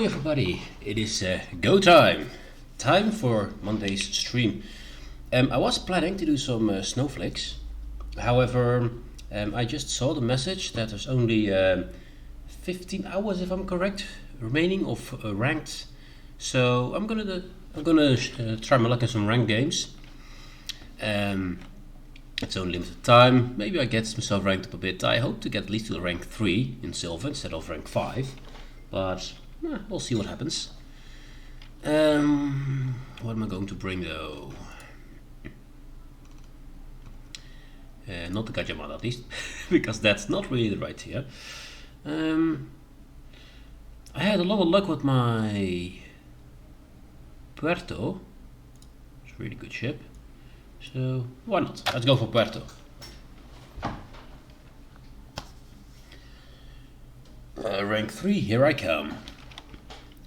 morning, everybody. It is go time. Time for Monday's stream. I was planning to do some snowflakes. However, I just saw the message that there's only 15 hours, if I'm correct, remaining of ranked. So I'm gonna try my luck in some ranked games. It's only limited time. Maybe I get myself ranked up a bit. I hope to get at least to rank 3 in silver instead of rank 5. But we'll see what happens. What am I going to bring though? Not the Gajamada at least, because that's not really the right tier. I had a lot of luck with my Puerto. It's a really good ship. So why not? Let's go for Puerto. Rank 3, here I come.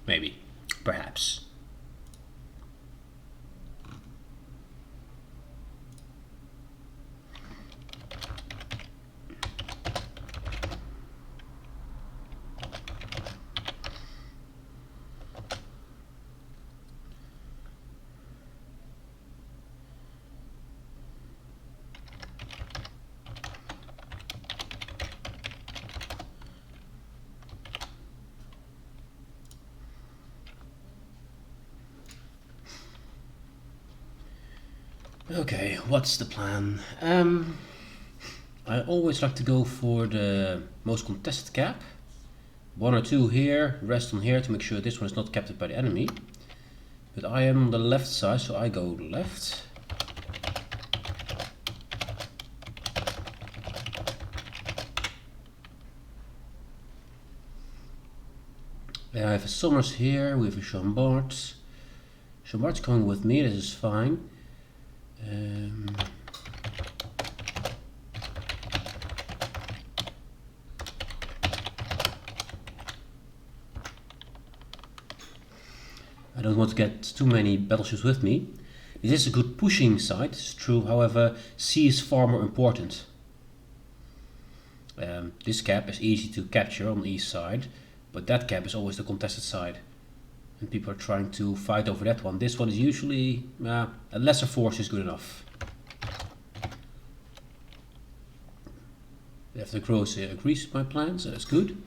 Maybe. Perhaps. Okay, what's the plan? I always like to go for the most contested cap. 1 or 2 here, rest on here to make sure this one is not captured by the enemy. But I am on the left side, so I go left. I have a Sommers here, we have a Chambord. Chambord's coming with me, this is fine. I don't want to get too many battleships with me. This is a good pushing side, it's true. However, sea is far more important. This cap is easy to capture on the east side, but that cap is always the contested side. And people are trying to fight over that one. This one is usually, a lesser force is good enough. If the Gross agrees with my plans, that's good.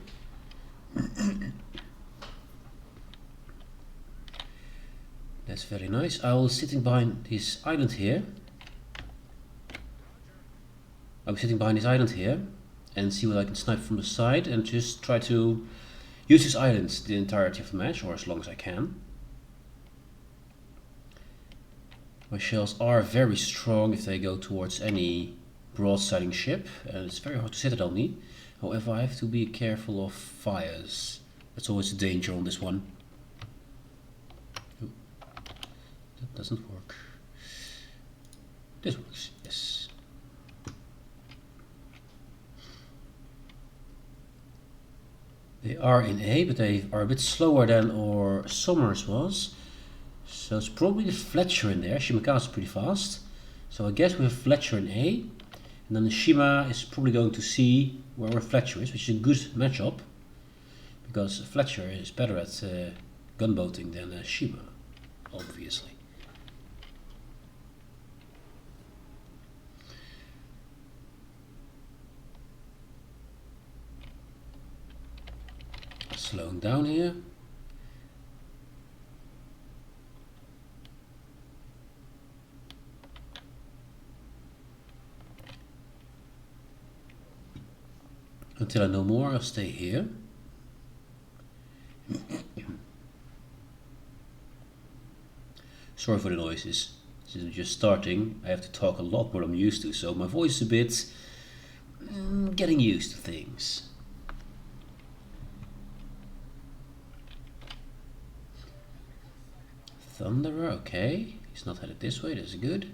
That's very nice. I was sitting behind this island here. I'll be sitting behind this island here and see what I can snipe from the side and just try to use this island the entirety of the match, or as long as I can. My shells are very strong if they go towards any broadsiding ship, and it's very hard to sit it on me. However, I have to be careful of fires. That's always a danger on this one. Ooh, that doesn't work. This works, yes. They are in A, but they are a bit slower than our Sommers was. So it's probably the Fletcher in there. Shimakaze is pretty fast. So I guess we have Fletcher in A. And then the Shima is probably going to C where our Fletcher is, which is a good matchup. Because Fletcher is better at gunboating than Shima, obviously. Slowing down here. Until I know more, I'll stay here. Sorry for the noises. This is just starting. I have to talk a lot more than I'm used to, so my voice is a bit getting used to things. Thunderer, okay. He's not headed this way, that's good.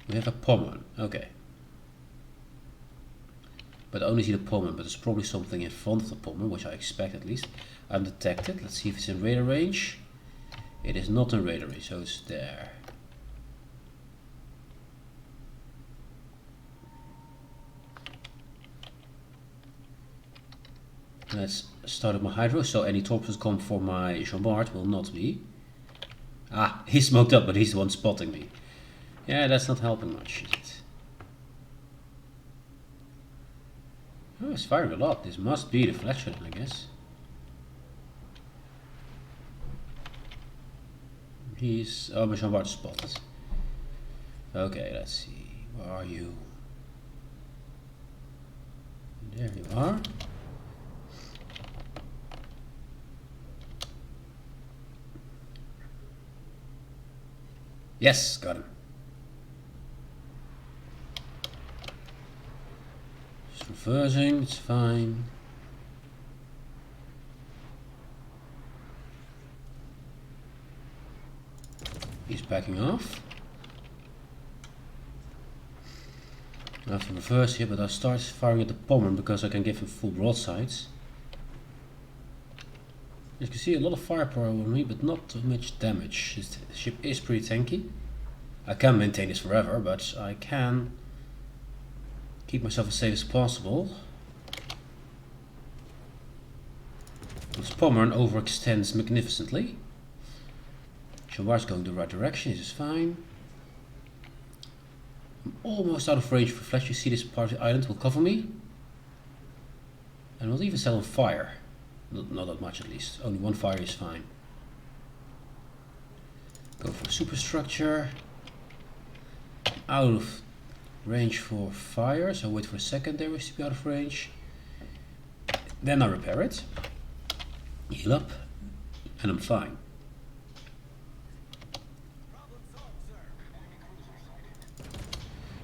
We have a Pommern, okay. But I only see the Pommern, but there's probably something in front of the Pommern, which I expect at least. Undetected, let's see if it's in radar range. It is not in radar range, so it's there. Let's start up my hydro, so any torpedoes come for my Jean Bart will not be. Ah, he's smoked up, but he's the one spotting me. Yeah, that's not helping much, is it? Oh, he's firing a lot. This must be the Fletcher, I guess. He's... oh, my Jean Bart is spotted. Okay, let's see. Where are you? There you are. Yes, got him. Just reversing, it's fine. He's backing off. I have to reverse here, but I'll start firing at the Pommern because I can give him full broadsides. As you can see, a lot of firepower on me, but not too much damage. This ship is pretty tanky. I can maintain this forever, but I can keep myself as safe as possible. This Pommern overextends magnificently. Jean Bart's going the right direction, this is fine. I'm almost out of range for Fletcher. You see this part of the island will cover me. And we'll even set on fire. Not that much at least. Only one fire is fine. Go for superstructure. Out of range for fire, so wait for secondaries to be out of range. Then I repair it. Heal up. And I'm fine.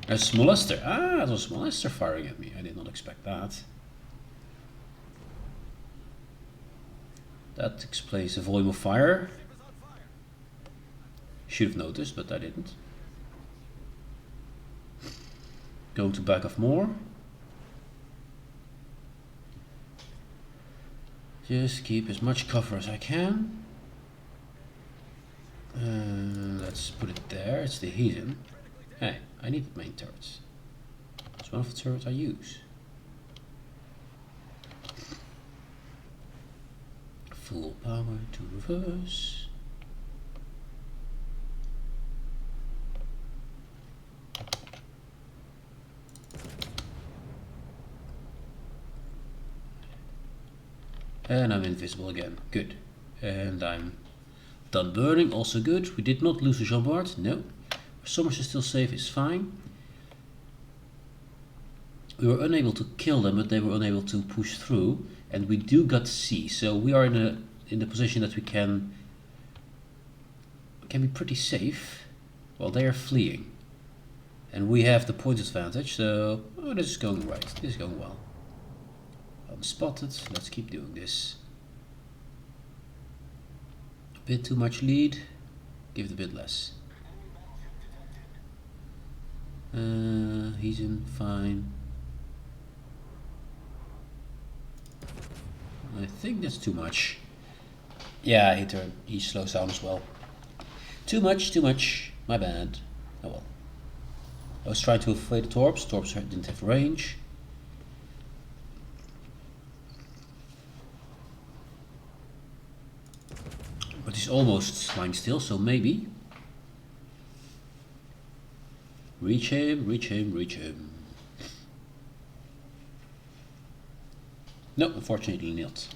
There's Smolester. Ah, it was Smolester firing at me. I did not expect that. That explains the volume of fire. Should have noticed, but I didn't. Going to back off more. Just keep as much cover as I can. Let's put it there. It's the Heathen. Hey, I need the main turrets. It's one of the turrets I use. Full power to reverse. And I'm invisible again. Good. And I'm done burning. Also good. We did not lose a Jean Bart. No. Somers is still safe. Is fine. We were unable to kill them, but they were unable to push through. And we do got C. So we are in the position that we can be pretty safe while they are fleeing. And we have the point advantage. So this is going right. This is going well. Unspotted. Let's keep doing this. A bit too much lead. Give it a bit less. He's in fine. I think that's too much. Yeah, he slows down as well. Too much, too much. My bad. Oh well. I was trying to avoid the torps. Torps didn't have range. But he's almost lying still, so maybe. Reach him, reach him, reach him. No, unfortunately not.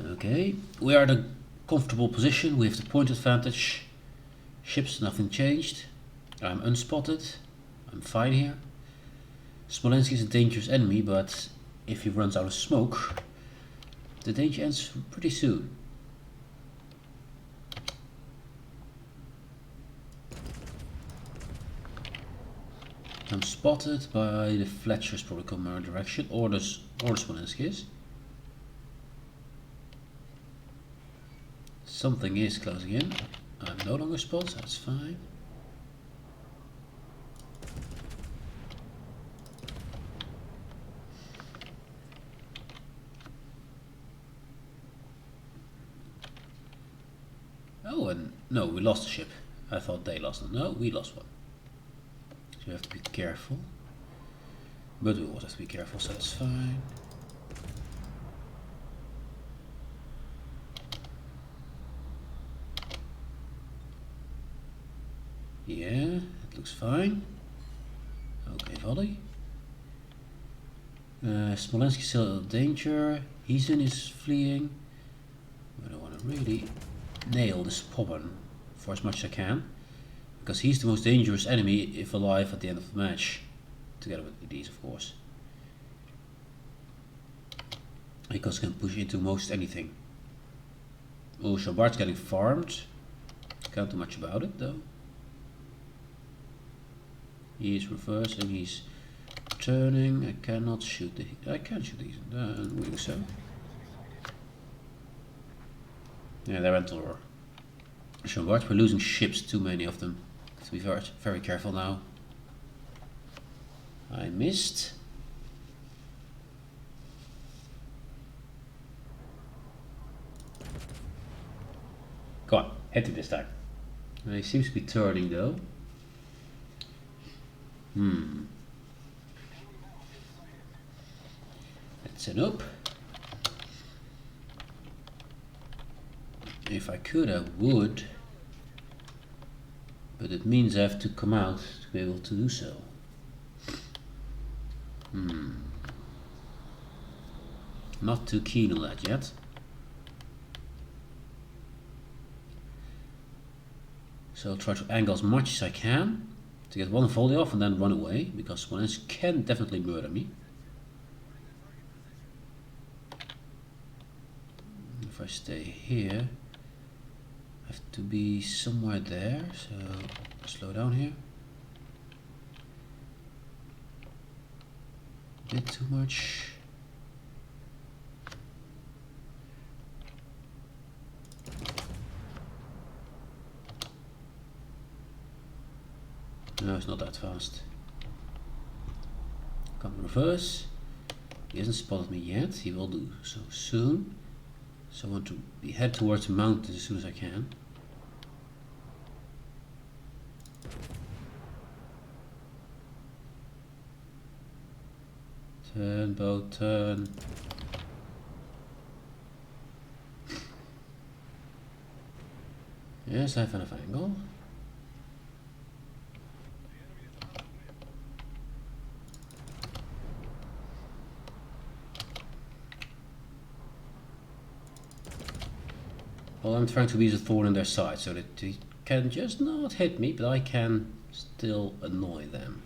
Okay, we are in a comfortable position. We have the point advantage. Ships, nothing changed. I'm unspotted. I'm fine here. Smolensk is a dangerous enemy, but if he runs out of smoke, the danger ends pretty soon. I'm spotted by the Fletchers, probably coming our direction, or the Smolensk is. Something is closing in. I'm no longer spotted, that's fine. Oh, and no, we lost the ship. I thought they lost it. No, we lost one. So you have to be careful. But we always have to be careful, so that's fine. Yeah, it looks fine. Okay, volley. Smolensk is still in danger. Heezen is fleeing. But I want to really nail this Pobben for as much as I can. Because he's the most dangerous enemy if alive at the end of the match. Together with these, of course. Because he can push into most anything. Oh, Chambard's getting farmed. Can't do much about it though. He's reversing, he's turning. I cannot shoot the... I can shoot these. I'm doing so. Yeah, they're at door. Chambard, we're losing ships, too many of them. Have to be very, very careful now. I missed. Come on, hit it this time. He seems to be turning though. That's a nope. If I could, I would. But it means I have to come out to be able to do so. Not too keen on that yet. So I'll try to angle as much as I can to get one volley off and then run away, because Smolensk can definitely murder me. If I stay here, I have to be somewhere there, so slow down here. A bit too much. No, it's not that fast. Come reverse. He hasn't spotted me yet. He will do so soon. So I want to head towards the mountain as soon as I can. Turn, boat, turn. Yes, I have enough angle. Well, I'm trying to be a thorn in their side so that they can just not hit me, but I can still annoy them.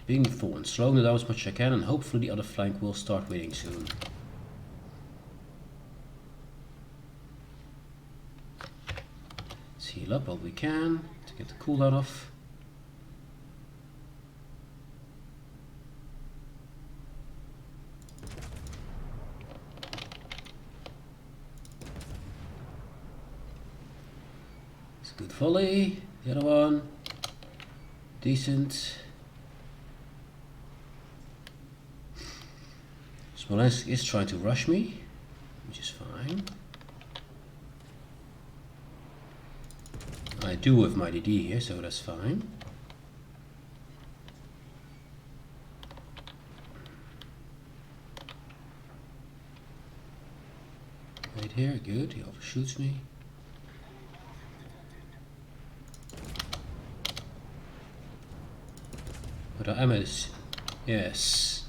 Being the thorn, slowing it down as much as I can, and hopefully the other flank will start winning soon. Let's heal up what we can to get the cooldown off. Good volley, the other one, decent. Smolensk is trying to rush me, which is fine. I do have my DD here, so that's fine. Right here, good, he overshoots me. But I am yes.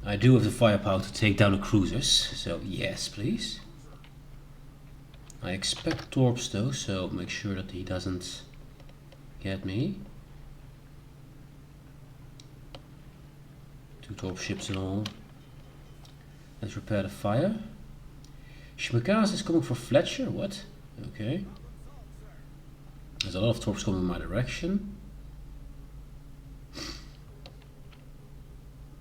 I do have the firepower to take down the cruisers, so yes, please. I expect torps though, so make sure that he doesn't get me. 2 torp ships and all. Let's repair the fire. Shmekaz is coming for Fletcher, what? Okay. There's a lot of torps coming in my direction.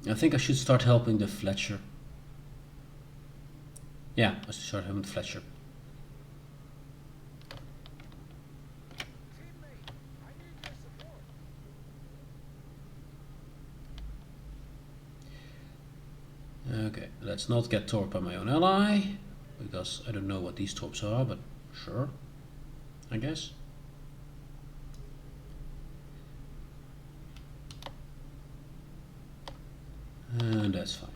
I think I should start helping the Fletcher. Yeah, I should start helping the Fletcher. Okay, let's not get torped by my own ally, because I don't know what these torps are, but sure, I guess. And that's fine.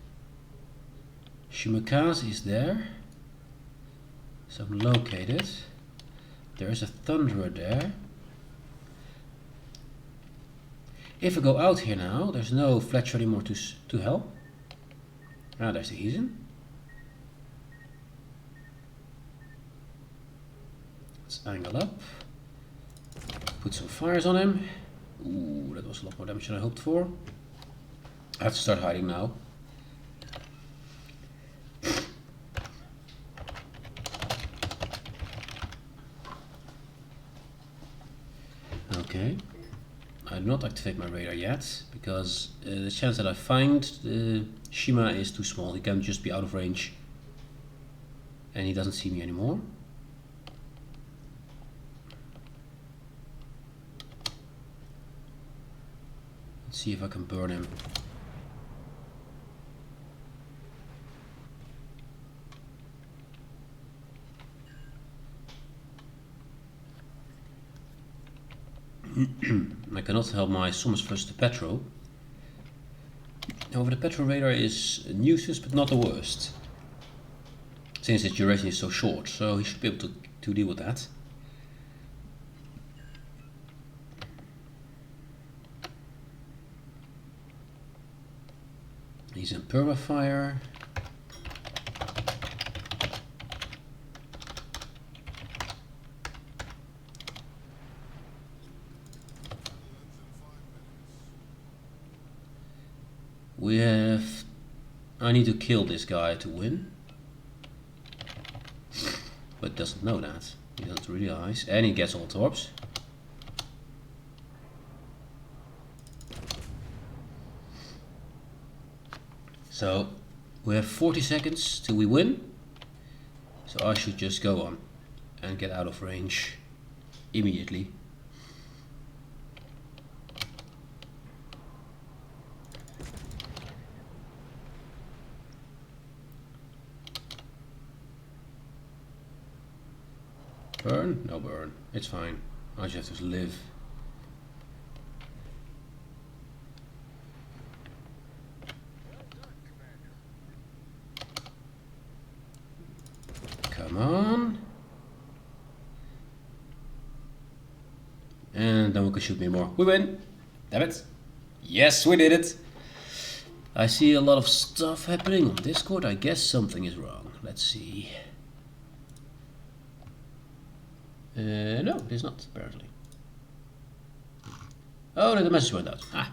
Shimakaze is there. So I'm located. There is a Thunderer there. If I go out here now, there's no Fletcher anymore to help. Ah, there's the Heathen. Let's angle up. Put some fires on him. Ooh, that was a lot more damage than I hoped for. I have to start hiding now. Okay. I do not activate my radar yet, because the chance that I find Shima is too small. He can just be out of range. And he doesn't see me anymore. Let's see if I can burn him. I cannot help my summons first to Petro. However, the Petro radar is a nuisance, but not the worst. Since its duration is so short, so he should be able to deal with that. He's in Permafire. We have... I need to kill this guy to win. But doesn't know that. He doesn't realize. And he gets all torps. So we have 40 seconds till we win. So I should just go on and get out of range immediately. Burn? No burn. It's fine. I just have to live. Come on. And then we can shoot me more. We win. Damn it. Yes, we did it. I see a lot of stuff happening on Discord. I guess something is wrong. Let's see. No, it is not, apparently. Oh, the message went out. Ah.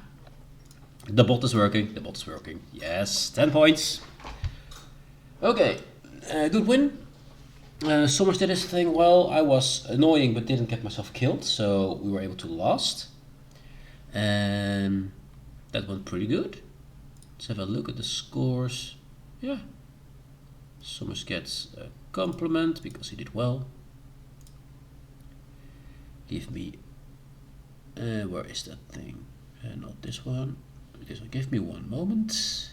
The bot is working. The bot is working. Yes, 10 points. Okay, good win. Summers did his thing well. I was annoying but didn't get myself killed, so we were able to last. And that went pretty good. Let's have a look at the scores. Yeah. Summers gets a compliment because he did well. Give me... where is that thing? Not this one. This one. Give me one moment.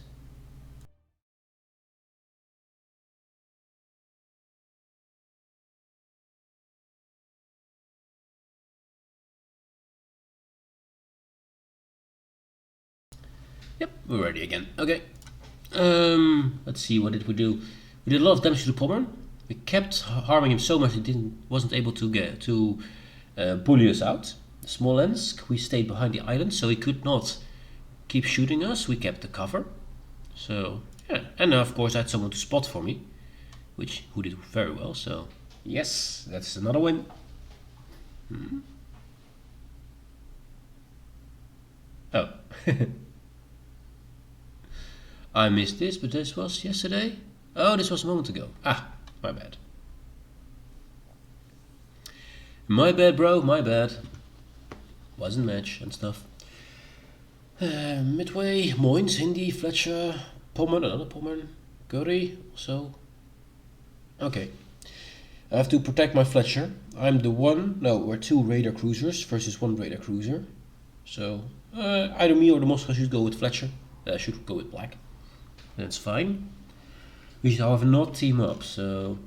Yep, we're ready again. Okay. Let's see, what did we do? We did a lot of damage to the Pommern. We kept harming him so much he wasn't able to get to bully us out. Smolensk, we stayed behind the island, so he could not keep shooting us. We kept the cover. So yeah, and of course I had someone to spot for me, who did very well. So yes, that's another win. Oh. I missed this, but this was yesterday. Oh, this was a moment ago. Ah, my bad. My bad, bro, my bad. Wasn't match and stuff. Midway, Moins, Hindi, Fletcher, Pommern, another Pommern, Curry, also. Okay. I have to protect my Fletcher. We're 2 radar cruisers versus 1 radar cruiser. So, either me or the Moscow should go with Fletcher. Should go with black. That's fine. We should, however, not team up, so...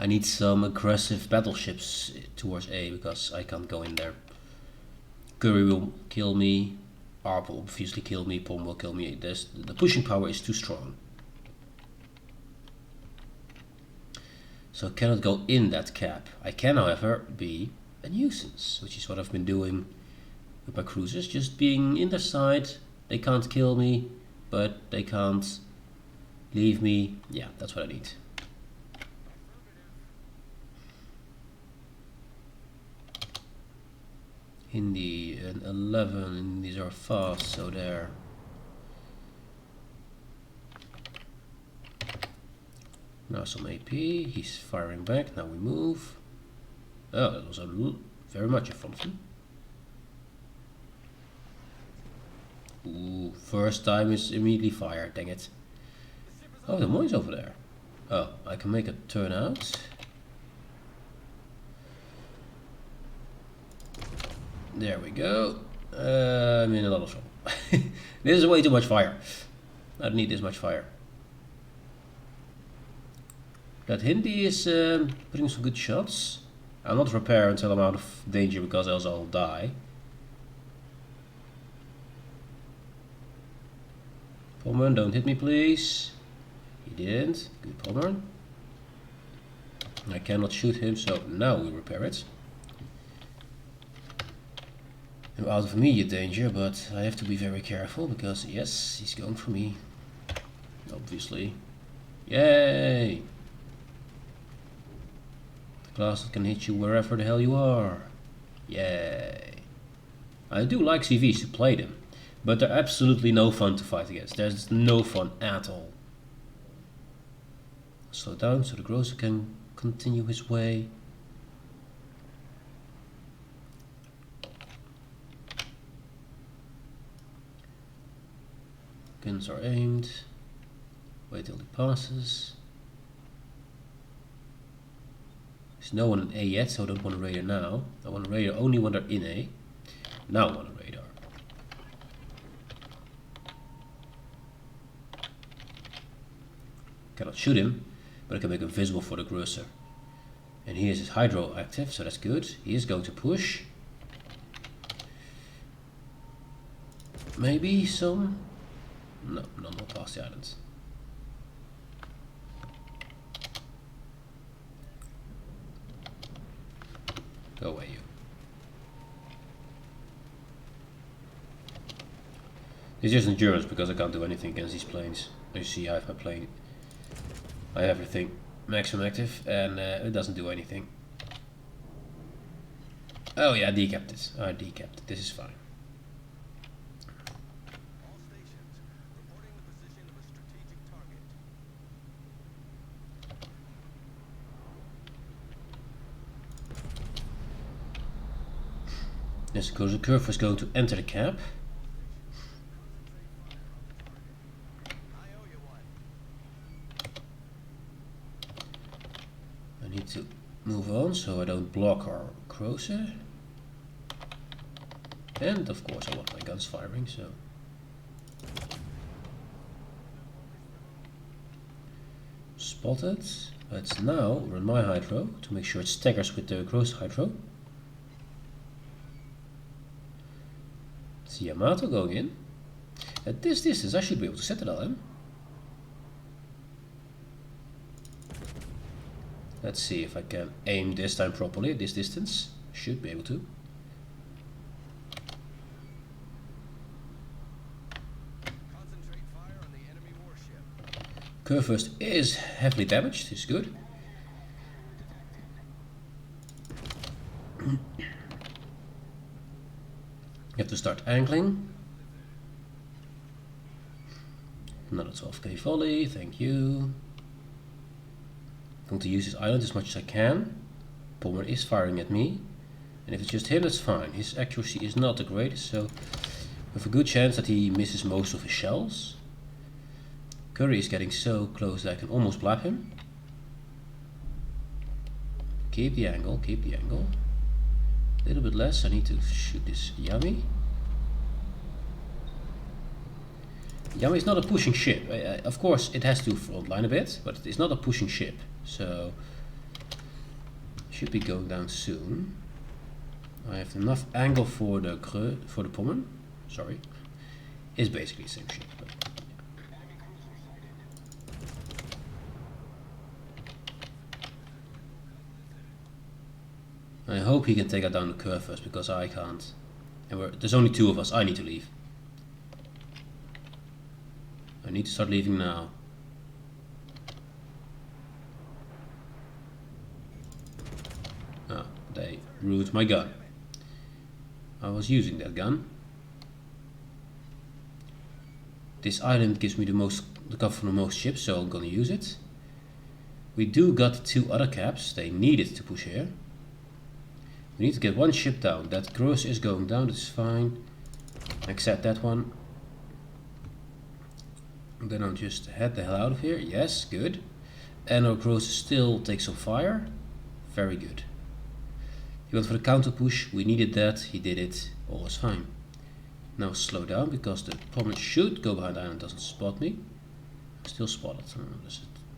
I need some aggressive battleships towards A because I can't go in there. Curry will kill me. Arp will obviously kill me. Pom will kill me. The pushing power is too strong. So I cannot go in that cap. I can, however, be a nuisance, which is what I've been doing with my cruisers. Just being in their side. They can't kill me, but they can't leave me. Yeah, that's what I need. Hindi and 11, these are fast, so there. Now some AP, he's firing back, now we move. Oh, that was very much in front of him. Ooh, first time is immediately fired, dang it. Oh, the mine's over there. Oh, I can make a turn out. There we go. I'm in a lot of trouble. This is way too much fire. I don't need this much fire. That Hindi is putting some good shots. I'll not repair until I'm out of danger because else I'll die. Pommern, don't hit me please. He didn't. Good Pommern. I cannot shoot him, so now we repair it. I'm out of immediate danger, but I have to be very careful because yes, he's going for me. Obviously. Yay! The class that can hit you wherever the hell you are. Yay! I do like CVs to play them, but they're absolutely no fun to fight against. There's no fun at all. Slow down so the Grosser can continue his way. Guns are aimed. Wait till he passes. There's no one in A yet, so I don't want a radar now. I want a radar only when they're in A. Now I want a radar. Cannot shoot him, but I can make him visible for the Grosser. And here's his hydro active, so that's good. He is going to push. Maybe some. No, not past the islands. Go away, you. It's just endurance because I can't do anything against these planes. As you see, I have my plane. I have everything maximum active, and it doesn't do anything. Oh yeah, decapped it. I decapped it. This is fine. Yes, because the curve is going to enter the cap. I need to move on so I don't block our Grosser. And of course I want my guns firing, so. Spotted. Let's now run my hydro to make sure it staggers with the Grosser hydro. See Yamato going in. At this distance I should be able to citadel him. Let's see if I can aim this time properly at this distance. Should be able to. Concentrate fire on the enemy warship. Curvest is heavily damaged, it's good. You have to start angling. Another 12k volley, thank you. I'm going to use this island as much as I can. Pommern is firing at me. And if it's just him, that's fine. His accuracy is not the greatest, so with a good chance that he misses most of his shells. Curry is getting so close that I can almost blab him. Keep the angle, keep the angle. A little bit less, I need to shoot this Yami. Yami is not a pushing ship. Of course, it has to frontline a bit, but it's not a pushing ship. So Should be going down soon. I have enough angle for the Pommern. Sorry, it's basically the same shit. But I hope he can take out down the curve first, because I can't. And there's only 2 of us. I need to leave. I need to start leaving now. Ah, they ruined my gun. I was using that gun. This island gives me the cover for the most ships, so I'm gonna use it. We do got 2 other caps. They needed to push here. We need to get 1 ship down. That cruiser is going down, that's fine. Except that one. Then I'll just head the hell out of here. Yes, good. And our cruiser still takes some fire. Very good. He went for the counter push. We needed that. He did it. All is fine. Now slow down, because the Pommern should go behind the island. Doesn't spot me. Still spotted.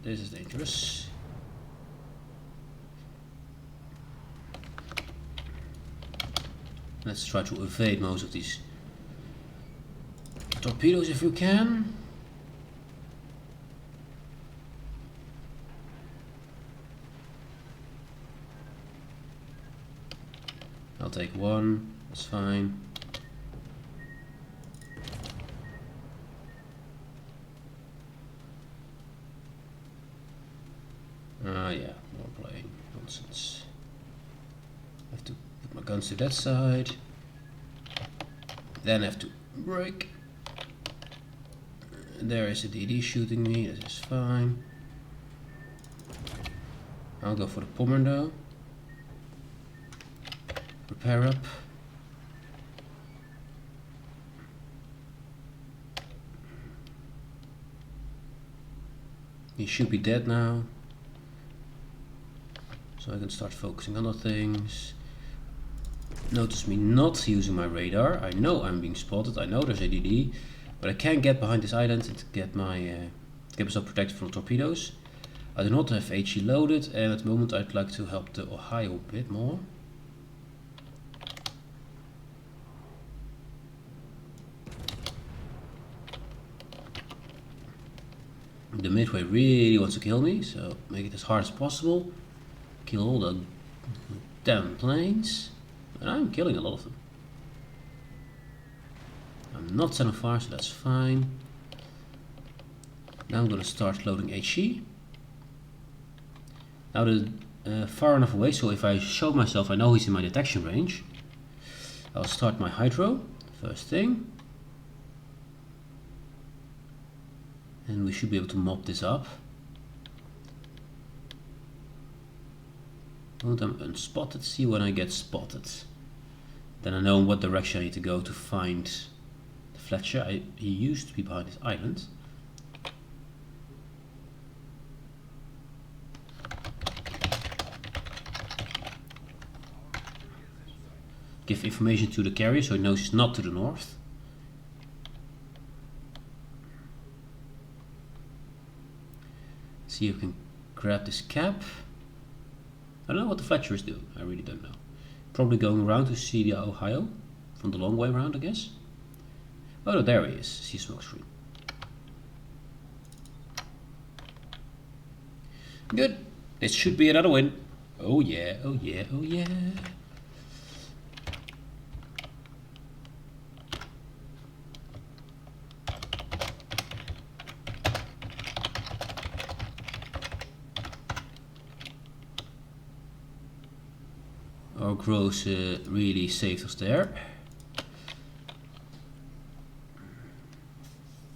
This is dangerous. Let's try to evade most of these torpedoes if we can. I'll take 1, that's fine. Yeah, more playing nonsense. I have to put my guns to that side. Then I have to brake. There is a DD shooting me, that is fine. I'll go for the Pommern though. Repair up. He should be dead now. So I can start focusing on other things. Notice me not using my radar. I know I'm being spotted. I know there's a DD, but I can't get behind this island and get myself protected from torpedoes. I do not have HE loaded, and at the moment I'd like to help the Ohio a bit more. The Midway really wants to kill me, so make it as hard as possible. Kill all the damn planes. And I'm killing a lot of them. I'm not setting fire, so that's fine. Now I'm going to start loading HE. Now they're far enough away, so if I show myself, I know he's in my detection range. I'll start my hydro, first thing. And we should be able to mop this up. Hold I'm unspotted, see when I get spotted. Then I know in what direction I need to go to find the Fletcher. He used to be behind this island. Give information to the carrier so he knows he's not to the north. See if we can grab this cap. I don't know what the Fletcher is doing. I really don't know. Probably going around to see the Ohio from the long way around, I guess. Oh no, there he is. See smoke screen. Good. This should be another win. Oh yeah, oh yeah, oh yeah. Our Gross really saved us there.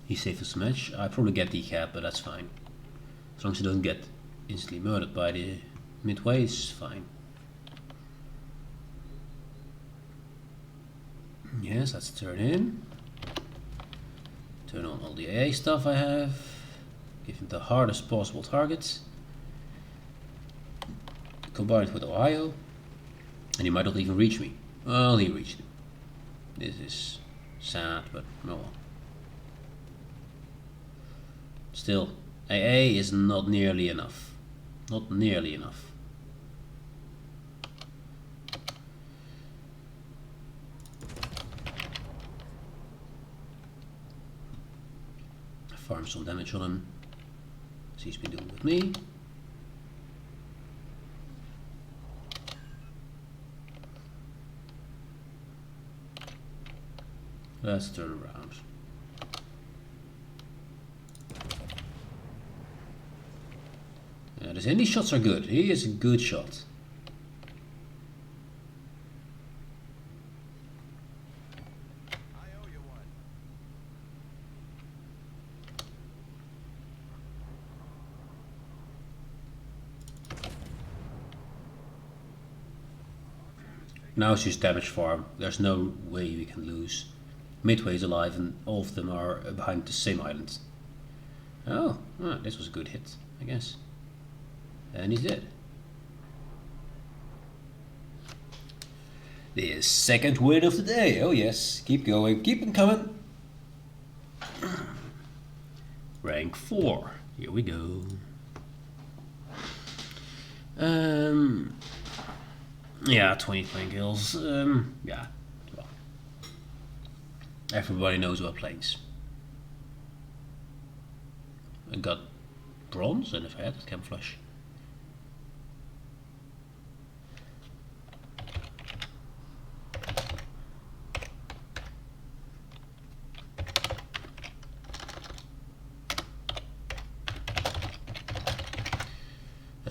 He saved us a match. I probably get decap, but that's fine. As long as he doesn't get instantly murdered by the Midway, it's fine. Yes, let's turn in. Turn on all the AA stuff I have. Give him the hardest possible target. Combine it with Ohio. And he might not even reach me. Well, he reached me. This is sad, but no well. Still, AA is not nearly enough. Not nearly enough. Farm some damage on him. As he's been doing with me. Let's turn around. His Indy shots are good. He is a good shot. I owe you one. Now it's just damage farm. There's no way we can lose. Midway is alive and all of them are behind the same island. Oh, this was a good hit, I guess. And he's dead. The second win of the day. Oh yes, keep going, keep them coming. Rank 4. Here we go. Yeah, 20 plane kills. Yeah, well, everybody knows about planes. I got bronze, and if I had it, camouflage.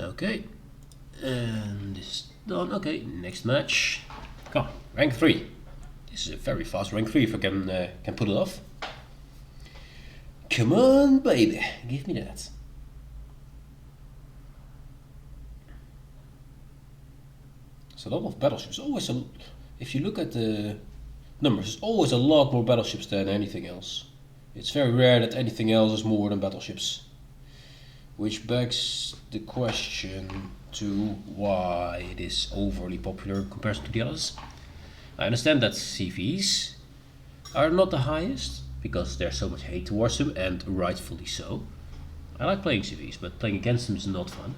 Okay, and this is done. Okay, next match. Come on, rank 3. This is a very fast rank 3 if I can pull it off. Come on, baby, give me that. It's a lot of battleships. Always a, if you look at the numbers, it's always a lot more battleships than anything else. It's very rare that anything else is more than battleships. Which begs the question to why it is overly popular in comparison to the others. I understand that CVs are not the highest because there's so much hate towards them, and rightfully so. I like playing CVs, but playing against them is not fun.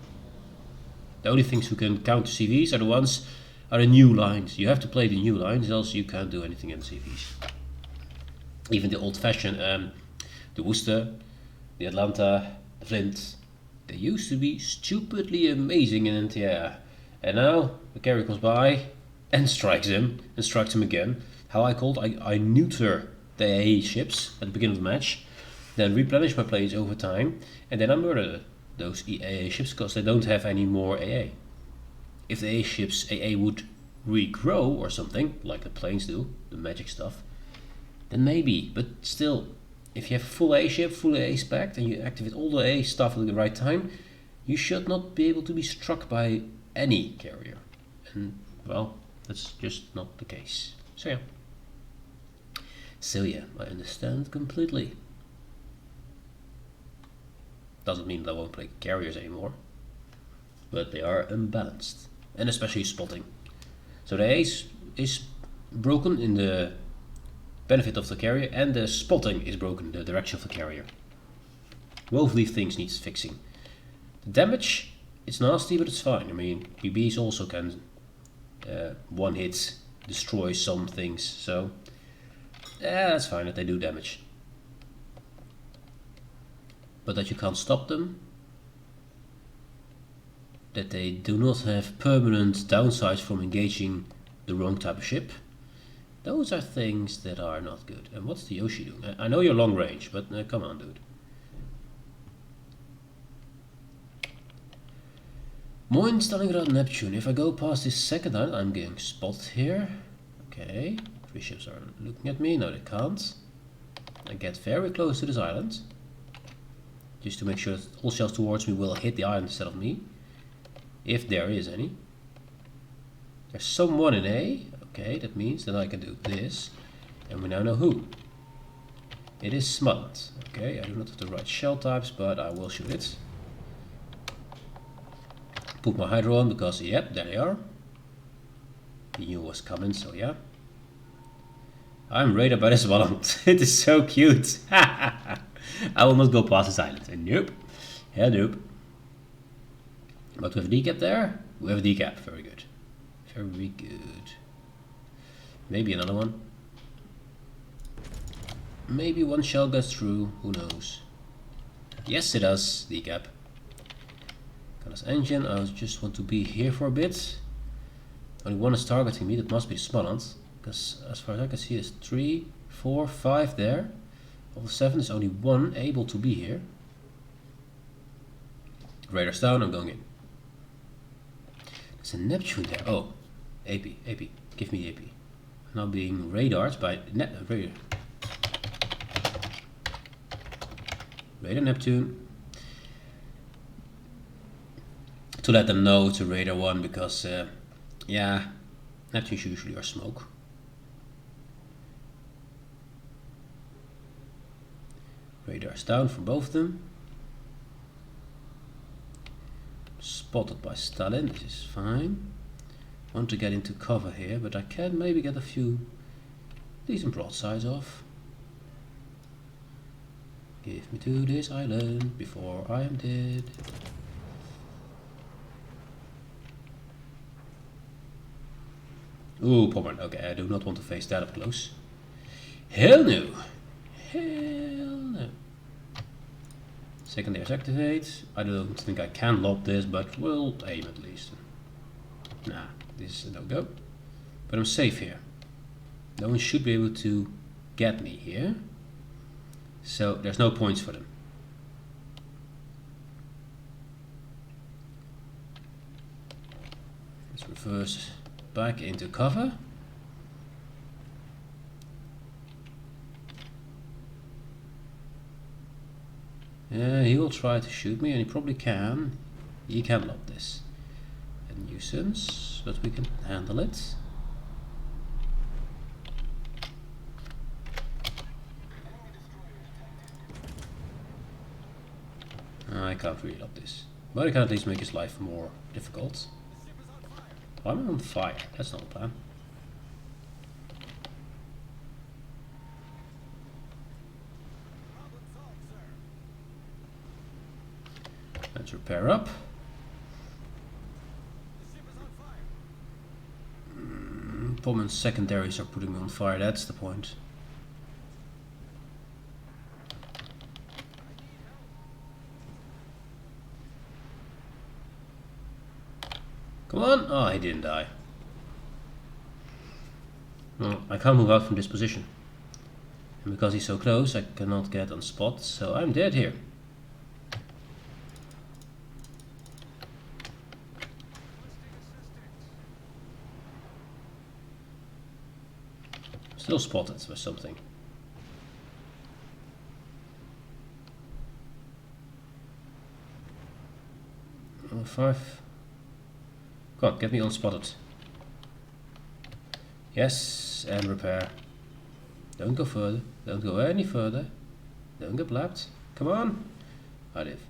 The only things who can counter CVs are the new lines. You have to play the new lines, else you can't do anything in CVs. Even the old-fashioned, the Worcester, the Atlanta, the Flint, they used to be stupidly amazing in anti-air. And now the carrier comes by and strikes him, and strikes him again. How I called, I neuter the AA ships at the beginning of the match, then replenish my planes over time, and then I murder those AA ships because they don't have any more AA. If the AA ships AA would regrow or something, like the planes do, the magic stuff, then maybe, but still, if you have a full A ship, full A spec, and you activate all the A stuff at the right time, you should not be able to be struck by any carrier. And, well, that's just not the case. So yeah, I understand completely. Doesn't mean that I won't play carriers anymore, but they are unbalanced, and especially spotting. So the A is broken in the benefit of the carrier, and the spotting is broken in the direction of the carrier. Both of these things needs fixing. The damage, it's nasty, but it's fine. I mean, BBs also can one hit destroy some things, so yeah, that's fine that they do damage. But that you can't stop them, that they do not have permanent downsides from engaging the wrong type of ship, those are things that are not good. And what's the Yoshi doing? I know you're long range, but come on, dude. Moin, Stalingrad, Neptune. If I go past this second island, I'm getting spotted here. Okay, 3 ships are looking at me. No, they can't. I get very close to this island, just to make sure that all shells towards me will hit the island instead of me, if there is any. There's someone in A. Okay, that means that I can do this, and we now know who. It is Smothered. Okay, I do not have the right shell types, but I will shoot it. Put my Hydro on because, yep, there they are. He knew was coming, so yeah. I'm raided by this one. It is so cute. I will not go past this island. Nope. Yeah, nope. But with a decap there, we have a decap. Very good. Very good. Maybe another one. Maybe one shell goes through. Who knows? Yes, it does. Decap. Colors engine. I just want to be here for a bit. Only one is targeting me. That must be the Smolensk. Because as far as I can see, there's 3, 4, 5 there. Of the 7, there's only one able to be here. Radar's down. I'm going in. There's a Neptune there. Oh, AP, AP. Give me AP. Now being radared by radar. Radar Neptune. To let them know it's a radar one because, yeah, Neptunes usually are smoke. Radar's down for both of them. Spotted by Stalin, this is fine. Want to get into cover here, but I can maybe get a few decent broadsides off. Give me to this island before I am dead. Ooh, Pommern. Okay, I do not want to face that up close. Hell no. Hell no. Secondaries activate. I don't think I can lob this, but we'll aim at least. Nah, this is a no-go. But I'm safe here. No one should be able to get me here. So there's no points for them. Let's reverse back into cover. Yeah, he will try to shoot me, and he probably can. He can lob this. A nuisance, but we can handle it. I can't really lob this, but I can at least make his life more difficult. I'm on fire. That's not a plan. Let's repair up. Pommern's secondaries are putting me on fire, that's the point. Come on! Oh, he didn't die. Well, I can't move out from this position. And because he's so close, I cannot get on spot, so I'm dead here. Still spotted with something. Oh, 5. Come on, get me unspotted. Yes, and repair. Don't go further. Don't go any further. Don't get blapped. Come on. I live.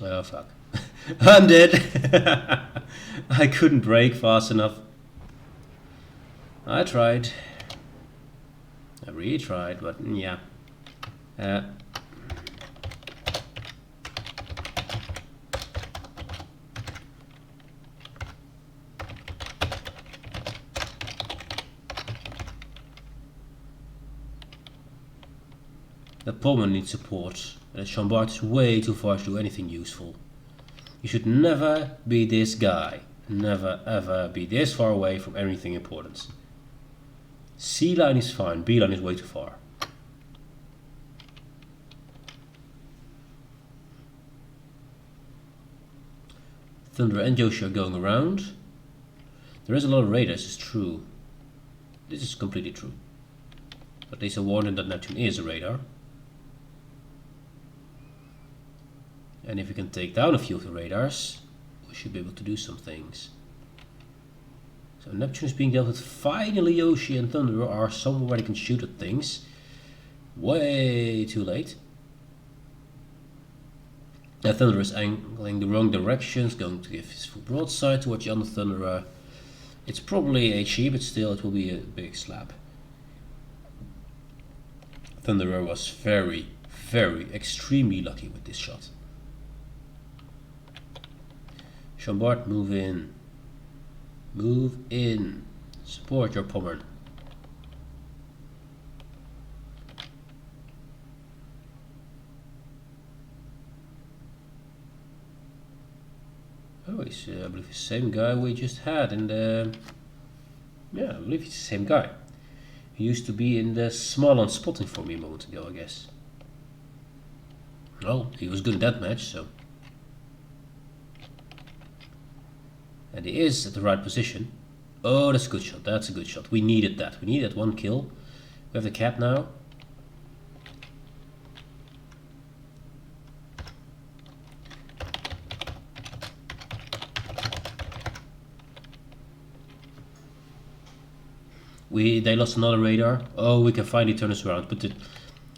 Oh fuck. I'm dead. I couldn't brake fast enough. I tried. I really tried, but yeah. That Pommern needs support, and Chambard is way too far to do anything useful. You should never be this guy. Never ever be this far away from anything important. C line is fine, B line is way too far. Thunder and Yoshi are going around. There is a lot of radars, it's true. This is completely true. At least I warned him that Neptune is a radar. And if we can take down a few of the radars, we should be able to do some things. So Neptune is being dealt with. Finally Yoshi and Thunder are somewhere where they can shoot at things. Way too late. Thunder is angling the wrong directions, going to give his full broadside towards the other Thunderer. It's probably HE, but still it will be a big slap. Thunderer was very, very, extremely lucky with this shot. Chambard, move in. Move in. Support your Pommern. I believe the same guy we just had in the... Yeah, I believe he's the same guy. He used to be in the Småland spotting for me a moment ago, I guess. Well, he was good in that match, so... And he is at the right position. Oh, that's a good shot. That's a good shot. We needed that. We needed one kill. We have the cap now. They lost another radar. Oh, we can finally turn this around. But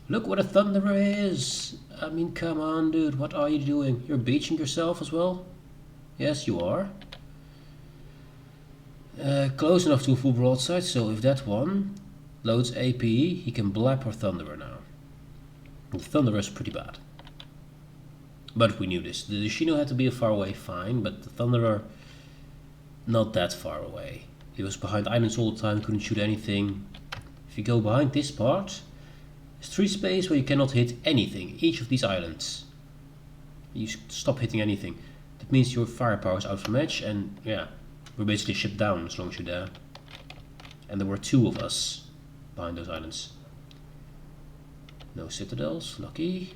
look what a Thunderer is. I mean, come on, dude. What are you doing? You're beaching yourself as well? Yes, you are. Close enough to a full broadside, so if that one loads AP, he can blap our Thunderer now. The Thunderer is pretty bad. But we knew this. The Shino had to be far away, fine, but the Thunderer, not that far away. He was behind islands all the time, couldn't shoot anything. If you go behind this part, there's 3 space where you cannot hit anything, each of these islands. You stop hitting anything. That means your firepower is out of match, and yeah, we're basically shipped down as long as you're there. And there were 2 of us behind those islands. No citadels, lucky.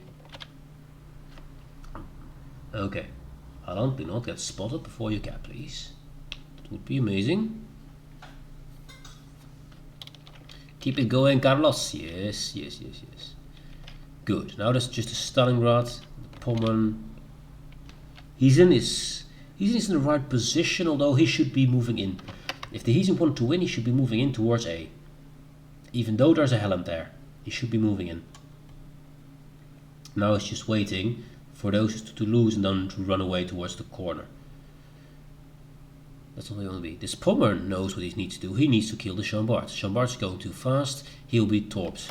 Okay. Alan, do not get spotted before you cap, please. That would be amazing. Keep it going, Carlos. Yes, yes, yes, yes. Good. Now that's just a Stalingrad. Pommern. He's in the right position, although he should be moving in. If the Heezen want to win, he should be moving in towards A. Even though there's a Helland there, he should be moving in. Now he's just waiting for those to lose and then to run away towards the corner. That's all he want to be. This Pommern knows what he needs to do. He needs to kill the Chambard. Chambard's going too fast. He'll be torped.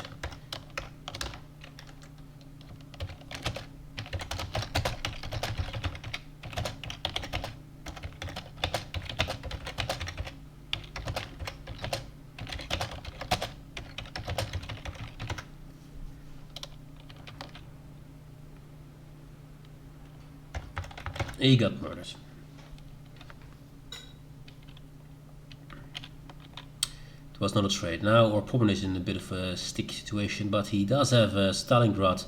He got murdered. It was not a trade. Now our Pommern is in a bit of a sticky situation, but he does have Stalingrad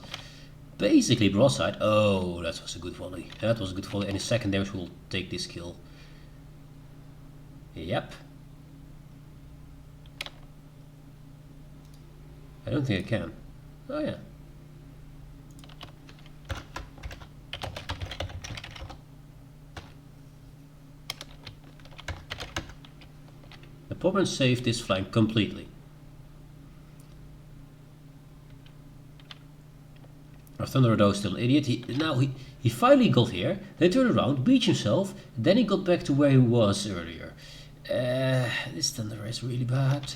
basically broadside. Oh, that was a good volley. That was a good volley. Any second there will take this kill. Yep. I don't think I can. Oh yeah. The Pommern saved this flank completely. Our Thunderer though is still an idiot. He finally got here, then turned around, beached himself, then he got back to where he was earlier. This Thunderer is really bad.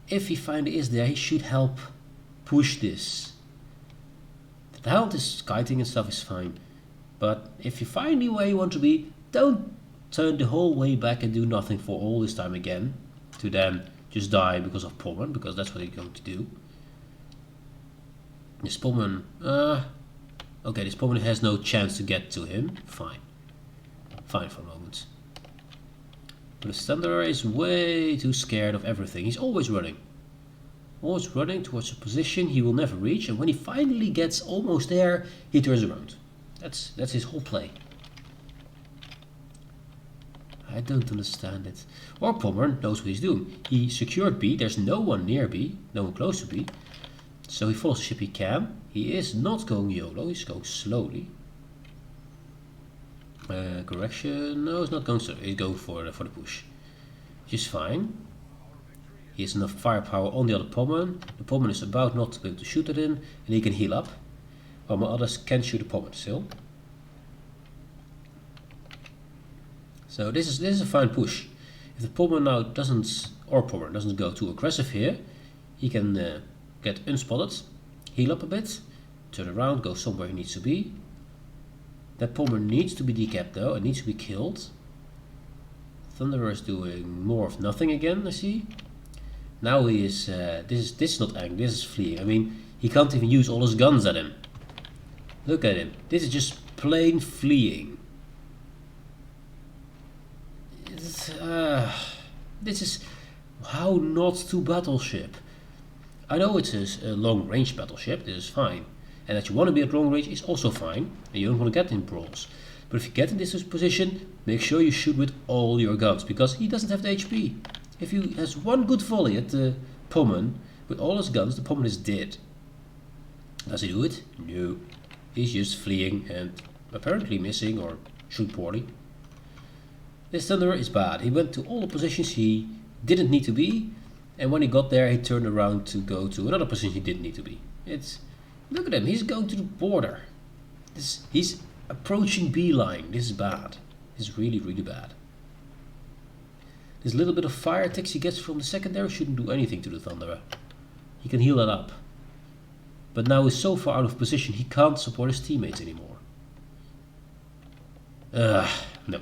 If he finally is there, he should help push this. The Hound is kiting and stuff is fine. But if you finally where you want to be, don't turn the whole way back and do nothing for all this time again. To then just die because of Pommern, because that's what he's going to do. This Pommern, okay, this Pommern has no chance to get to him. Fine. Fine for a moment. But the Thunderer is way too scared of everything. He's always running. Always running towards a position he will never reach, and when he finally gets almost there, he turns around. That's his whole play. I don't understand it. Or Pommern knows what he's doing. He secured B, there's no one near B, no one close to B. So he follows the ship he can. He is not going YOLO, he's going slowly. Correction, no, he's not going slowly, he's going for the push. Which is fine. He has enough firepower on the other Pommern. The Pommern is about not to be able to shoot at him, and he can heal up. While my others can shoot the Pommern still. So this is a fine push. If the Pommern now doesn't go too aggressive here, he can get unspotted, heal up a bit, turn around, go somewhere he needs to be. That Pommern needs to be decapped though, and needs to be killed. Thunderer is doing more of nothing again, I see. Now he is, this is not angry, this is fleeing. I mean, he can't even use all his guns at him. Look at him. This is just plain fleeing. This is how not to battleship. I know it's a long range battleship, this is fine. And that you want to be at long range is also fine. And you don't want to get in brawls. But if you get in this position, make sure you shoot with all your guns. Because he doesn't have the HP. If he has one good volley at the Pommern, with all his guns, the Pommern is dead. Does he do it? No. He's just fleeing and apparently missing or shoot poorly. This Thunderer is bad. He went to all the positions he didn't need to be, and when he got there he turned around to go to another position he didn't need to be. Look at him, he's going to the border. He's approaching B-line. This is bad. This is really, really bad. This little bit of fire attacks he gets from the secondary shouldn't do anything to the Thunderer. He can heal that up. But now he's so far out of position he can't support his teammates anymore. No.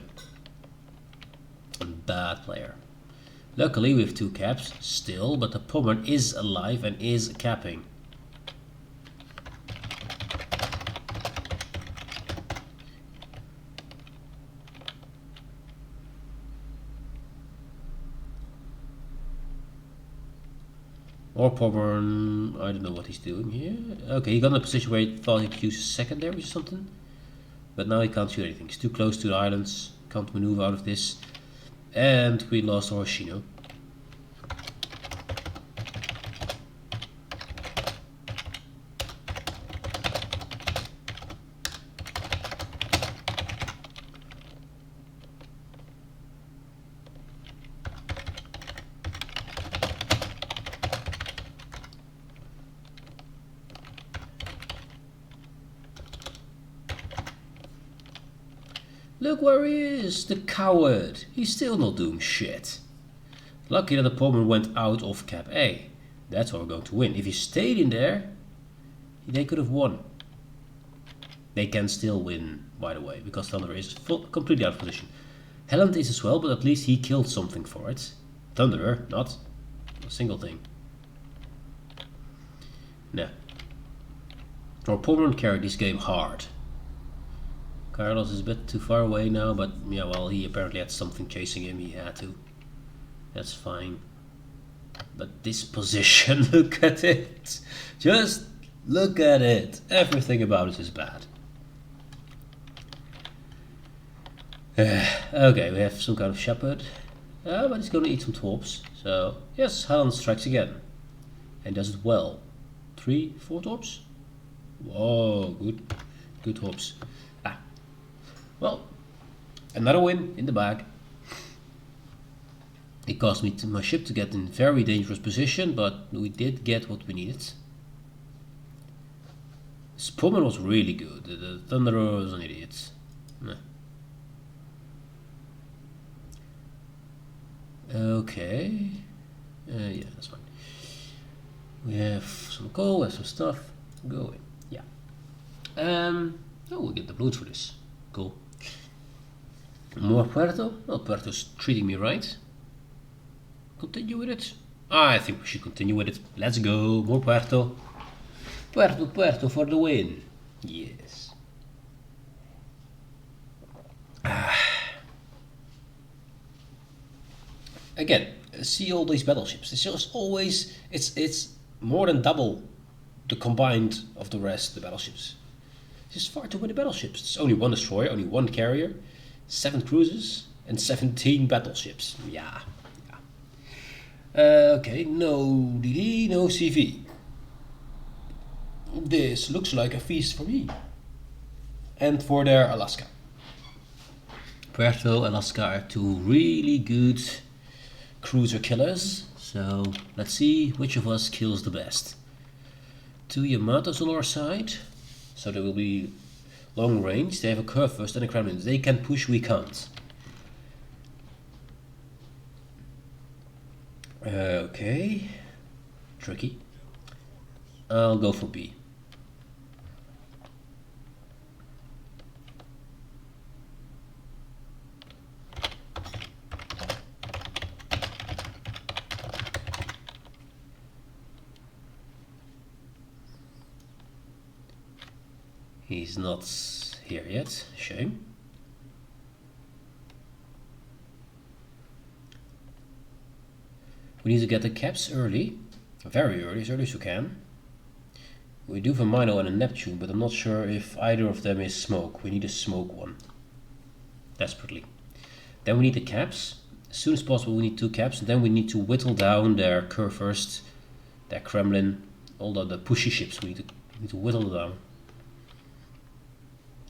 A bad player. Luckily we have 2 caps still, but the Pommern is alive and is capping. Or Pommern, I don't know what he's doing here. Okay, he got in a position where he thought he could use his secondary or something. But now he can't shoot anything. He's too close to the islands. Can't maneuver out of this. And we lost our Shino. Look where he is, the coward. He's still not doing shit. Lucky that the Pommern went out of Cap A. That's how we're going to win. If he stayed in there, they could have won. They can still win, by the way, because Thunderer is completely out of position. Helland is as well, but at least he killed something for it. Thunderer, not a single thing. Nah. Our Pommern carried this game hard. Carlos is a bit too far away now, but yeah, well, he apparently had something chasing him, he had to. That's fine. But this position, look at it. Just look at it. Everything about it is bad. Okay, we have some kind of shepherd. But he's gonna eat some torps. So, yes, Helland strikes again. And does it well. 3, 4 torps? Whoa, good. Good torps. Well, another win in the bag. It cost me my ship to get in very dangerous position, but we did get what we needed. This Pommern was really good. The Thunderer was an idiot. Nah. Okay. Yeah, that's fine. We have some coal, we have some stuff. Go in. Yeah. Oh, we get the blues for this. Cool. More Puerto? Well, Puerto's treating me right. Continue with it? I think we should continue with it. Let's go. More Puerto. Puerto for the win. Yes. Again, see all these battleships. It's just always, it's more than double the combined of the rest of the battleships. It's just far too many battleships. There's only 1 destroyer, only 1 carrier, 7 cruisers, and 17 battleships. Yeah. Okay, no DD, no CV. This looks like a feast for me. And for their Alaska. Puerto, Alaska are 2 really good cruiser killers. So let's see which of us kills the best. 2 Yamatos on our side. So they will be long range. They have a curve first and a Kremlin. They can push, we can't. Okay. Tricky. I'll go for B. He's not here yet. Shame. We need to get the caps early. Very early, as early as you can. We do have a Mino and a Neptune, but I'm not sure if either of them is smoke. We need a smoke one. Desperately. Then we need the caps. As soon as possible we need 2 caps, and then we need to whittle down their Kurfürst, their Kremlin, all the pushy ships. We need to whittle them down.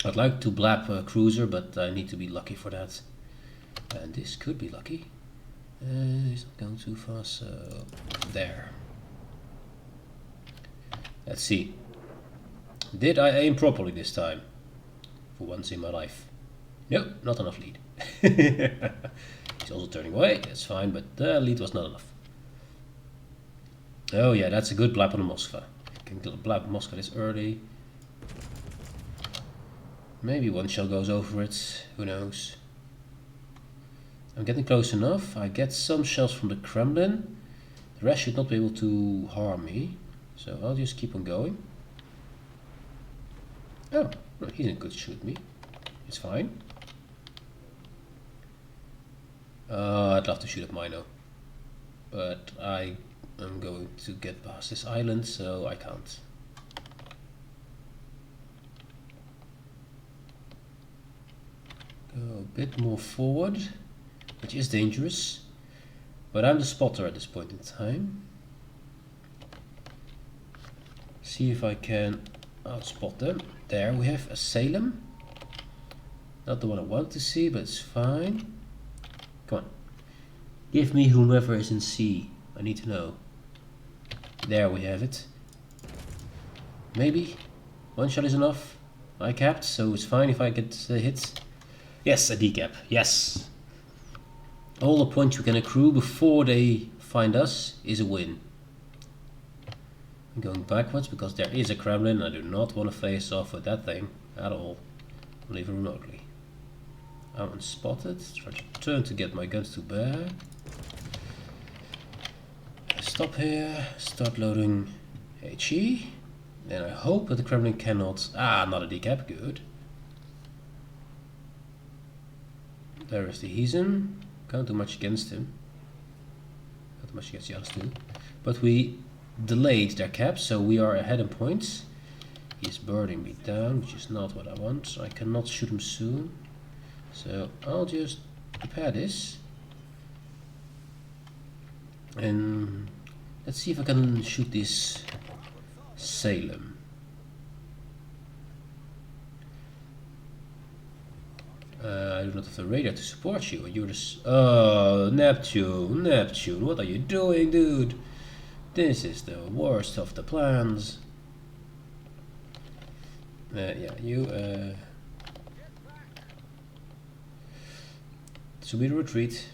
I'd like to blab a cruiser, but I need to be lucky for that. And this could be lucky. He's not going too fast, so there. Let's see. Did I aim properly this time? For once in my life. No, not enough lead. He's also turning away, that's fine, but the lead was not enough. Oh yeah, that's a good blab on the Moskva. Can blab Moskva this early. Maybe one shell goes over it, who knows. I'm getting close enough. I get some shells from the Kremlin. The rest should not be able to harm me. So I'll just keep on going. Oh, well, he didn't good shoot me. It's fine. I'd love to shoot at Mino. But I am going to get past this island, so I can't. Go a bit more forward, which is dangerous. But I'm the spotter at this point in time. See if I can outspot them. There we have a Salem. Not the one I want to see, but it's fine. Come on. Give me whomever is in C. I need to know. There we have it. Maybe. One shot is enough. I capped, so it's fine if I get hit. Yes, a decap. Yes. All the points we can accrue before they find us is a win. I'm going backwards because there is a Kremlin. I do not want to face off with that thing at all. Not even remotely. I'm unspotted. Try to turn to get my guns to bear. Stop here. Start loading HE. And I hope that the Kremlin cannot... Ah, not a decap. Good. There is the Heisen. Can't do much against him. Not much against the others too. But we delayed their caps, so we are ahead in points. He's burning me down, which is not what I want. I cannot shoot him soon. So I'll just prepare this. And let's see if I can shoot this Salem. I do not have the radar to support you. You're just... Oh, Neptune, Neptune, what are you doing, dude? This is the worst of the plans. Yeah, you... Should we retreat?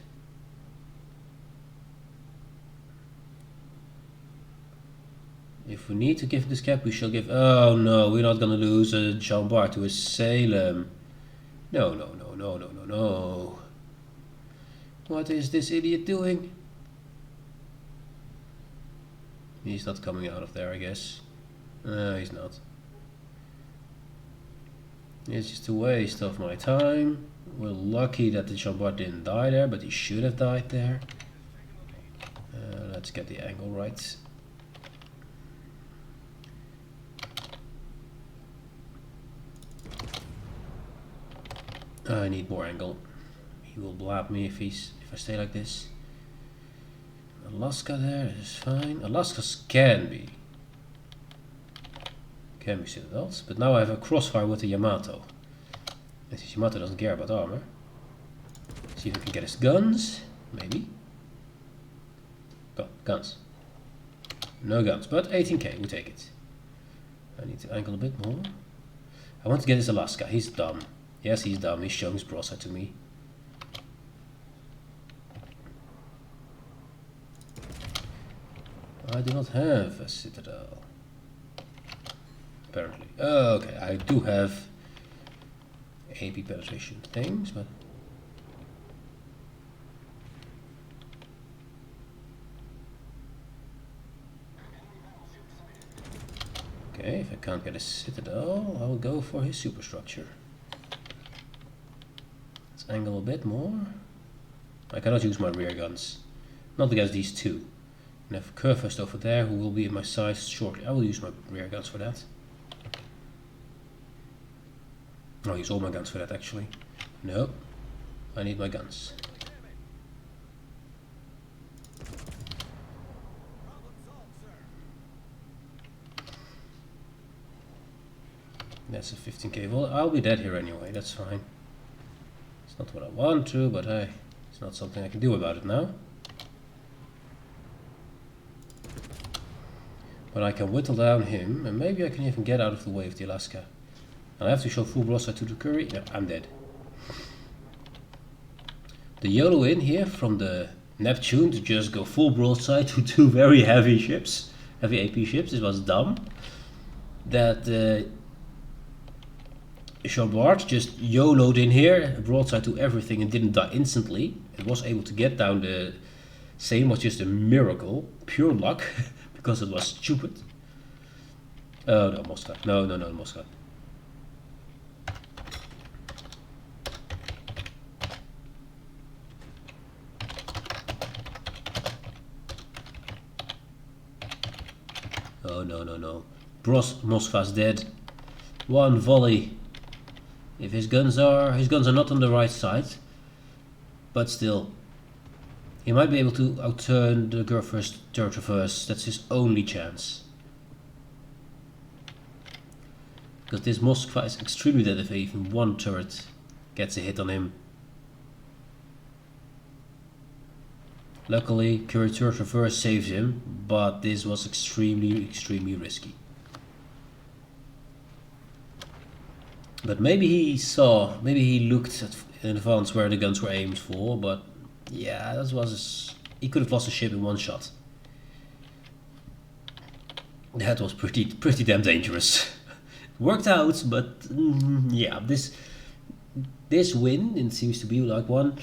If we need to give this cap, we shall give... Oh no, we're not gonna lose a Jean Bart to a Salem. No, no, no, no, no, no, no. What is this idiot doing? He's not coming out of there, I guess. No, he's not. It's just a waste of my time. We're lucky that the Jean Bart didn't die there, but he should have died there. Let's get the angle right. I need more angle. He will blab me if I stay like this. Alaska there, this is fine. Alaska's can be citadels, but now I have a crossfire with the Yamato. And since Yamato doesn't care about armor, see if we can get his guns, maybe. Go, guns. No guns, but 18k, we take it. I need to angle a bit more. I want to get his Alaska, he's dumb. Yes, he's dumb, he's showing his broadside to me. I do not have a citadel. Apparently. Oh, okay, I do have AP penetration things, but... Okay, if I can't get a citadel, I'll go for his superstructure. Let's angle a bit more. I cannot use my rear guns. Not against these two. And I have Kurfürst over there who will be in my size shortly. I will use my rear guns for that. I'll use all my guns for that actually. No, I need my guns. That's a 15k volt. I'll be dead here anyway, that's fine. It's not what I want to, but hey, it's not something I can do about it now. But I can whittle down him, and maybe I can even get out of the way of the Alaska. And I have to show full broadside to the Curry. Yeah, I'm dead. The YOLO in here from the Neptune to just go full broadside to two very heavy ships, heavy AP ships, it was dumb. That Chambord just YOLO'd in here, broadside to everything and didn't die instantly. It was able to get down the same, was just a miracle, pure luck, because it was stupid. Oh no, Moscow. No, Moscow. Oh no. Moskva's dead. One volley. If his guns are not on the right side, but still, he might be able to outturn the Kurfürst turret reverse. That's his only chance. Because this Moskva is extremely dead if even one turret gets a hit on him. Luckily, turret reverse saves him, but this was extremely risky. But maybe he looked at in advance where the guns were aimed for, but yeah, he could have lost a ship in one shot. That was pretty damn dangerous. Worked out, but yeah, this win, it seems to be like one,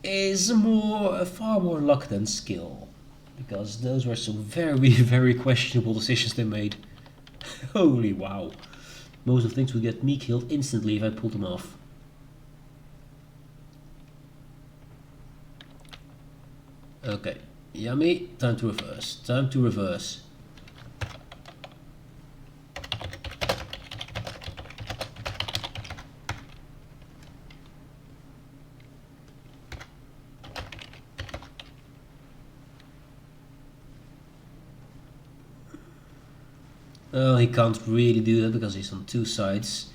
is far more luck than skill, because those were some very questionable decisions they made. Holy wow. Most of the things would get me killed instantly if I pulled them off. Okay, yummy, time to reverse. Oh, he can't really do that because he's on two sides.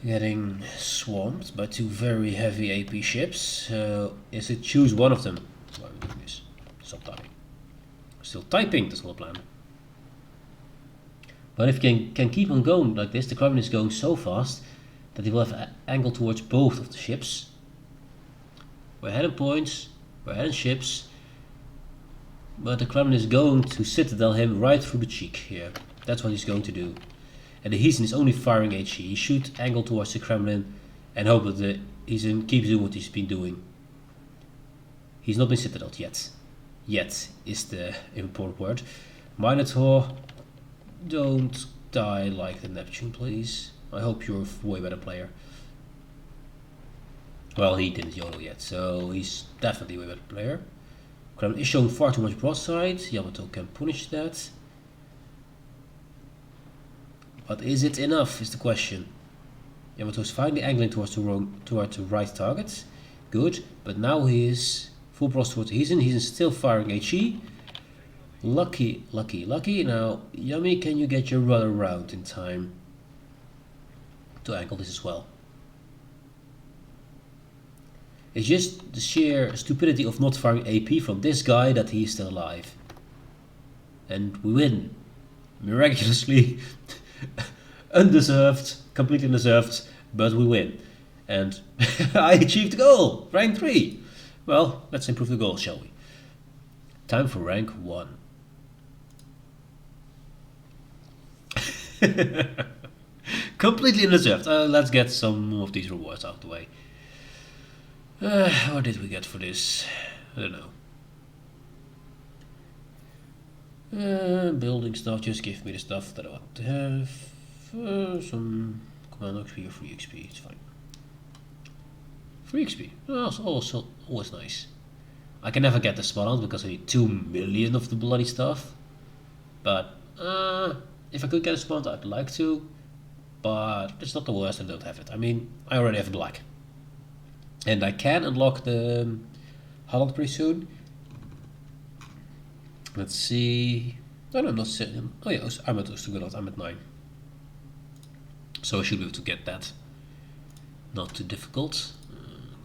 Getting swamped by two very heavy AP ships. So, is it choose one of them? Why are we doing this? Stop typing. Still typing, that's not a plan. But if you can keep on going like this, the Kremlin is going so fast that he will have an angle towards both of the ships. We're heading points, we're heading ships. But the Kremlin is going to citadel him right through the cheek here. That's what he's going to do. And the Heezen is only firing HE. He should angle towards the Kremlin and hope that the Heezen keeps doing what he's been doing. He's not been citadeled yet. Yet is the important word. Minotaur, don't die like the Neptune, please. I hope you're a way better player. Well, he didn't YOLO yet, so he's definitely a way better player. Kremlin is showing far too much broadside. Yamato can punish that. But is it enough is the question. Yamato is finally angling towards the right target. Good, but now he is full broadside towards Heezen. Heezen is still firing HE. Lucky. Now, Yummy, can you get your rudder round in time to angle this as well? It's just the sheer stupidity of not firing AP from this guy that he is still alive. And we win. Miraculously. Undeserved. Completely undeserved. But we win. And I achieved the goal. Rank 3. Well, let's improve the goal, shall we? Time for rank 1. Completely undeserved. Let's get some of these rewards out of the way. What did we get for this? I don't know. Building stuff, just give me the stuff that I want to have. Some command XP or free XP, it's fine. Free XP, also always nice. I can never get the spot because I need 2 million of the bloody stuff. But if I could get a spot, I'd like to. But it's not the worst I don't have it. I mean, I already have black. And I can unlock the Holland pretty soon. Let's see. No, I'm not sitting. Oh yeah, I'm at Oostergulland. I'm at 9. So I should be able to get that. Not too difficult.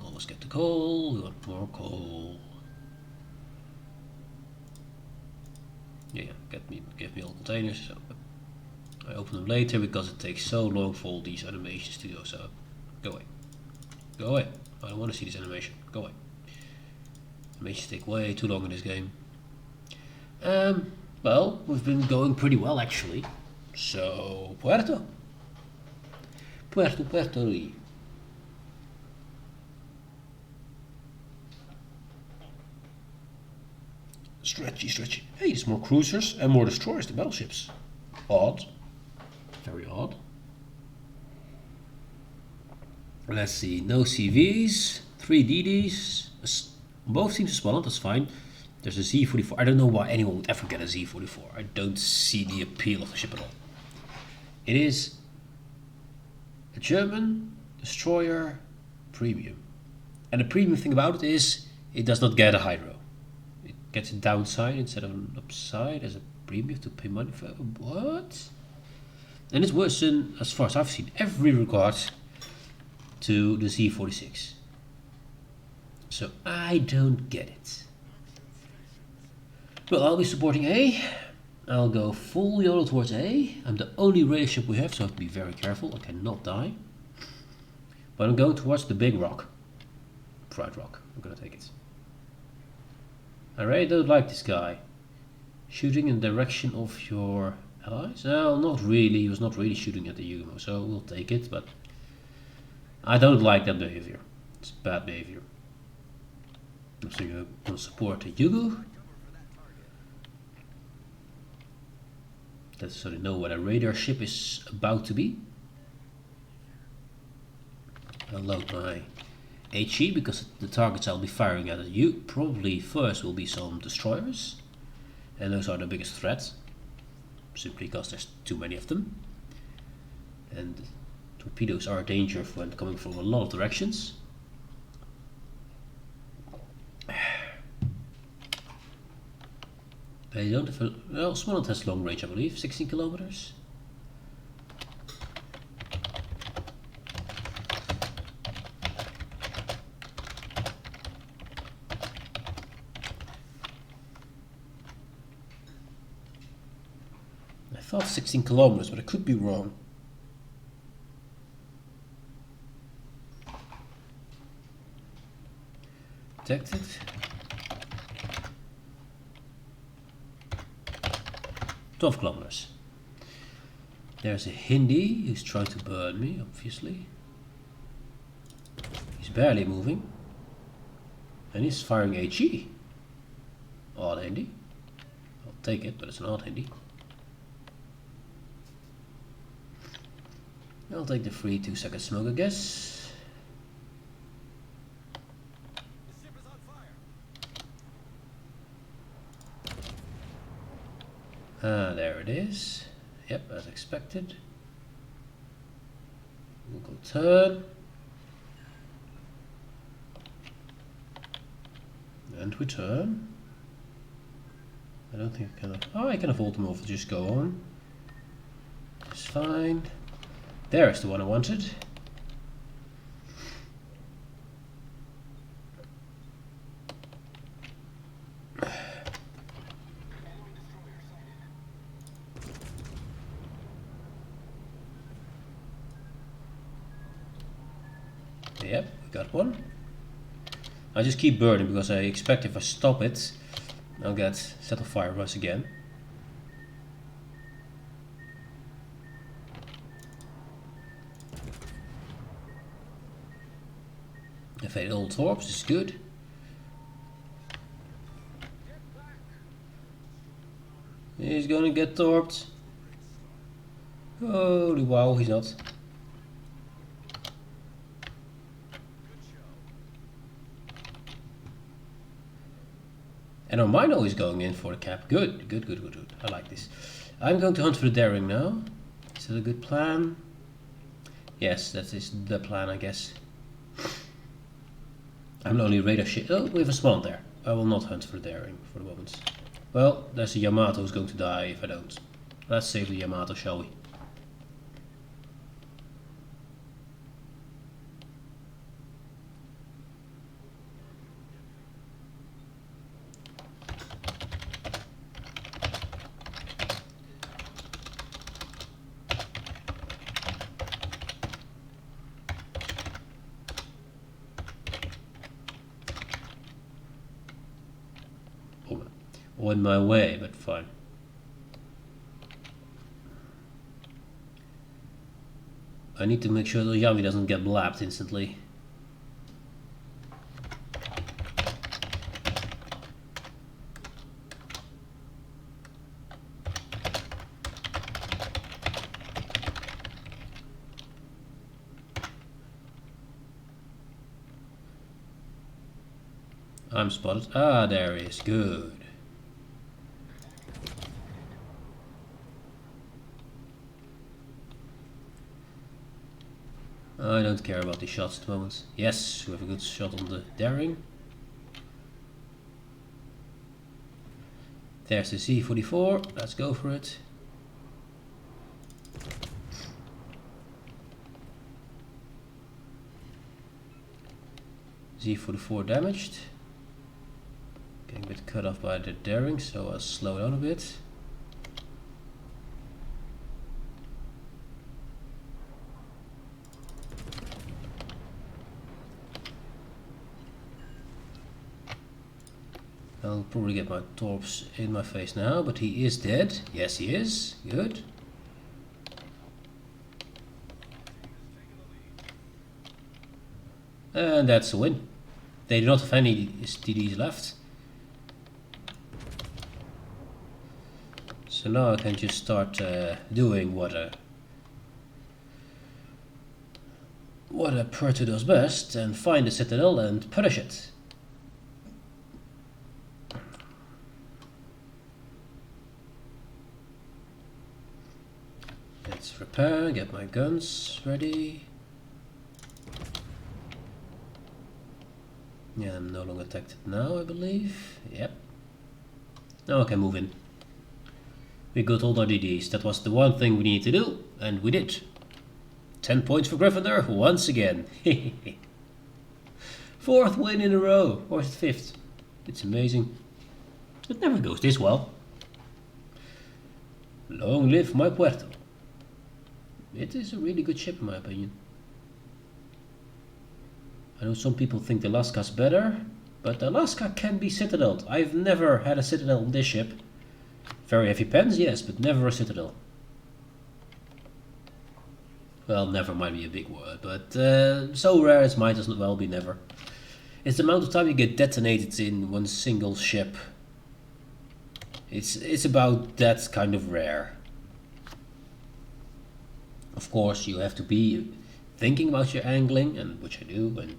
Always get the coal. We want more coal. Yeah, give me all containers. So I open them later because it takes so long for all these animations to go. So go away. Go away. I don't want to see this animation. Go away. Animations take way too long in this game. Well, we've been going pretty well actually. So Puerto Rico. Stretchy. Hey, there's more cruisers and more destroyers than battleships. Odd. Very odd. Let's see. No CVs. 3 DDs. Both teams are spawned. That's fine. There's a Z44. I don't know why anyone would ever get a Z44. I don't see the appeal of the ship at all. It is a German destroyer premium. And the premium thing about it is it does not get a hydro. It gets a downside instead of an upside as a premium to pay money for. What? And it's worse than, as far as I've seen, every regard to the Z46. So I don't get it. Well, I'll be supporting A. I'll go full YOLO towards A. I'm the only radar ship we have, so I have to be very careful. I cannot die. But I'm going towards the big rock. Pride Rock. I'm gonna take it. I really don't like this guy. Shooting in the direction of your allies? Well, not really. He was not really shooting at the Yugo, so we'll take it, but I don't like that behavior. It's bad behavior. So you're going to support the Yugo. That's so they know what a radar ship is about to be. I'll load my HE because the targets I'll be firing at you probably first will be some destroyers. And those are the biggest threat. Simply because there's too many of them. And torpedoes are a danger when coming from a lot of directions. They don't have a, well, Smolensk has long range, I believe, 16 kilometers. I thought 16 kilometers, but I could be wrong. Detected. $12 kilometers. There's a Hindi who's trying to burn me, obviously. He's barely moving. And he's firing HE. Odd Hindi. I'll take it, but it's an odd Hindi. I'll take the free 2-second smoke, I guess. The ship is on fire. Ah, there it is. Yep, as expected. We'll go turn. And we turn. I don't think I can. Oh, I can avoid them off. Just go on. It's fine. There's the one I wanted. Yep, we got one. I just keep burning because I expect if I stop it, I'll get set of fire rush again. Evade old orbs is good. He's gonna get torped. Holy wow, he's not. And our Mino is going in for the cap. Good, good, good, good, good. I like this. I'm going to hunt for the daring now. Is that a good plan? Yes, that is the plan, I guess. I'm only radar shit. Oh, we have a spawn there. I will not hunt for the daring for the moment. Well, there's a Yamato who's going to die if I don't. Let's save the Yamato, shall we? On my way, but fine. I need to make sure the Yami doesn't get blapped instantly. I'm spotted. Ah, there he is. Good. I don't care about the shots at the moment. Yes, we have a good shot on the daring. There's the Z44. Let's go for it. Z44 damaged. Getting a bit cut off by the daring, so I'll slow down a bit. I'll probably get my torps in my face now, but he is dead. Yes, he is. Good. And that's a win. They do not have any TDs left. So now I can just start doing what a Proto does best and find the citadel and punish it. Let's repair, get my guns ready. Yeah, I'm no longer attacked now, I believe. Yep. Now I can move in. We got all our DDs. That was the one thing we needed to do, and we did. 10 points for Gryffindor once again. 4th win in a row, or is it 5th? It's amazing. It never goes this well. Long live my Puerto. It is a really good ship in my opinion. I know some people think the Alaska's better, but the Alaska can be citadeled. I've never had a citadel on this ship. Very heavy pens, yes, but never a citadel. Well, never might be a big word, but so rare it might as well be never. It's the amount of time you get detonated in one single ship. It's about that kind of rare. Of course, you have to be thinking about your angling, and which I do, and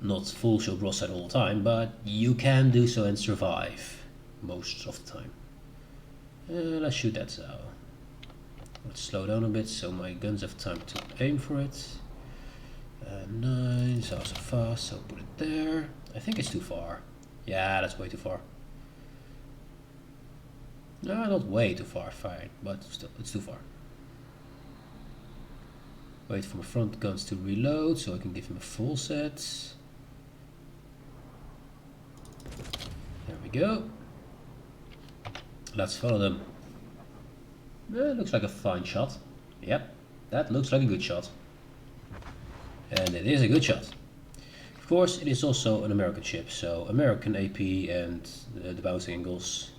not full show broadside all the time, but you can do so and survive most of the time. Let's shoot that so. Let's slow down a bit so my guns have time to aim for it. 9, so fast, so put it there. I think it's too far. Yeah, that's way too far. No, not way too far, fine, but still, it's too far. Wait for my front guns to reload so I can give him a full set. There we go. Let's follow them. Looks like a fine shot. Yep, that looks like a good shot. And it is a good shot. Of course, it is also an American ship, so American AP and the bouncing angles.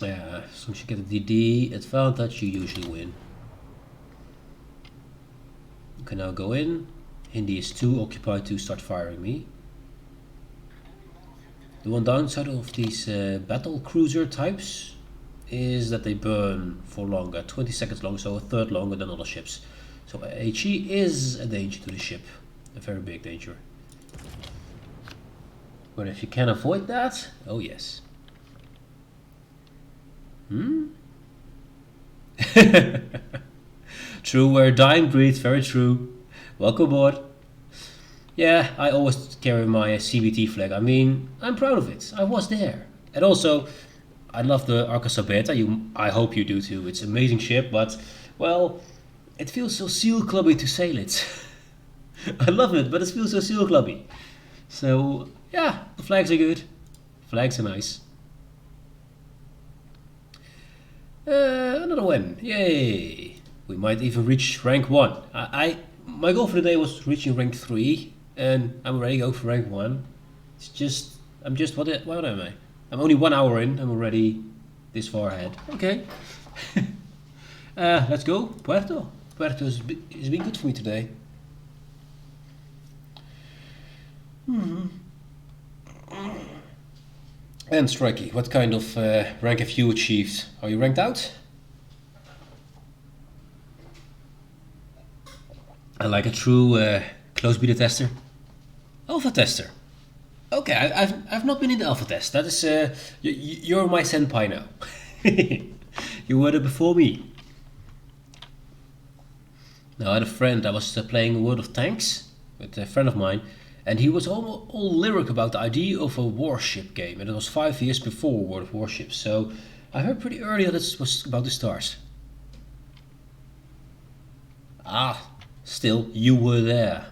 Yeah, as long as you get a DD advantage, you usually win. You can now go in. Hindi is too occupied to start firing me. The one downside of these battle cruiser types is that they burn for longer, 20 seconds longer, so a third longer than other ships. So HE is a danger to the ship, a very big danger. But if you can avoid that, oh yes. True, we're a dying breed, very true. Welcome aboard. Yeah, I always carry my CBT flag. I mean, I'm proud of it. I was there. And also, I love the Arca Sabeta. I hope you do too. It's an amazing ship, but, well, it feels so seal clubby to sail it. I love it, but it feels so seal clubby. So, yeah, the flags are good. Flags are nice. Another one. Yay. We might even reach rank 1. My goal for the day was reaching rank 3, and I'm already going for rank 1. It's just, what am I? I'm only 1 hour in, I'm already this far ahead. Okay. Let's go. Puerto. Puerto has been good for me today. And Strikey, what kind of rank have you achieved? Are you ranked out? I like a true close beta tester. Alpha tester. Okay, I've not been in the alpha test. That is you're my senpai now. You were there before me. Now I had a friend. I was playing World of Tanks with a friend of mine, and he was all lyric about the idea of a warship game, and it was 5 years before World of Warships. So I heard pretty early that it was about the stars. Ah, still, you were there.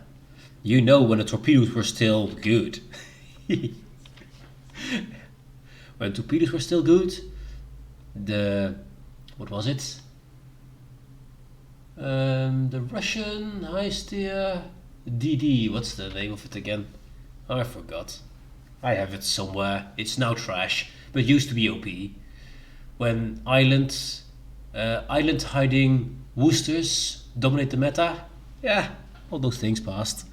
You know when the torpedoes were still good. When torpedoes were still good, what was it? The Russian high steer DD. What's the name of it again? I forgot. I have it somewhere. It's now trash, but it used to be OP. When island hiding Woosters dominate the meta. Yeah, all those things passed.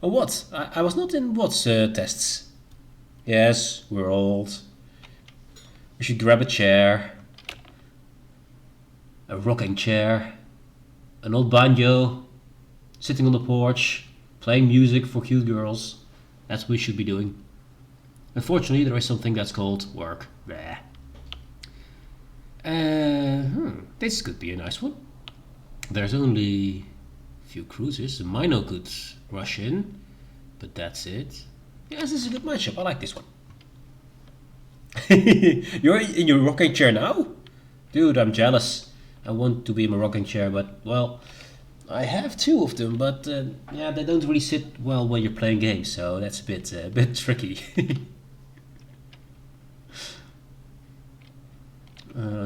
Oh, what? I was not in what's tests. Yes, we're old. We should grab a chair. A rocking chair. An old banjo. Sitting on the porch. Playing music for cute girls. That's what we should be doing. Unfortunately, there is something that's called work. Bleh. This could be a nice one. There's only few cruisers. The Mino could rush in, but that's it. Yes, this is a good matchup. I like this one. You're in your rocking chair now? Dude, I'm jealous. I want to be in my rocking chair, but, well, I have 2 of them, but, yeah, they don't really sit well when you're playing games, so that's a bit tricky.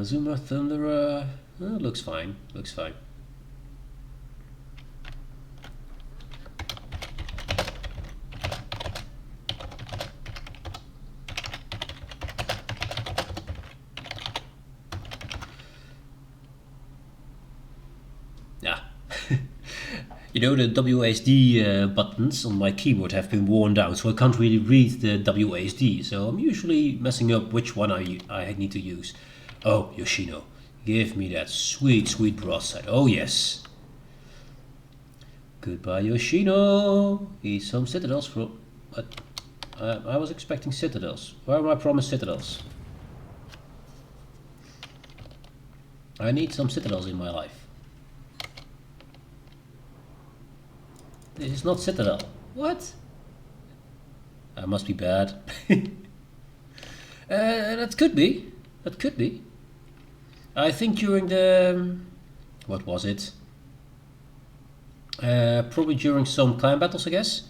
Zuma Thunderer, looks fine, looks fine. Yeah. You know, the WASD buttons on my keyboard have been worn down, so I can't really read the WASD, so I'm usually messing up which one I need to use. Oh, Yoshino, give me that sweet, sweet broadside. Oh, yes. Goodbye, Yoshino. He's some citadels from... But I was expecting citadels. Where are my promised citadels? I need some citadels in my life. This is not citadel. What? I must be bad. That could be. That could be. I think during the... What was it? Probably during some clan battles, I guess.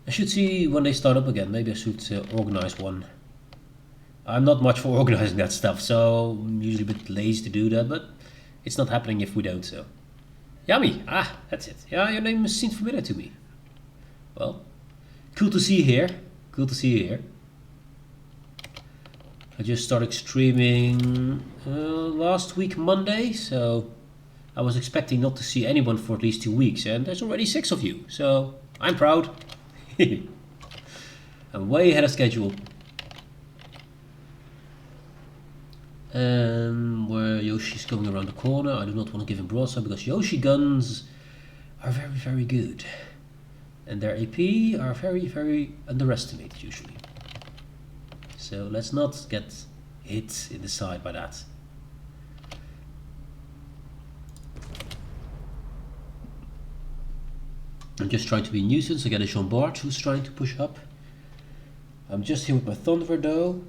I should see when they start up again. Maybe I should organize one. I'm not much for organizing that stuff, so I'm usually a bit lazy to do that, but it's not happening if we don't, so. Yummy! Ah, that's it. Yeah, your name seems familiar to me. Well, cool to see you here. Cool to see you here. I just started streaming last week Monday, so I was expecting not to see anyone for at least 2 weeks, and there's already 6 of you, so I'm proud. I'm way ahead of schedule. Where Yoshi's going around the corner, I do not want to give him broadside because Yoshi guns are very, very good. And their AP are very, very underestimated usually. So let's not get hit in the side by that. I'm just trying to be a nuisance. I get a Jean Bart who's trying to push up. I'm just here with my Thunder though.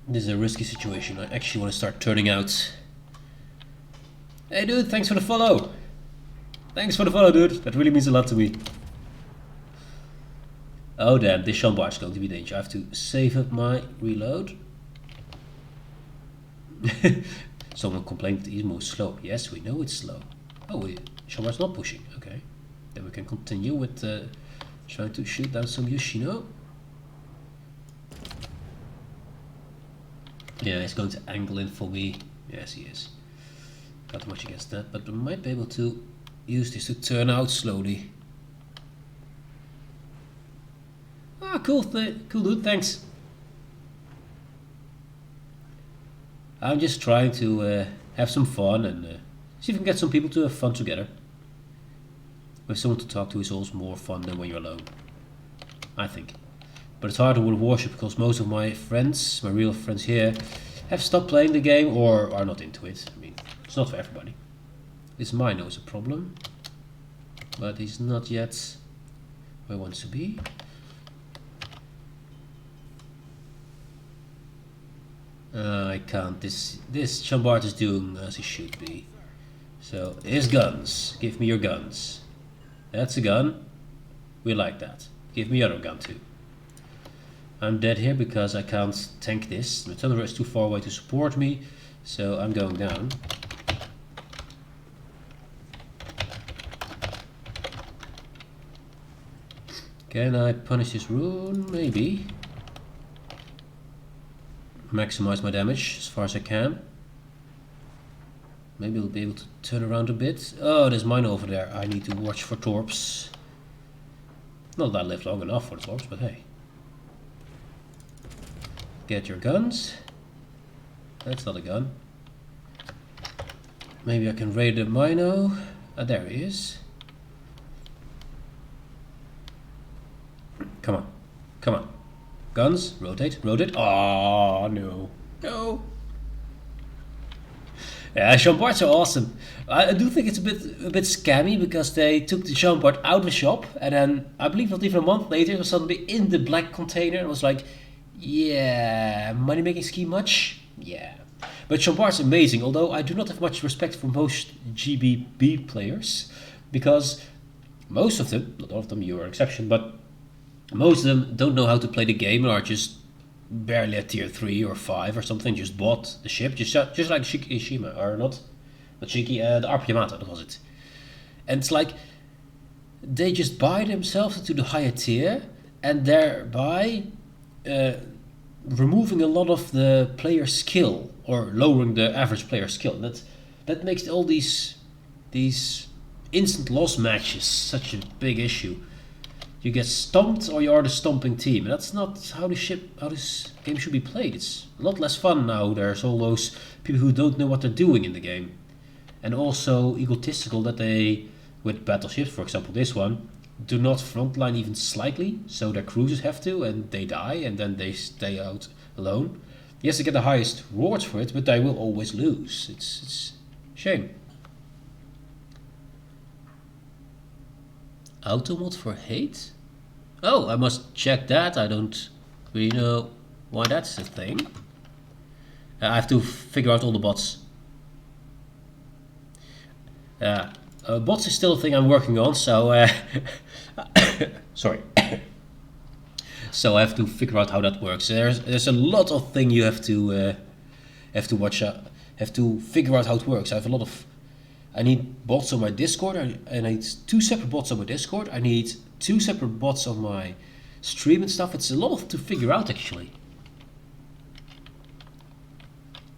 This is a risky situation. I actually want to start turning out. Hey dude, thanks for the follow. Thanks for the follow, dude. That really means a lot to me. Oh damn, this Jean Bart is going to be danger. I have to save up my reload. Someone complained that he's more slow. Yes, we know it's slow. Oh, Jean Bart's not pushing. Okay. Then we can continue with trying to shoot down some Yoshino. Yeah, he's going to angle in for me. Yes, he is. Not much against that, but I might be able to use this to turn out slowly. Ah, cool, cool dude, thanks. I'm just trying to have some fun and see if we can get some people to have fun together. With someone to talk to is always more fun than when you're alone, I think. But it's harder with Warship because most of my friends, my real friends here, have stopped playing the game or are not into it. I mean, it's not for everybody. This Mino is a problem, but he's not yet where he wants to be. I can't. This Jean Bart is doing as he should be. So his guns. Give me your guns. That's a gun. We like that. Give me your other gun too. I'm dead here because I can't tank this. The Thunderer is too far away to support me, so I'm going down. Can I punish this rune? Maybe. Maximize my damage as far as I can. Maybe I'll be able to turn around a bit. Oh, there's mine over there. I need to watch for torps. Not that I live long enough for the torps, but hey. Get your guns. That's not a gun. Maybe I can raid the Mino. There he is. Come on. Come on. Guns. Rotate. Rotate. Oh, no. No. Yeah, Jean Barts are awesome. I do think it's a bit scammy because they took the Jean Bart out of the shop and then I believe not even a month later it was suddenly in the black container. It was like, yeah, money making scheme much? Yeah. But Jean Bart's amazing, although I do not have much respect for most GBB players because most of them, not all of them, you are an exception, but most of them don't know how to play the game and are just barely at tier 3 or 5 or something, just bought the ship, just like Shiki Ishima, or not Shiki, the ARP Yamato, that was it. And it's like, they just buy themselves into the higher tier, and thereby removing a lot of the player skill, or lowering the average player skill. And that makes all these instant loss matches such a big issue. You get stomped or you are the stomping team. And that's not how this game should be played. It's a lot less fun now. There's all those people who don't know what they're doing in the game. And also egotistical that they, with battleships, for example this one, do not frontline even slightly. So their cruisers have to and they die and then they stay out alone. Yes, they get the highest rewards for it, but they will always lose. It's a shame. Automod for hate? Oh, I must check that. I don't really know why that's a thing. I have to figure out all the bots. Bots is still a thing I'm working on, so sorry. So I have to figure out how that works. There's a lot of thing you have to watch out, have to figure out how it works. I need bots on my Discord. I need 2 separate bots on my Discord. I need 2 separate bots on my stream and stuff. It's a lot to figure out actually.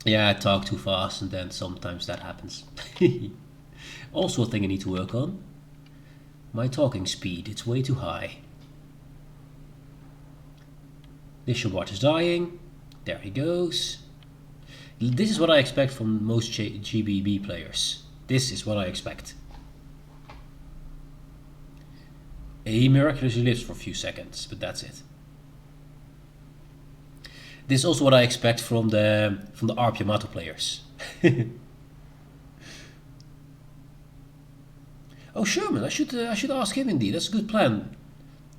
Yeah, I talk too fast and then sometimes that happens. Also a thing I need to work on. My talking speed, it's way too high. This robot is dying. There he goes. This is what I expect from most GBB players. This is what I expect. He miraculously lives for a few seconds, but that's it. This is also what I expect from the ARP Yamato players. Oh, Sherman, I should ask him indeed. That's a good plan.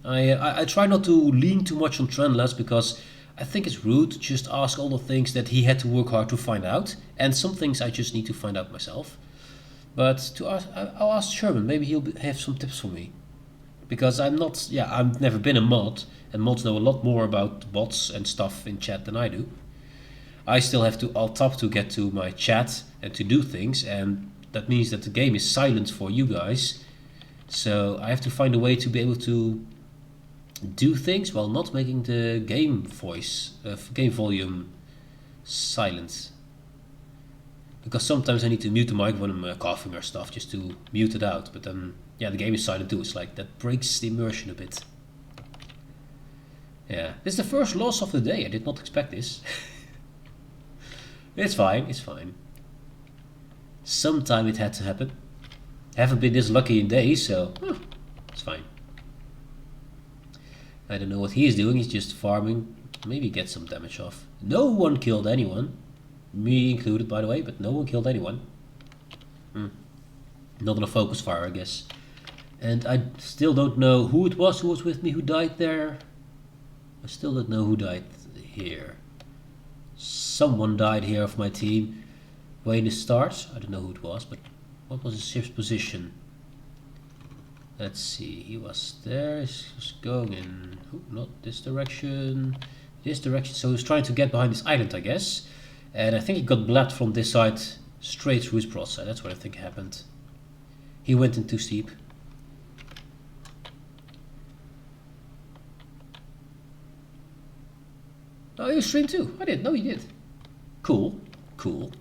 I try not to lean too much on Trendless because I think it's rude to just ask all the things that he had to work hard to find out, and some things I just need to find out myself. But I'll ask Sherman. Maybe he'll have some tips for me. Because I'm not, yeah, I've never been a mod, and mods know a lot more about bots and stuff in chat than I do. I still have to alt tab to get to my chat and to do things, and that means that the game is silent for you guys. So I have to find a way to be able to do things while not making the game voice, game volume silent. Because sometimes I need to mute the mic when I'm coughing or stuff just to mute it out, but then yeah, the game is silent too. It's like that breaks the immersion a bit. Yeah, this is the first loss of the day. I did not expect this. It's fine, it's fine. Sometime it had to happen. Haven't been this lucky in days, so it's fine. I don't know what he is doing. He's just farming. Maybe get some damage off. No one killed anyone. Me included, by the way, but no one killed anyone. Not on a focus fire, I guess. And I still don't know who it was who was with me who died there. I still don't know who died here. Someone died here of my team. Way in the start. I don't know who it was, but what was his ship's position? Let's see. He was there. He was going in not this direction. This direction. So he was trying to get behind this island, I guess. And I think he got blapped from this side straight through his broadside. That's what I think happened. He went in too steep. Oh, you streamed too? I didn't know you did. Cool, cool.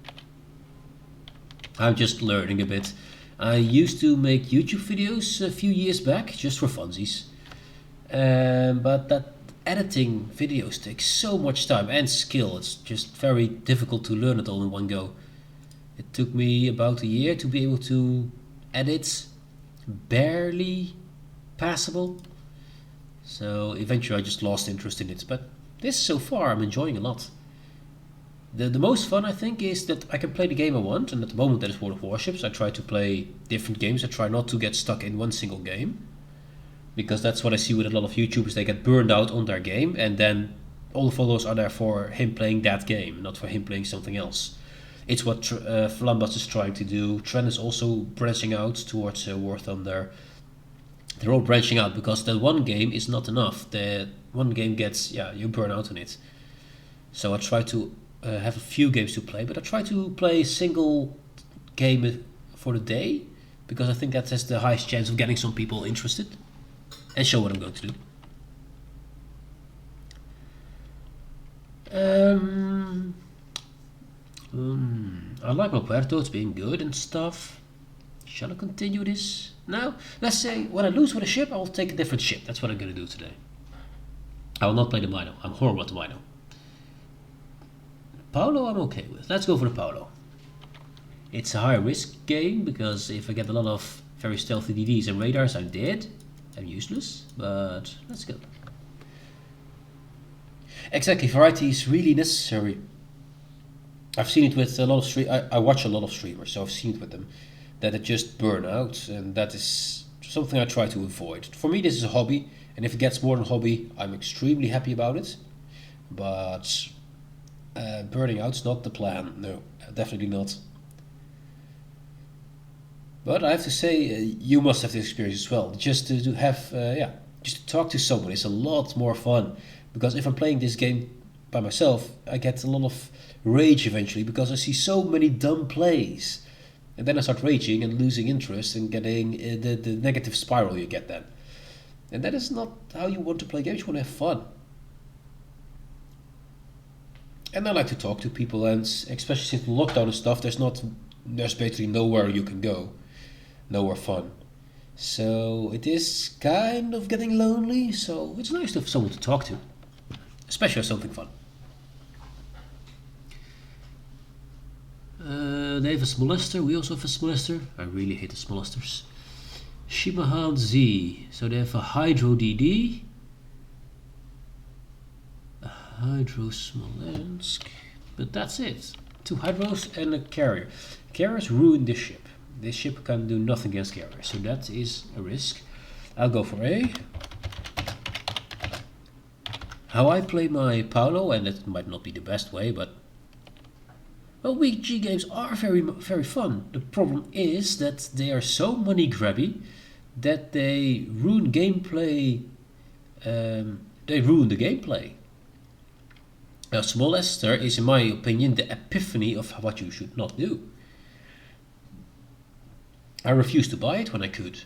I'm just learning a bit. I used to make YouTube videos a few years back, just for funsies. But that editing videos takes so much time and skill. It's just very difficult to learn it all in one go. It took me about a year to be able to edit barely passable. So eventually I just lost interest in it. But this so far I'm enjoying a lot. The most fun I think is that I can play the game I want, and at the moment that is World of Warships. I try to play different games. I try not to get stuck in one single game, because that's what I see with a lot of YouTubers. They get burned out on their game, and then all the followers are there for him playing that game, not for him playing something else. It's what Flambus is trying to do. Trend is also branching out towards War Thunder. They're all branching out because the one game is not enough. The one game gets, you burn out on it. So I try to have a few games to play, but I try to play a single game for the day, because I think that has the highest chance of getting some people interested and show what I'm going to do. I like my Puerto, it's being good and stuff. Shall I continue this? No? Let's say when I lose with a ship, I will take a different ship. That's what I'm going to do today. I will not play the Mino. I'm horrible at the Mino. Paolo I'm okay with. Let's go for the Paolo. It's a high risk game, because if I get a lot of very stealthy DDs and radars, I'm dead. I'm useless, but let's go. Exactly, variety is really necessary. I've seen it with a lot of I watch a lot of streamers, so I've seen it with them, that they just burn out, and that is something I try to avoid. For me, this is a hobby, and if it gets more than a hobby, I'm extremely happy about it. But burning out's not the plan. No, definitely not. But I have to say, you must have this experience as well. Just to have, just to talk to someone is a lot more fun. Because if I'm playing this game by myself, I get a lot of rage eventually, because I see so many dumb plays. And then I start raging and losing interest and getting the negative spiral you get then. And that is not how you want to play games. You want to have fun. And I like to talk to people, and especially since lockdown and stuff, there's basically nowhere you can go, nowhere fun. So it is kind of getting lonely. So it's nice to have someone to talk to, especially if something fun. They have a Smolester. We also have a Smolester. I really hate the Smolesters. Shimahan Z. So they have a Hydro DD. A Hydro Smolensk. But that's it. 2 Hydros and a carrier. Carriers ruin this ship. This ship can do nothing against carriers. So that is a risk. I'll go for A. How I play my Paolo, and it might not be the best way, but well, weak G games are very fun. The problem is that they are so money grabby that they ruin gameplay. They ruin the gameplay. Now, Smolester is, in my opinion, the epiphany of what you should not do. I refused to buy it when I could,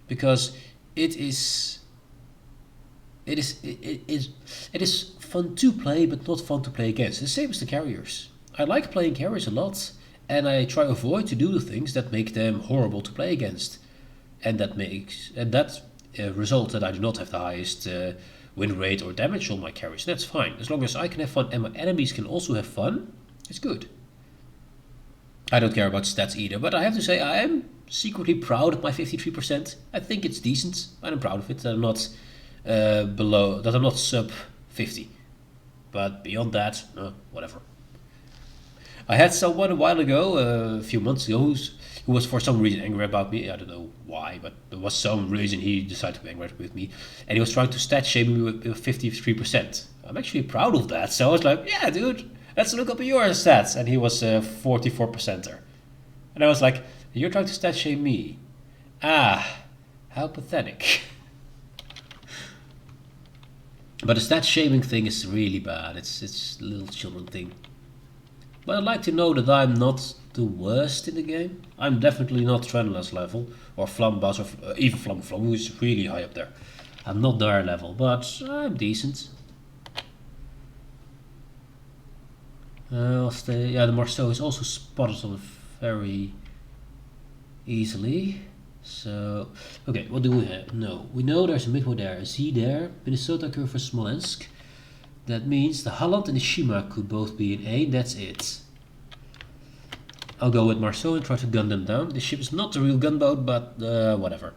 because it is fun to play, but not fun to play against. The same as the carriers. I like playing carriers a lot, and I try to avoid to do the things that make them horrible to play against, and that result that I do not have the highest win rate or damage on my carries. That's fine, as long as I can have fun and my enemies can also have fun. It's good. I don't care about stats either, but I have to say I am secretly proud of my 53%. I think it's decent, and I'm proud of it. That I'm not that I'm not sub 50. But beyond that, whatever. I had someone a while ago, a few months ago, who was for some reason angry about me. I don't know why, but there was some reason he decided to be angry with me. And he was trying to stat shame me with 53%. I'm actually proud of that. So I was like, yeah, dude, let's look up your stats. And he was a 44%er. And I was like, you're trying to stat shame me? Ah, how pathetic. But the stat shaming thing is really bad. It's a little children thing. But I'd like to know that I'm not the worst in the game. I'm definitely not Trendless level, or Flambas, or even Flam, who is really high up there. I'm not their level, but I'm decent. The Marceau is also spotted on very easily. So, okay, what do we have? No, we know there's a midway there, a Z there, Minnesota curve for Smolensk. That means the Holland and the Shima could both be in A, that's it. I'll go with Marceau and try to gun them down. This ship is not a real gunboat, but whatever.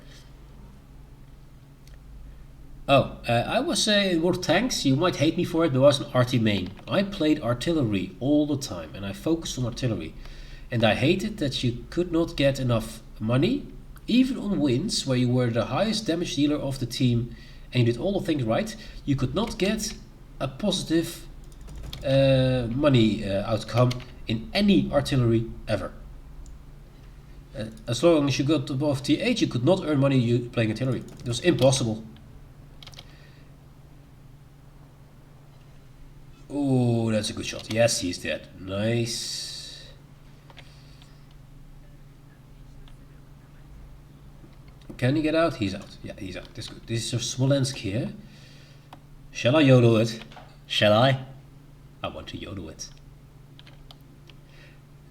I was saying World Tanks, you might hate me for it, but I was an RT main. I played artillery all the time, and I focused on artillery. And I hated that you could not get enough money, even on wins, where you were the highest damage dealer of the team, and you did all the things right, you could not get a positive money outcome in any artillery ever. As long as you got above T8, you could not earn money playing artillery. It was impossible. Oh, that's a good shot. Yes, he's dead. Nice. Can he get out? He's out. Yeah, he's out. That's good. This is Smolensk here. Shall I yodel it? Shall I? I want to yodel it.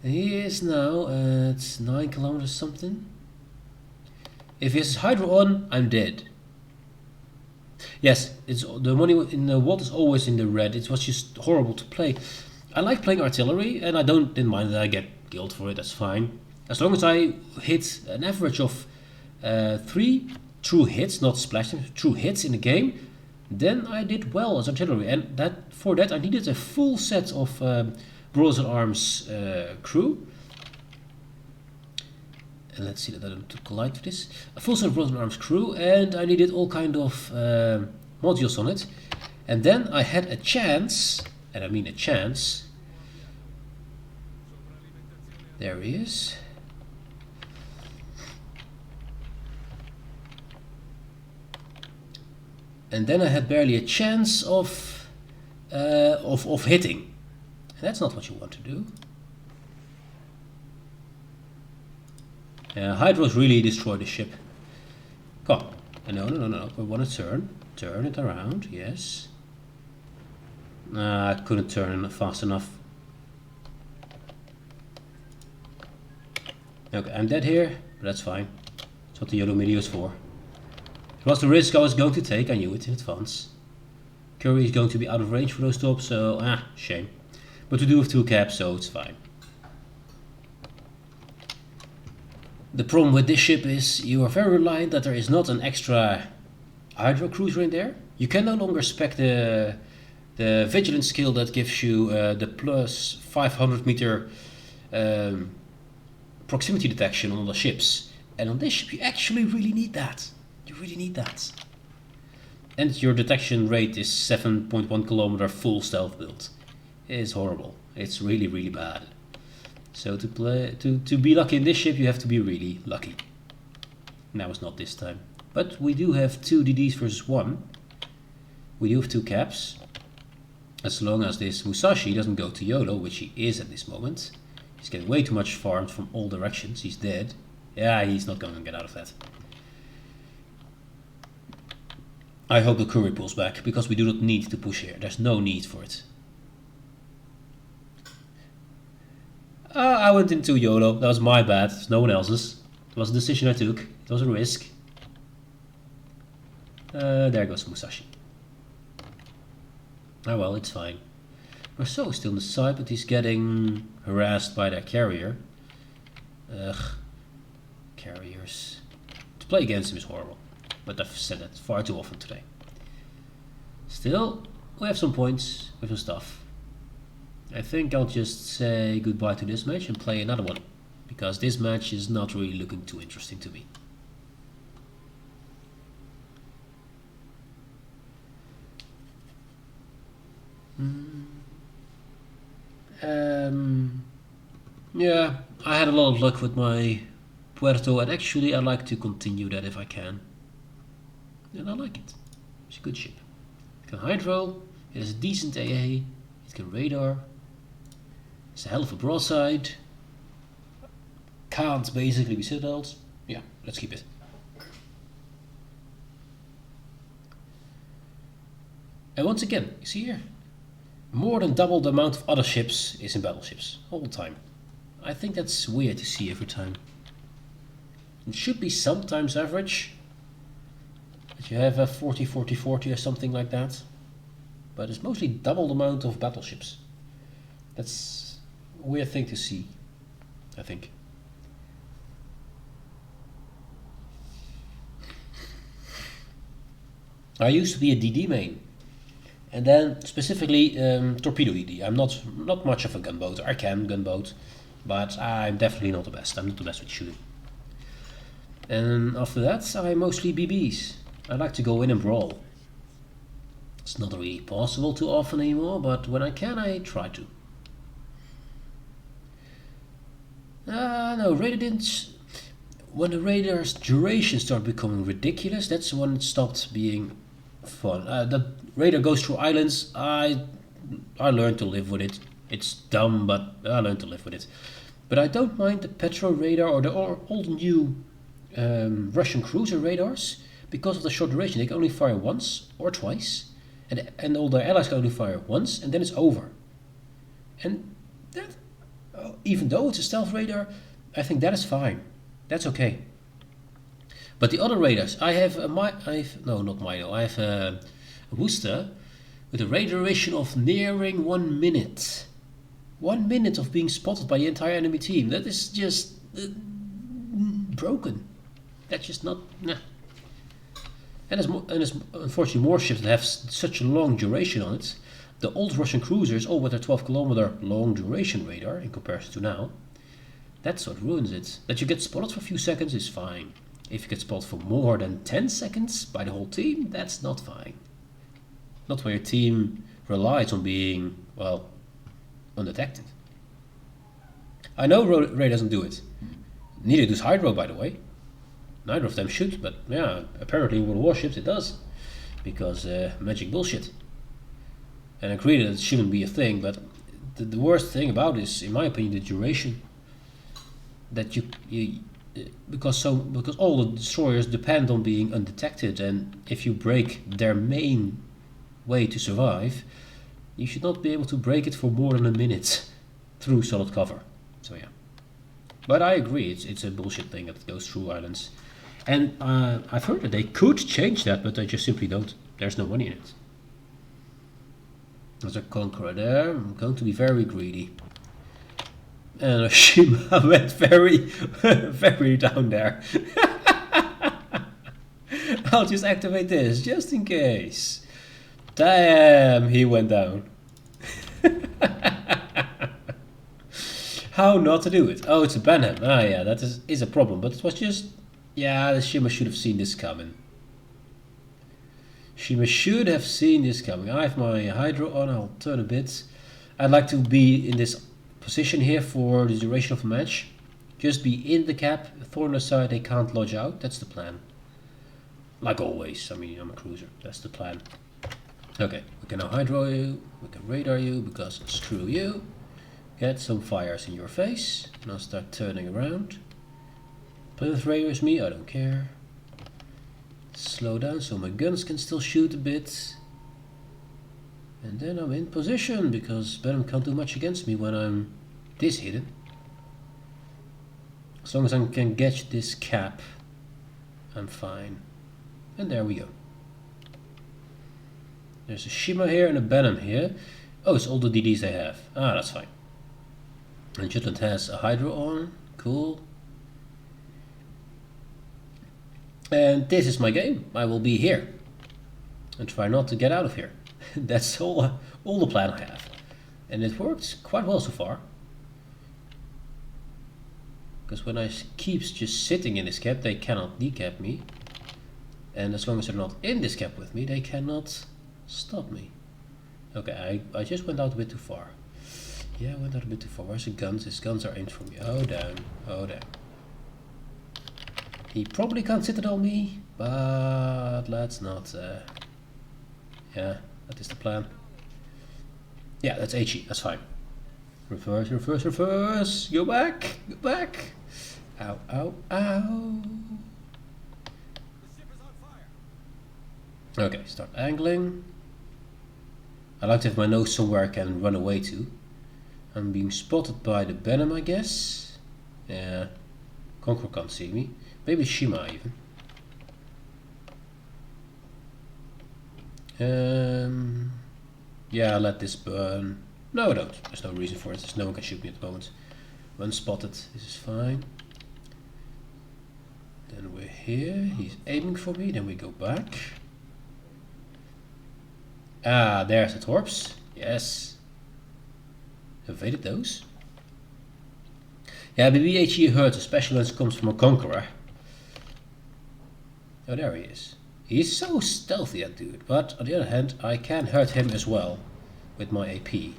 He is now at 9 kilometers something. If he has his hydro on, I'm dead. Yes, it's the money in the water is always in the red. It was just horrible to play. I like playing artillery, and I didn't mind that I get killed for it. That's fine, as long as I hit an average of 3 true hits, not splashing, true hits in the game. Then I did well as artillery, and for that I needed a full set of Brothers in Arms crew. And let's see that I don't collide for this. A full set of Brothers in Arms crew, and I needed all kind of modules on it. And then I had a chance, and I mean a chance. There he is. And then I had barely a chance of hitting. And that's not what you want to do. Hydros really destroyed the ship. Come on. No. We want to turn. Turn it around, yes. I couldn't turn fast enough. Okay, I'm dead here, but that's fine. That's what the YOLO media is for. It was the risk I was going to take, I knew it in advance. Curry is going to be out of range for those tops, so shame. But we do have 2 caps, so it's fine. The problem with this ship is you are very reliant that there is not an extra Hydro Cruiser in there. You can no longer spec the Vigilance skill that gives you the plus 500 meter proximity detection on the ships. And on this ship you actually really need that. You really need that. And your detection rate is 7.1 kilometer full stealth build. It's horrible. It's really, really bad. So to be lucky in this ship, you have to be really lucky. And that was not this time. But we do have 2 DDs versus 1. We do have 2 caps. As long as this Musashi doesn't go to YOLO, which he is at this moment. He's getting way too much farmed from all directions. He's dead. Yeah, he's not going to get out of that. I hope the Curry pulls back, because we do not need to push here. There's no need for it. I went into YOLO. That was my bad. It's no one else's. It was a decision I took. It was a risk. There goes Musashi. Oh well, it's fine. Marceau is still on the side, but he's getting harassed by their carrier. Ugh. Carriers. To play against him is horrible. But I've said that far too often today. Still, we have some points with some stuff. I think I'll just say goodbye to this match and play another one. Because this match is not really looking too interesting to me. Yeah, I had a lot of luck with my Puerto, and actually I'd like to continue that if I can. And I like it. It's a good ship. It can hydro, it has a decent AA, it can radar, it's a hell of a broadside, can't basically be citadels. Yeah, let's keep it. And once again, you see here, more than double the amount of other ships is in battleships, all the time. I think that's weird to see every time. It should be sometimes average, that you have a 40-40-40 or something like that. But it's mostly double the amount of battleships. That's a weird thing to see, I think. I used to be a DD main. And then specifically torpedo DD. I'm not much of a gunboat. I can gunboat, but I'm definitely not the best. I'm not the best with shooting. And after that, I mostly BBs. I like to go in and brawl. It's not really possible too often anymore, but when I can, I try to. No, radar didn't. When the radar's duration started becoming ridiculous, that's when it stopped being fun. The radar goes through islands. I learned to live with it. It's dumb, but I learned to live with it. But I don't mind the Petro radar or the old new Russian cruiser radars, because of the short duration. They can only fire once or twice, and all their allies can only fire once, and then it's over. And that, even though it's a stealth radar, I think that is fine. That's okay. But the other radars, I have a Worcester with a radar duration of nearing 1 minute. 1 minute of being spotted by the entire enemy team. That is just broken. That's just not. Nah. And there's unfortunately more ships that have such a long duration on it. The old Russian cruisers, all with their 12 kilometer long duration radar in comparison to now. That's what ruins it. That you get spotted for a few seconds is fine. If you get spotted for more than 10 seconds by the whole team, that's not fine. Not when your team relies on being, well, undetected. I know Ray doesn't do it. Neither does Hydro, by the way. Neither of them should, but yeah, apparently in World Warships it does. Because magic bullshit. And I agree that it shouldn't be a thing, but the worst thing about it is, in my opinion, the duration. That because all the destroyers depend on being undetected, and if you break their main way to survive, You should not be able to break it for more than a minute through solid cover. So yeah. But I agree, it's a bullshit thing that it goes through islands. And I've heard that they could change that, but they just simply don't. There's no money in it. There's a conqueror there. I'm going to be very greedy. And Oshima went very, very down there. I'll just activate this, just in case. Damn, he went down. How not to do it? Oh, it's a Benham. Ah, yeah, that is a problem. But it was just... Yeah, the Shima should have seen this coming. Shima should have seen this coming. I have my Hydro on. I'll turn a bit. I'd like to be in this position here for the duration of the match. Just be in the cap. Thorn aside, they can't lodge out. That's the plan. Like always. I mean, I'm a cruiser. That's the plan. Okay, we can now Hydro you. We can radar you because screw you. Get some fires in your face. And I'll start turning around. Plymouth radars me, I don't care. Slow down so my guns can still shoot a bit. And then I'm in position because Benham can't do much against me when I'm this hidden. As long as I can get this cap, I'm fine. And there we go. There's a Shima here and a Benham here. Oh, it's all the DDs they have. Ah, that's fine. And Jutland has a Hydro on. Cool. And this is my game. I will be here. And try not to get out of here. That's all the plan I have. And it worked quite well so far. Because when I keep just sitting in this cap, they cannot decap me. And as long as they're not in this cap with me, they cannot stop me. Okay, I just went out a bit too far. Yeah, I went out a bit too far. Where's the guns? His guns are aimed for me. Oh damn, oh damn. He probably can't sit it on me, but let's not. Yeah, that is the plan. Yeah, that's HE, that's fine. Reverse, reverse, reverse. Go back, go back. Ow, ow, ow. The ship is on fire. Okay, start angling. I like to have my nose somewhere I can run away to. I'm being spotted by the Benham, I guess. Yeah, Conqueror can't see me. Maybe Shima even. Yeah, I'll let this burn. No, I don't. There's no reason for it. There's no one can shoot me at the moment. When spotted, this is fine. Then we're here. He's aiming for me. Then we go back. Ah, there's the torps. Yes. Evaded those. Yeah, BBHE hurts, especially when it comes from a Conqueror. Oh, there he is. He's so stealthy, that dude. But on the other hand, I can hurt him as well with my AP.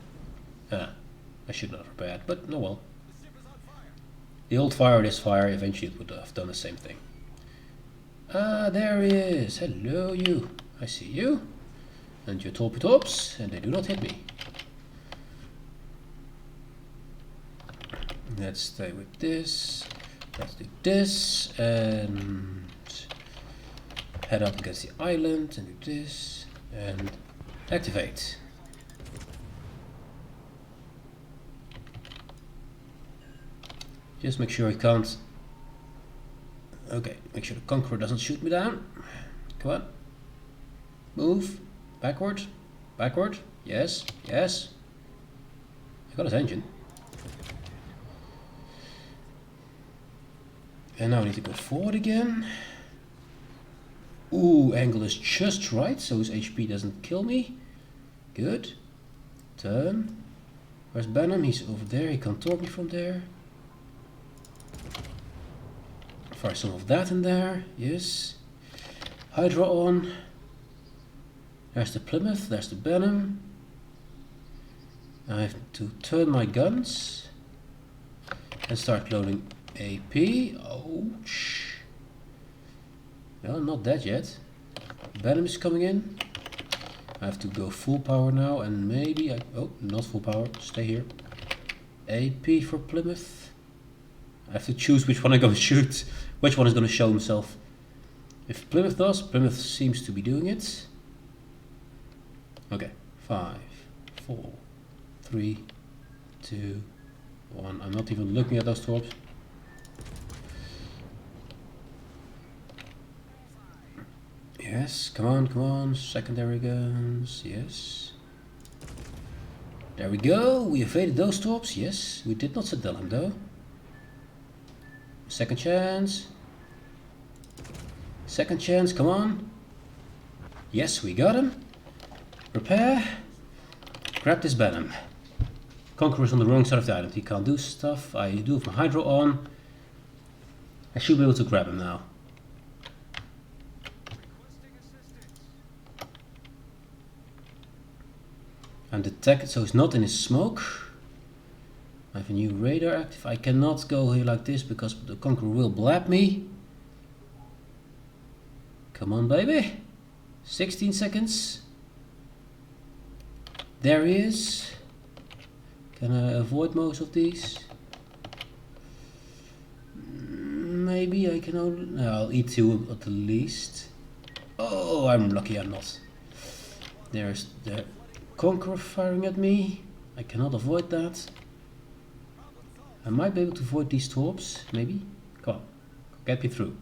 Ah, I should not have prepared, but no well. The ship is on fire. The old fire, this fire, eventually it would have done the same thing. Ah, there he is. Hello, you. I see you. And your torpy torps, and they do not hit me. Let's stay with this. Let's do this, and head up against the island, and do this, and activate. Just make sure he can't. Okay, make sure the Conqueror doesn't shoot me down. Come on. Move. Backward. Backward. Yes. Yes. I got his engine. And now I need to go forward again. Ooh, angle is just right, so his HP doesn't kill me. Good. Turn. Where's Benham? He's over there. He can't torp me from there. Fire some of that in there. Yes. Hydra on. There's the Plymouth. There's the Benham. I have to turn my guns and start loading AP. Ouch. No, not dead yet. Benham is coming in. I have to go full power now, and maybe I... Oh, not full power. Stay here. AP for Plymouth. I have to choose which one I'm going to shoot. Which one is going to show himself. If Plymouth does, Plymouth seems to be doing it. Okay. 5, 4, 3, 2, 1. I'm not even looking at those torps. Yes, come on, come on. Secondary guns, yes. There we go. We evaded those torps. Yes, we did not set them though. Second chance. Second chance, come on. Yes, we got him. Repair. Grab this Venom. Conqueror's on the wrong side of the island. He can't do stuff. I do have my Hydro on. I should be able to grab him now. I'm detected, so he's not in his smoke. I have a new radar active. I cannot go here like this because the Conqueror will blab me. Come on, baby. 16 seconds. There he is. Can I avoid most of these? Maybe I can only... No, I'll eat 2 at the least. Oh, I'm lucky I'm not. There's the Conqueror firing at me. I cannot avoid that. I might be able to avoid these torps, maybe? Come on, get me through.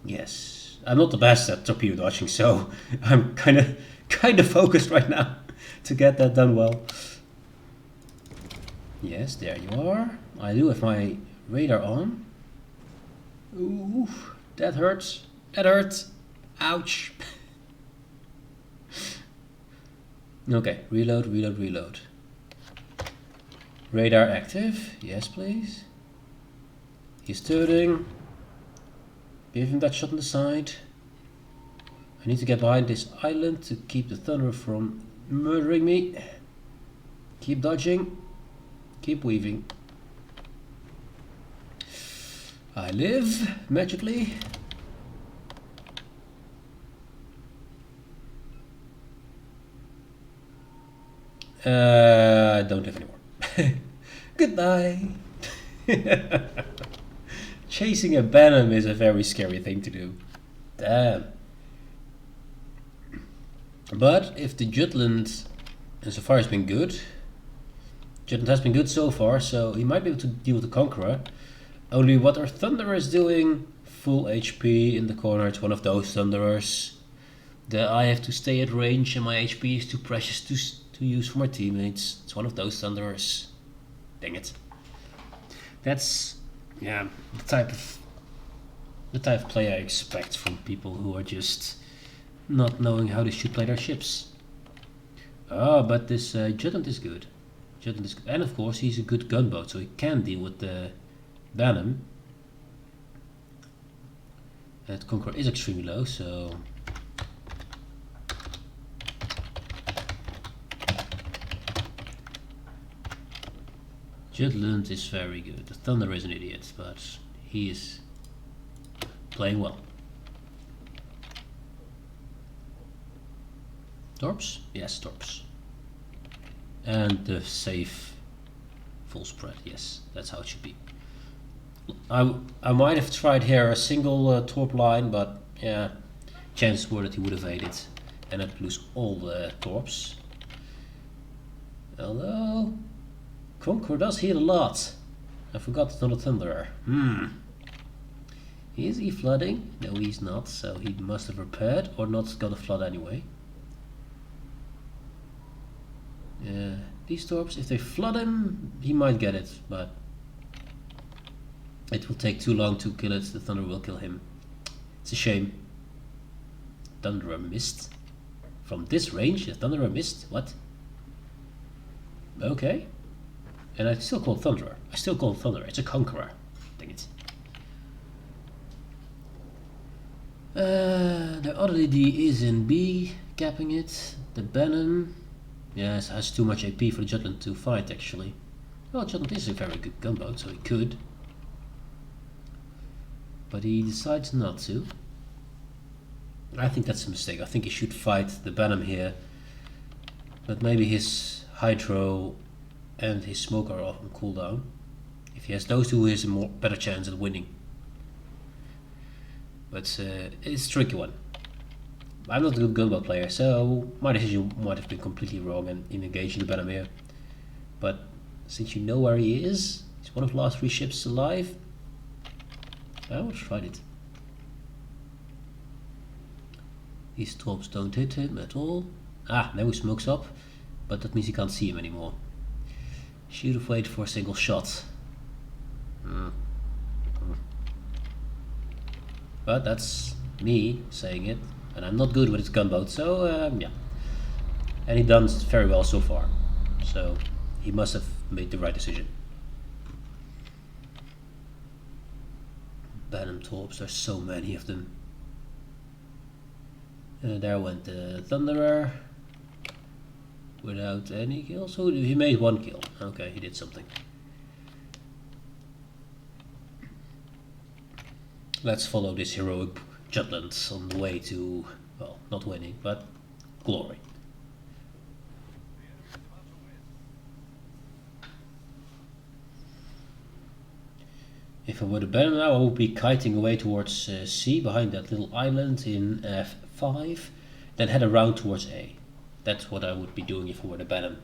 Yes, I'm not the best at torpedo dodging, so I'm kind of focused right now to get that done well. Yes, there you are. I do have my radar on. Ooh, that hurts. That hurts. Ouch. Okay, reload, reload, reload. Radar active. Yes, please. He's turning. Give him that shot on the side. I need to get behind this island to keep the Thunderer from murdering me. Keep dodging. Keep weaving. I live magically. I don't live anymore. Goodbye. Chasing a Venom is a very scary thing to do. Damn. But if the Jutland, and so far has been good. Jutland has been good so far, so he might be able to deal with the Conqueror. Only what our Thunderer is doing, full HP in the corner, it's one of those Thunderers. That I have to stay at range and my HP is too precious to use for my teammates. It's one of those Thunderers. Dang it. That's, yeah, the type of play I expect from people who are just not knowing how they should play their ships. Oh, but this Jutland is good. Jutland is good. And of course he's a good gunboat, so he can deal with the Venom. That Conqueror is extremely low, so... Jutland is very good. The Thunder is an idiot, but he is playing well. Torps? Yes, torps. And the safe full spread. Yes, that's how it should be. I might have tried here a single torp line, but yeah, chances were that he would evade it and I'd lose all the torps. Although Conqueror does heal a lot. I forgot it's not a Thunderer. Is he flooding? No, he's not, so he must have repaired or not got a flood anyway. Yeah, these torps, if they flood him, he might get it, but it will take too long to kill it. The Thunder will kill him. It's a shame. Thunderer missed. From this range, the Thunderer missed? What? Okay. And I still call it Thunderer. I still call it Thunderer. It's a Conqueror. Dang it. The other DD is in B, capping it. The Venom. Yes, has too much AP for the Jutland to fight actually. Well, Jutland is a very good gunboat, so he could. But he decides not to. I think that's a mistake. I think he should fight the Venom here. But maybe his Hydro and his Smoke are off on cooldown. If he has those two, he has a better chance at winning. But it's a tricky one. I'm not a good gunboat player, so my decision might have been completely wrong in engaging the Venom here. But since you know where he is, he's one of the last 3 ships alive, I will try it. These torps don't hit him at all. Ah, now he smokes up, but that means he can't see him anymore. Should have waited for a single shot. But that's me saying it, and I'm not good with his gunboat, so yeah. And he done very well so far, so he must have made the right decision. Venom torps, there's so many of them. There went the Thunderer without any kills. So he made 1 kill. Okay, he did something. Let's follow this heroic Jutland on the way to, well, not winning, but glory. If I were the Venom now, I would be kiting away towards C behind that little island in F5, then head around towards A. That's what I would be doing if I were the Venom.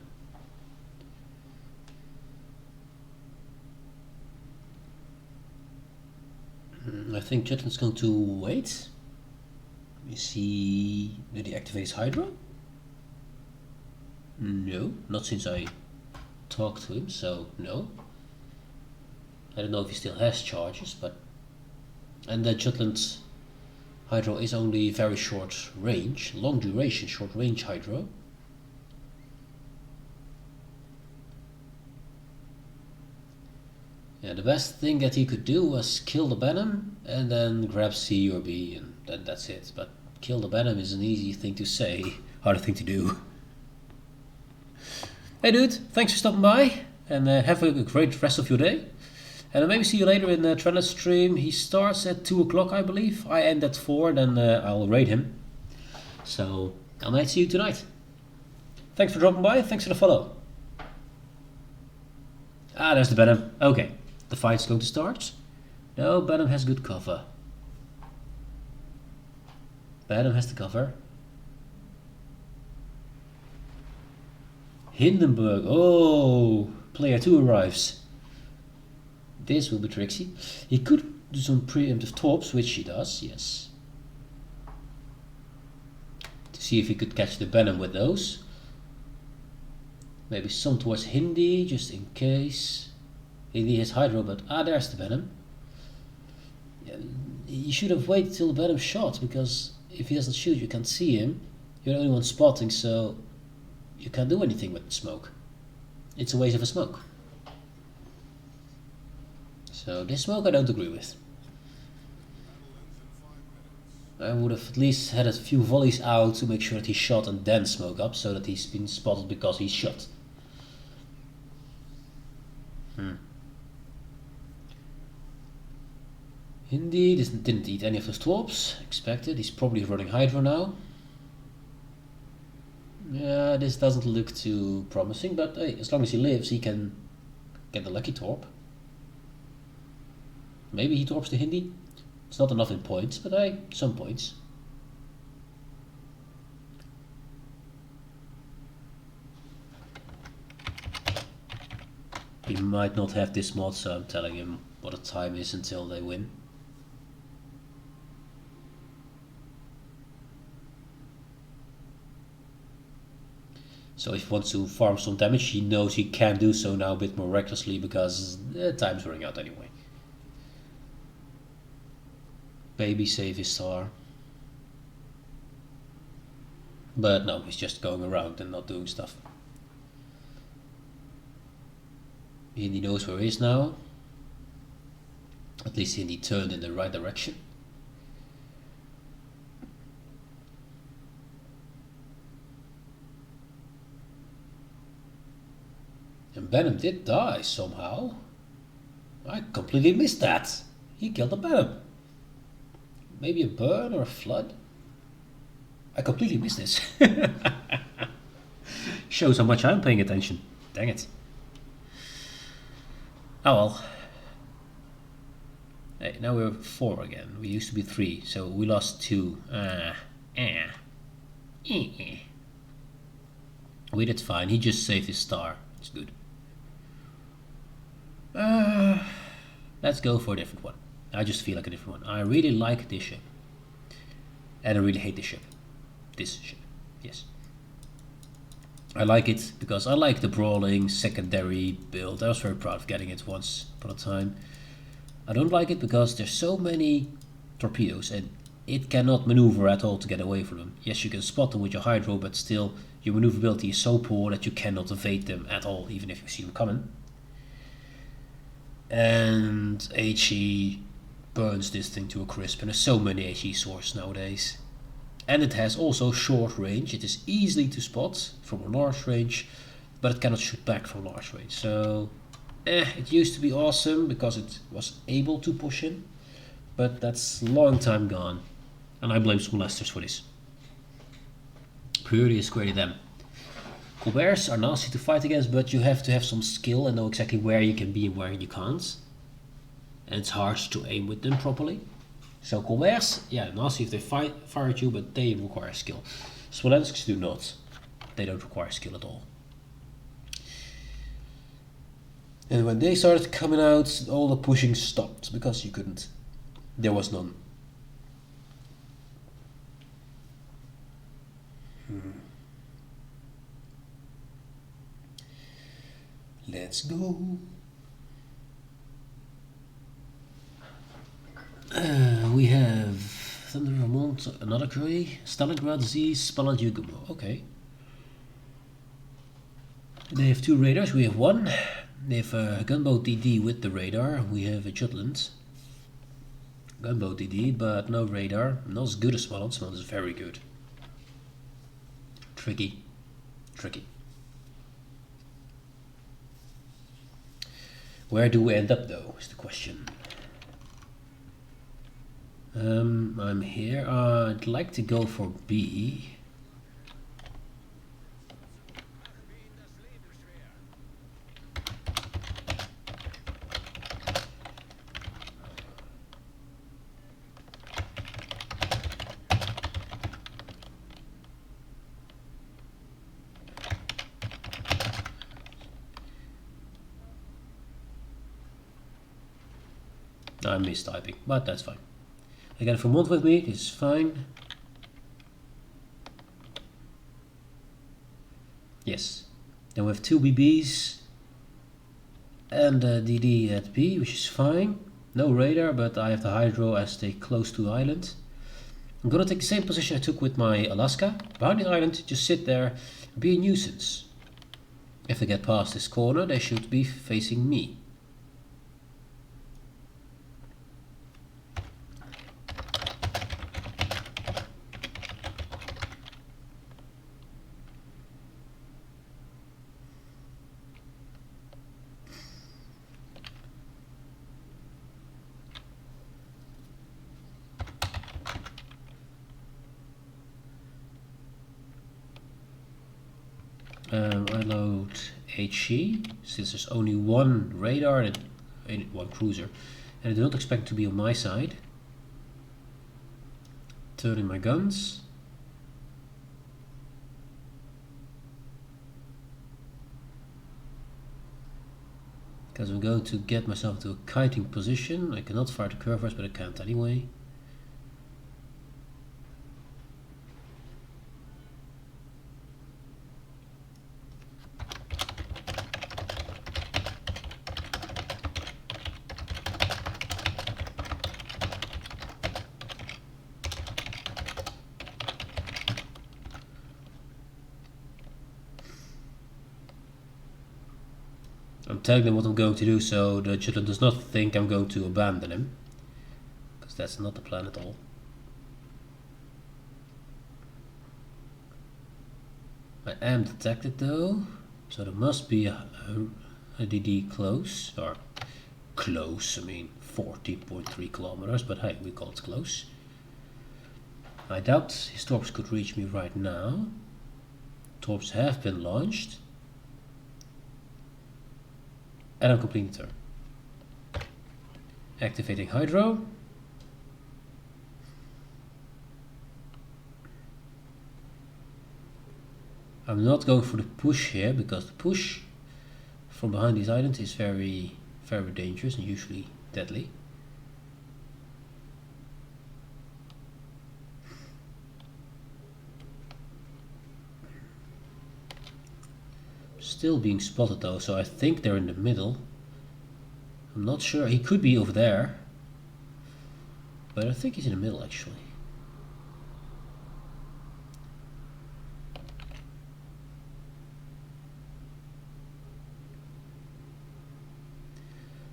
I think Jutland's going to wait. Is he... did he activate his Hydra? No, not since I talked to him, so no. I don't know if he still has charges, but... and the Jutland Hydro is only very short range, long duration, short range Hydro. Yeah, the best thing that he could do was kill the Venom and then grab C or B, and then that's it. But kill the Venom is an easy thing to say, harder thing to do. Hey dude, thanks for stopping by, and have a great rest of your day. And I'll maybe see you later in the Trellis stream. He starts at 2 o'clock, I believe. I end at 4, then I'll raid him. So I might see you tonight. Thanks for dropping by, thanks for the follow. Ah, there's the Venom. Okay, the fight's going to start. No, Venom has good cover. Venom has the cover. Hindenburg. Oh, player 2 arrives. This will be tricksy. He could do some preemptive torps, which he does, yes. To see if he could catch the Venom with those. Maybe some towards Hindi, just in case. Hindi has Hydro, but there's the Venom. Yeah, you should have waited till the Venom shot, because if he doesn't shoot, you can't see him. You're the only one spotting, so you can't do anything with the smoke. It's a waste of a smoke. So this smoke I don't agree with. I would have at least had a few volleys out to make sure that he shot and then smoke up, so that he's been spotted because he's shot. Hindi didn't eat any of those torps. Expected. He's probably running Hydro now. Yeah, this doesn't look too promising, but hey, as long as he lives, he can get the lucky torp. Maybe he torps the Hindi. It's not enough in points, but hey, some points. He might not have this mod, so I'm telling him what the time is until they win. So if he wants to farm some damage, he knows he can do so now a bit more recklessly because time's running out anyway. Baby save his star. But no, he's just going around and not doing stuff. Hindi knows where he is now. At least Hindi turned in the right direction. And Venom did die somehow. I completely missed that. He killed a Venom. Maybe a burn or a flood? I completely missed this. Shows how much I'm paying attention. Dang it. Oh well. Hey, now we're 4 again. We used to be 3, so we lost 2. We did fine. He just saved his star. It's good. Let's go for a different one. I just feel like a different one. I really like this ship. And I really hate this ship. This ship. Yes. I like it because I like the brawling secondary build. I was very proud of getting it once upon a time. I don't like it because there's so many torpedoes and it cannot maneuver at all to get away from them. Yes, you can spot them with your hydro, but still your maneuverability is so poor that you cannot evade them at all, even if you see them coming. And HE burns this thing to a crisp, and there's so many HE swords nowadays. And it has also short range. It is easily to spot from a large range, but it cannot shoot back from large range. So it used to be awesome because it was able to push in, but that's a long time gone, and I blame some molesters for this. Purely is created them. Colberts are nasty to fight against, but you have to have some skill and know exactly where you can be and where you can't. And it's hard to aim with them properly. So Colberts, yeah, nasty if they fire at you, but they require skill. Smolensks do not. They don't require skill at all. And when they started coming out, all the pushing stopped because you couldn't. There was none. Let's go. We have Thunder Vermont, another Curry, Stalingrad Z, Spalad Yugumo. Okay. They have two radars. We have one. They have a gunboat DD with the radar. We have a Jutland. Gunboat DD, but no radar. Not as good as Smolensk. Smolensk is very good. Tricky. Tricky. Where do we end up though, is the question. I'm here. I'd like to go for B. I missed typing, but that's fine. I got Vermont with me, it's fine. Yes. Then we have two BBs and a DD at B, which is fine. No radar, but I have the hydro as they close to the island. I'm gonna take the same position I took with my Alaska. Behind the island, just sit there and be a nuisance. If they get past this corner, they should be facing me. I load HE, since there's only one radar and one cruiser, and I do not expect it to be on my side. Turning my guns. Because I'm going to get myself to a kiting position. I cannot fire the curvers, but I can't anyway. I'm telling them what I'm going to do, so the Jutland does not think I'm going to abandon him, because that's not the plan at all. I am detected though, so there must be a DD close, or close, I mean 14.3 kilometers, but hey, we call it close. I doubt his torps could reach me right now. Torps have been launched. And I'm completing the turn. Activating hydro. I'm not going for the push here because the push from behind these islands is very, very dangerous and usually deadly. Still being spotted though, so I think they're in the middle. I'm not sure, he could be over there, but I think he's in the middle actually.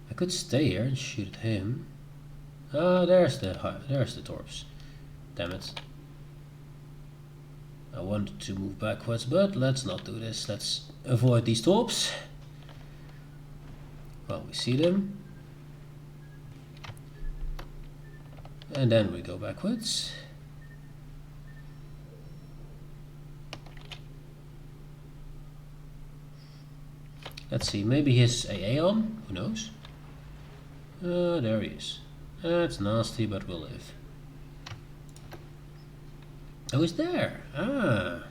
I could stay here and shoot at him. Ah, there's the torps. Damn it. I wanted to move backwards, but let's not do this. Let's avoid these torps. Well, we see them. And then we go backwards. Let's see, maybe he has AA on? Who knows? There he is. That's nasty, but we'll live. Oh, he's there. Ah.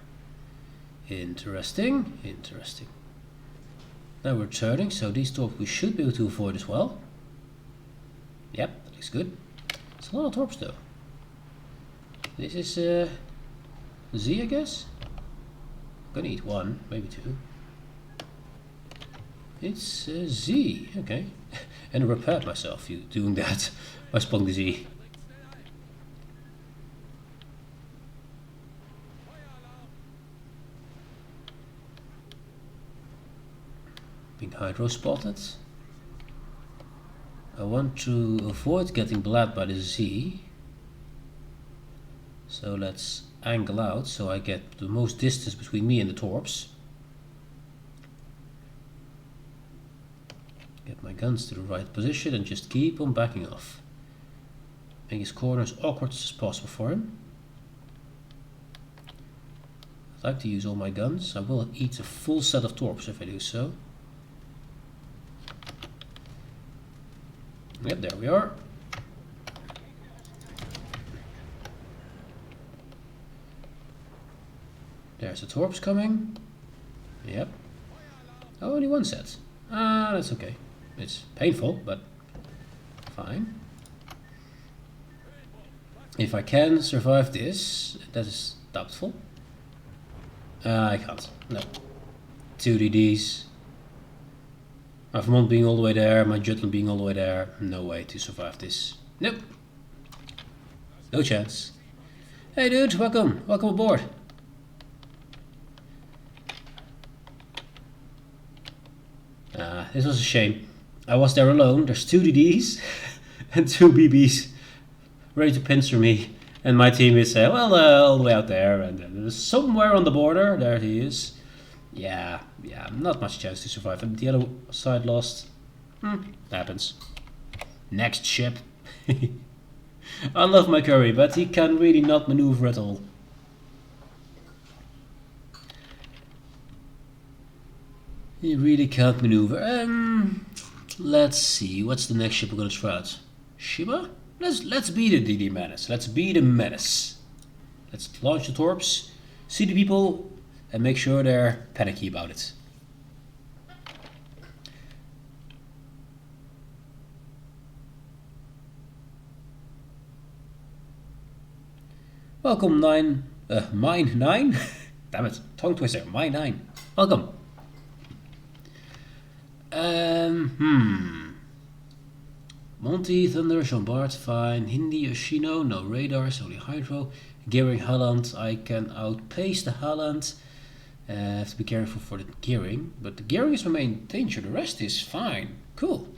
Interesting. Interesting. Now we're turning, so these torps we should be able to avoid as well. Yep, that looks good. It's a lot of torps though. This is Z, I guess? Gonna eat one, maybe two. It's Z, okay. And I repaired myself doing that by spawning the Z. Being hydro spotted. I want to avoid getting bled by the Z. So let's angle out so I get the most distance between me and the torps. Get my guns to the right position and just keep on backing off. Make his corner as awkward as possible for him. I'd like to use all my guns. I will eat a full set of torps if I do so. Yep, there we are. There's the torps coming. Yep. Oh, only one set. Ah, that's okay. It's painful, but fine. If I can survive this, that is doubtful. I can't. No. 2 DDs. My Vermont being all the way there, my Jutland being all the way there. No way to survive this. Nope. No chance. Hey dude, welcome. Welcome aboard. This was a shame. I was there alone. There's 2 DDs and 2 BBs ready to pincer me. And my team is all the way out there. And somewhere on the border, there he is. Yeah, not much chance to survive. And the other side lost. Happens. Next ship. I love my Curry, but he can really not maneuver at all. He really can't maneuver. Let's see. What's the next ship we're gonna try out? Shiba? Let's be the DD menace. Let's be the menace. Let's launch the torps, see the people, and make sure they're panicky about it. Welcome, Mine 9? Damn it, tongue twister, Mine 9. Welcome. Monty, Thunder, Jean Bart, fine. Hindi, Yoshino, no radars, only hydro. Gearing, Holland, I can outpace the Holland. I have to be careful for the gearing, but the gearing is my main danger, the rest is fine. Cool.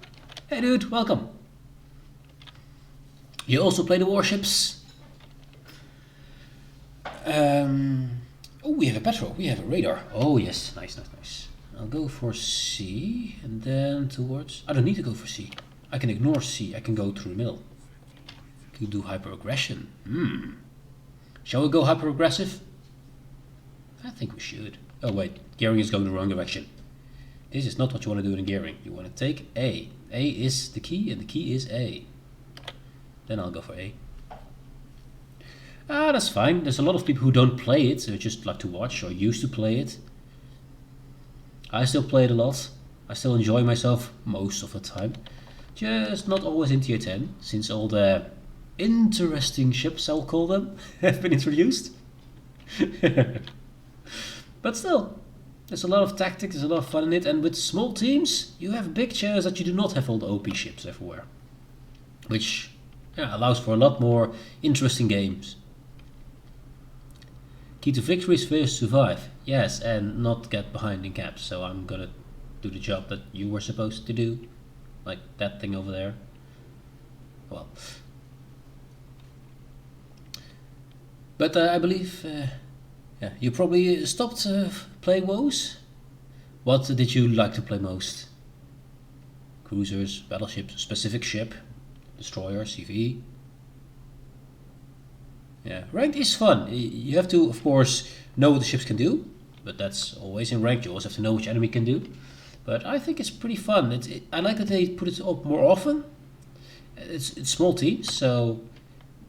Hey dude, welcome. You also play the warships? Oh, we have a patrol, we have a radar. Oh yes, nice. I'll go for C, and then towards... I don't need to go for C. I can ignore C, I can go through the middle. Could do hyper-aggression. Shall we go hyper-aggressive? I think we should. Oh wait, gearing is going the wrong direction. This is not what you want to do in gearing. You want to take A. A is the key, and the key is A. Then I'll go for A. Ah, that's fine. There's a lot of people who don't play it, who just like to watch or used to play it. I still play it a lot. I still enjoy myself most of the time. Just not always in tier 10, since all the interesting ships, I'll call them, have been introduced. But still, there's a lot of tactics, there's a lot of fun in it, and with small teams, you have big chance that you do not have all the OP ships everywhere. Which allows for a lot more interesting games. Key to victory is first survive. Yes, and not get behind in caps. So I'm gonna do the job that you were supposed to do. Like that thing over there. Well. But I believe you probably stopped playing WoWs. What did you like to play most? Cruisers, battleships, specific ship, destroyer, CV. Yeah, ranked is fun. You have to, of course, know what the ships can do, but that's always in ranked. You also have to know which enemy can do. But I think it's pretty fun. I like that they put it up more often. It's small teams, so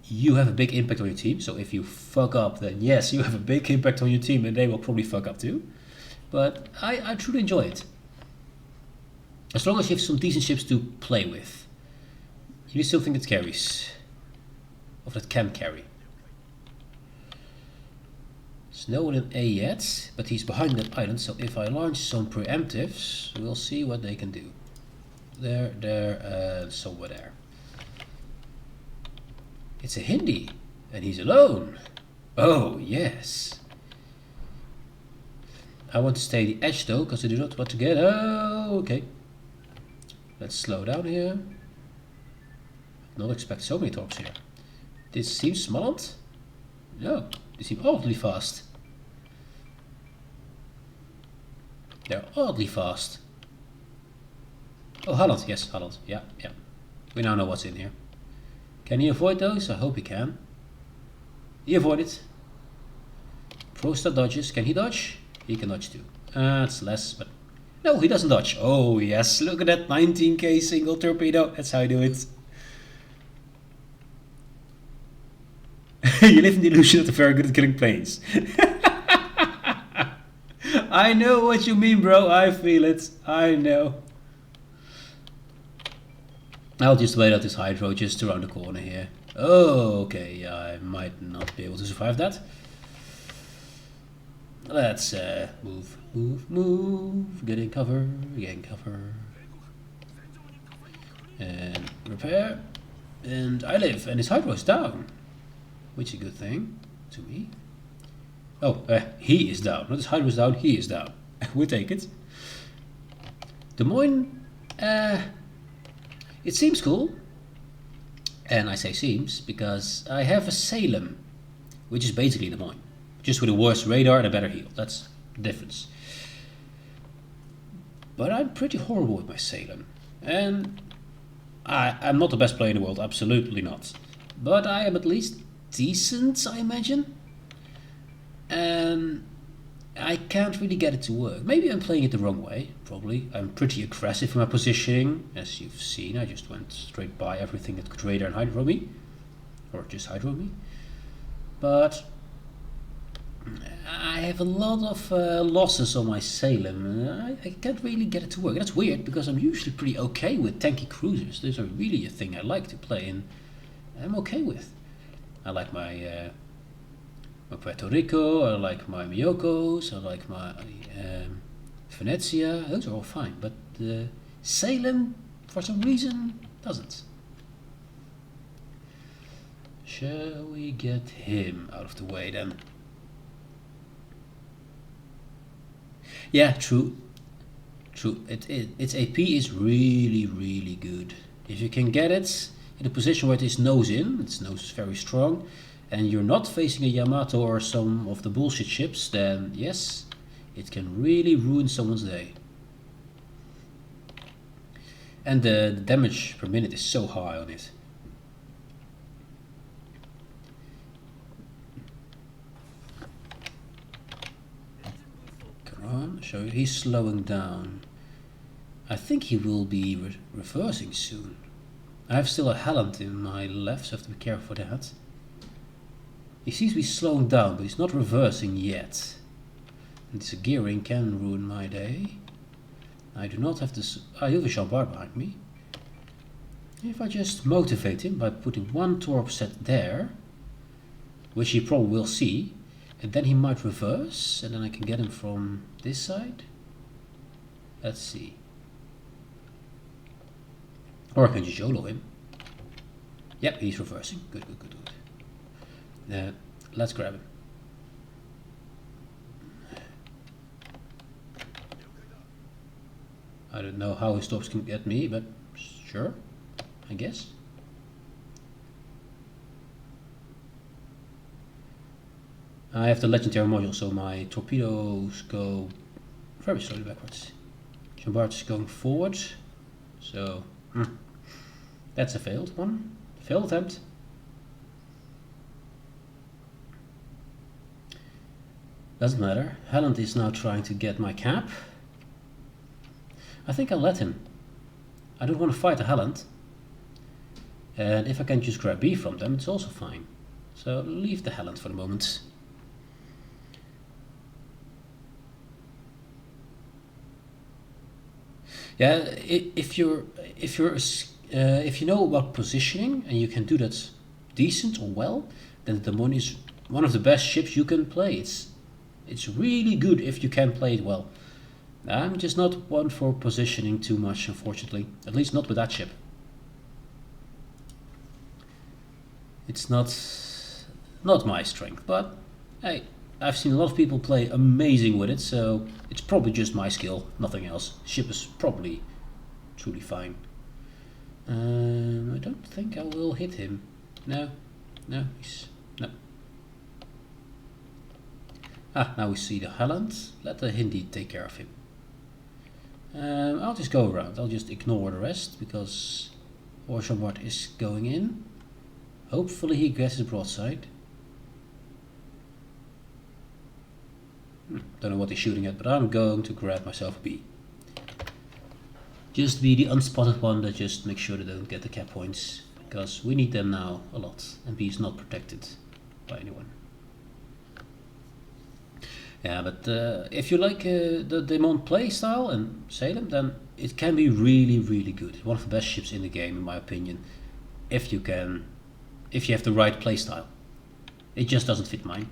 you have a big impact on your team. So if you fuck up, then yes, you have a big impact on your team, and they will probably fuck up too. But I truly enjoy it. As long as you have some decent ships to play with. You still think it carries. Or that can carry. There's no one in A yet, but he's behind that island, so if I launch some preemptives, we'll see what they can do. There, and somewhere there. It's a Hindi, and he's alone. Oh, yes. I want to stay the edge though, because I do not want to get... Oh, okay. Let's slow down here. Not expect so many talks here. This seems Smalland? No, they seem oddly fast. They're oddly fast. Oh, Holland, yes, Holland. Yeah. We now know what's in here. Can he avoid those? I hope he can. He avoided. Prostar dodges. Can he dodge? He can dodge too. It's less, but... No, he doesn't dodge. Oh, yes, look at that 19k single torpedo. That's how I do it. You live in the illusion that they're very good at killing planes. I know what you mean, bro. I feel it. I know. I'll just wait out this hydro just around the corner here. Oh, okay. I might not be able to survive that. Let's move. Getting cover. And repair. And I live. And his hydro is down. Which is a good thing to me. Oh, he is down. Not his hydro is down, he is down. We'll take it. Des Moines, it seems cool. And I say seems because I have a Salem, which is basically Des Moines. Just with a worse radar and a better heal. That's the difference. But I'm pretty horrible with my Salem. And I'm not the best player in the world, absolutely not. But I am at least decent, I imagine. And I can't really get it to work. Maybe I'm playing it the wrong way, probably. I'm pretty aggressive in my positioning. As you've seen, I just went straight by everything that could radar and hydro me. Or just hydro me. But I have a lot of losses on my Salem. I can't really get it to work. That's weird, because I'm usually pretty okay with tanky cruisers. Those are really a thing I like to play, and I'm okay with. I like my Puerto Rico, I like my Miyokos, I like my Venezia. Those are all fine, but Salem, for some reason, doesn't. Shall we get him out of the way then? Yeah, true. Its AP is really good. If you can get it in a position where it is nose in, its nose is very strong, and you're not facing a Yamato or some of the bullshit ships, then yes, it can really ruin someone's day. And the damage per minute is so high on it. Come on, show you. He's slowing down. I think he will be reversing soon. I have still a Halland in my left, so I have to be careful for that. He seems to be slowing down, but he's not reversing yet. And this gearing can ruin my day. I do not have this. I have a Chambard behind me. If I just motivate him by putting one torp set there, which he probably will see, and then he might reverse, and then I can get him from this side. Let's see. Or I can just YOLO him. Yep, he's reversing. Good, good, good, good. Let's grab him. I don't know how his torps can get me, but sure, I guess. I have the legendary module, so my torpedoes go very slowly backwards. Chambard's going forward, so that's a failed one. Failed attempt. Doesn't matter. Helland is now trying to get my cap. I think I'll let him. I don't want to fight a Helland. And if I can just grab B from them, it's also fine. So leave the Helland for the moment. Yeah, if you know about positioning and you can do that decent or well, then the Demon is one of the best ships you can play. It's really good if you can play it well. I'm just not one for positioning too much, unfortunately. At least not with that ship. It's not my strength, but hey, I've seen a lot of people play amazing with it, so it's probably just my skill, nothing else. Ship is probably truly fine. I don't think I will hit him. No, no. Ah, now we see the Helland. Let the Hindi take care of him. I'll just go around. I'll just ignore the rest because Chambard is going in. Hopefully he gets his broadside. Don't know what he's shooting at, but I'm going to grab myself a B. Just be the unspotted one that just makes sure they don't get the cap points, because we need them now a lot, and B is not protected by anyone. Yeah, but if you like the Demon play style and Salem, then it can be really, really good. It's one of the best ships in the game, in my opinion, if you have the right play style. It just doesn't fit mine.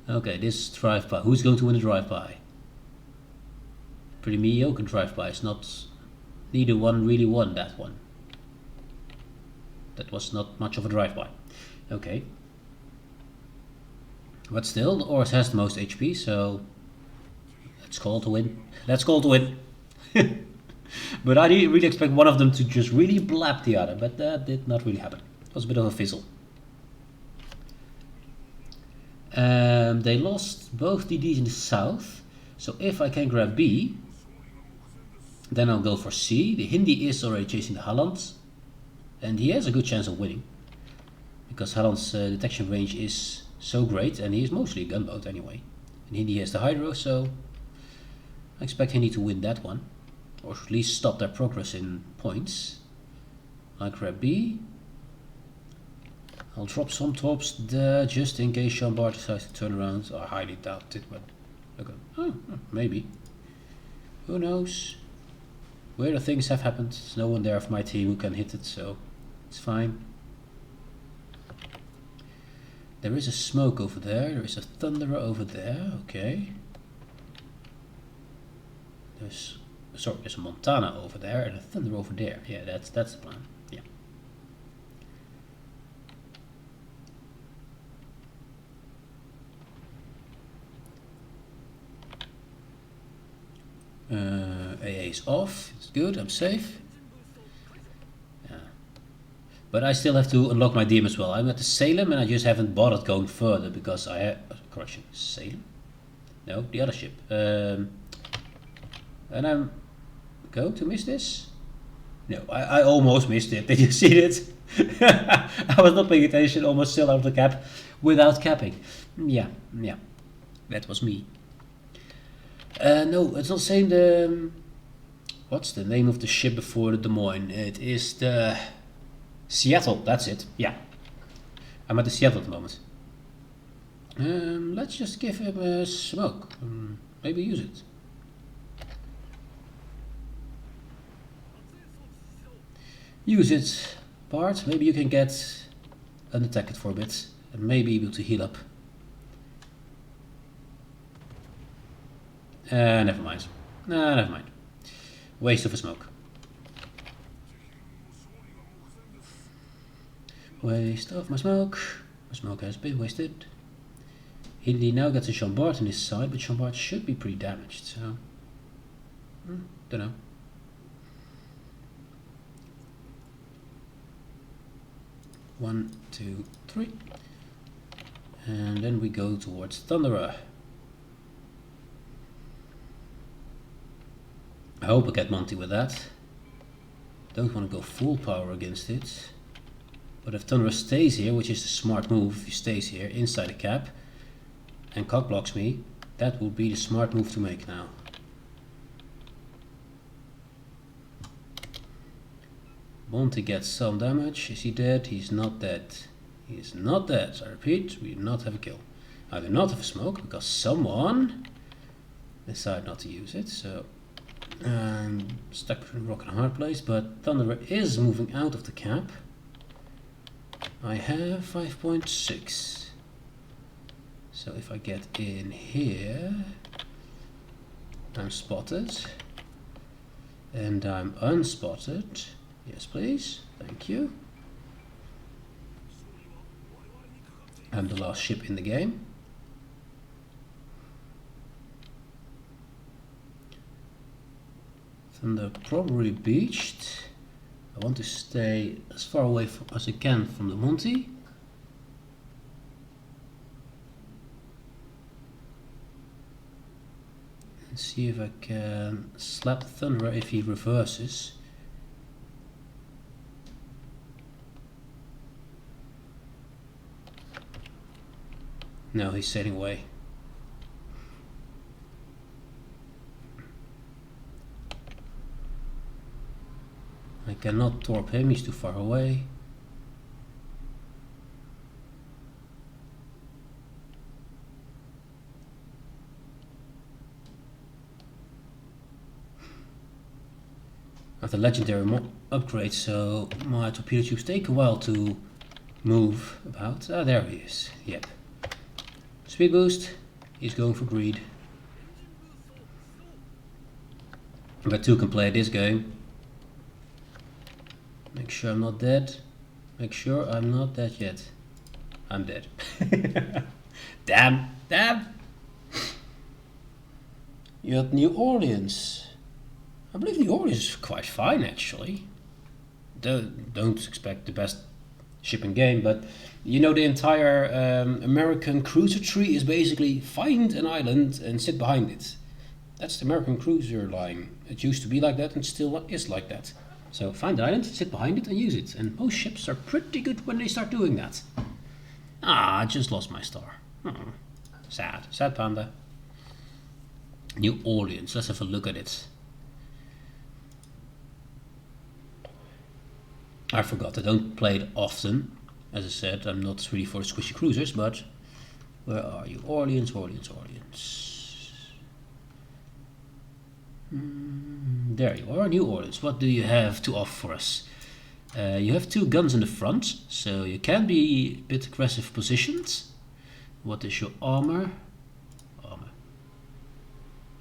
Okay, this drive-by. Who's going to win the drive-by? Pretty mediocre drive-by. It's not. Neither one really won that one. That was not much of a drive-by. Okay. But still, the Ors has the most HP, so let's call it a win. Let's call it a win. But I didn't really expect one of them to just really blap the other, but that did not really happen. It was a bit of a fizzle. They lost both DDs in the south, so if I can grab B, then I'll go for C. The Hindi is already chasing the Helland, and he has a good chance of winning, because Helland's detection range is so great, and he is mostly a gunboat anyway. And Hindi has the Hydro, so I expect Hindi to win that one, or at least stop their progress in points. I'll grab B. I'll drop some torps there just in case Chambard decides to turn around. I highly doubt it, but okay. Oh, maybe. Who knows? Weirder things have happened. There's no one there of my team who can hit it, so it's fine. There is a smoke over there. There is a Thunderer over there. Okay. There's a Montana over there and a Thunderer over there. Yeah, that's the plan. Yeah. AA is off. It's good. I'm safe. Yeah. But I still have to unlock my DM as well. I'm at the Salem and I just haven't bothered going further because I have... correction. Salem? No, the other ship. And I'm going to miss this? No, I almost missed it. Did you see it? I was not paying attention. Almost still out of the cap without capping. Yeah. That was me. No, it's not saying the... what's the name of the ship before the Des Moines? It is the... Seattle, that's it. Yeah. I'm at the Seattle at the moment. Let's just give him a smoke. Maybe use it. Use it, Bart. Maybe you can get undetected for a bit and maybe able to heal up. Never mind. Nah, never mind. Waste of a smoke. Waste of my smoke. My smoke has been wasted. He now gets a Jean Bart on his side, but Jean Bart should be pretty damaged, so... don't know. One, two, three. And then we go towards Thunderer. I hope I get Monty with that. Don't want to go full power against it. But if Thunderer stays here, which is the smart move, if he stays here inside the cap and cock blocks me, that will be the smart move to make now. Monty gets some damage. Is he dead? He's not dead. He is not dead. I repeat, we do not have a kill. I do not have a smoke because someone decided not to use it. So stuck between rock and a hard place. But Thunderer is moving out of the cap. I have 5.6. So if I get in here, I'm spotted. And I'm unspotted. Yes, please. Thank you. I'm the last ship in the game. Thunder probably beached. I want to stay as far away as I can from the Monty. And see if I can slap the Thunderer if he reverses. No, he's sailing away. I cannot torp him, he's too far away. I have the legendary upgrade, so my torpedo tubes take a while to move about. Ah, there he is. Yep. Speed boost. He's going for greed. But two can play this game. Make sure I'm not dead. Make sure I'm not dead yet. I'm dead. Damn. Damn. You had New Orleans. I believe New Orleans is quite fine actually. Don't expect the best ship in game, but you know the entire American cruiser tree is basically find an island and sit behind it. That's the American cruiser line. It used to be like that and still is like that. So find an island, sit behind it and use it. And most ships are pretty good when they start doing that. Ah, I just lost my star. Sad. Sad panda. New Orleans, let's have a look at it. I forgot, I don't play it often. As I said, I'm not really for squishy cruisers, but where are you? Orleans, Orleans, Orleans. There you are, New Orleans. What do you have to offer for us? You have two guns in the front, so you can be a bit aggressive positioned. What is your armor? Armor.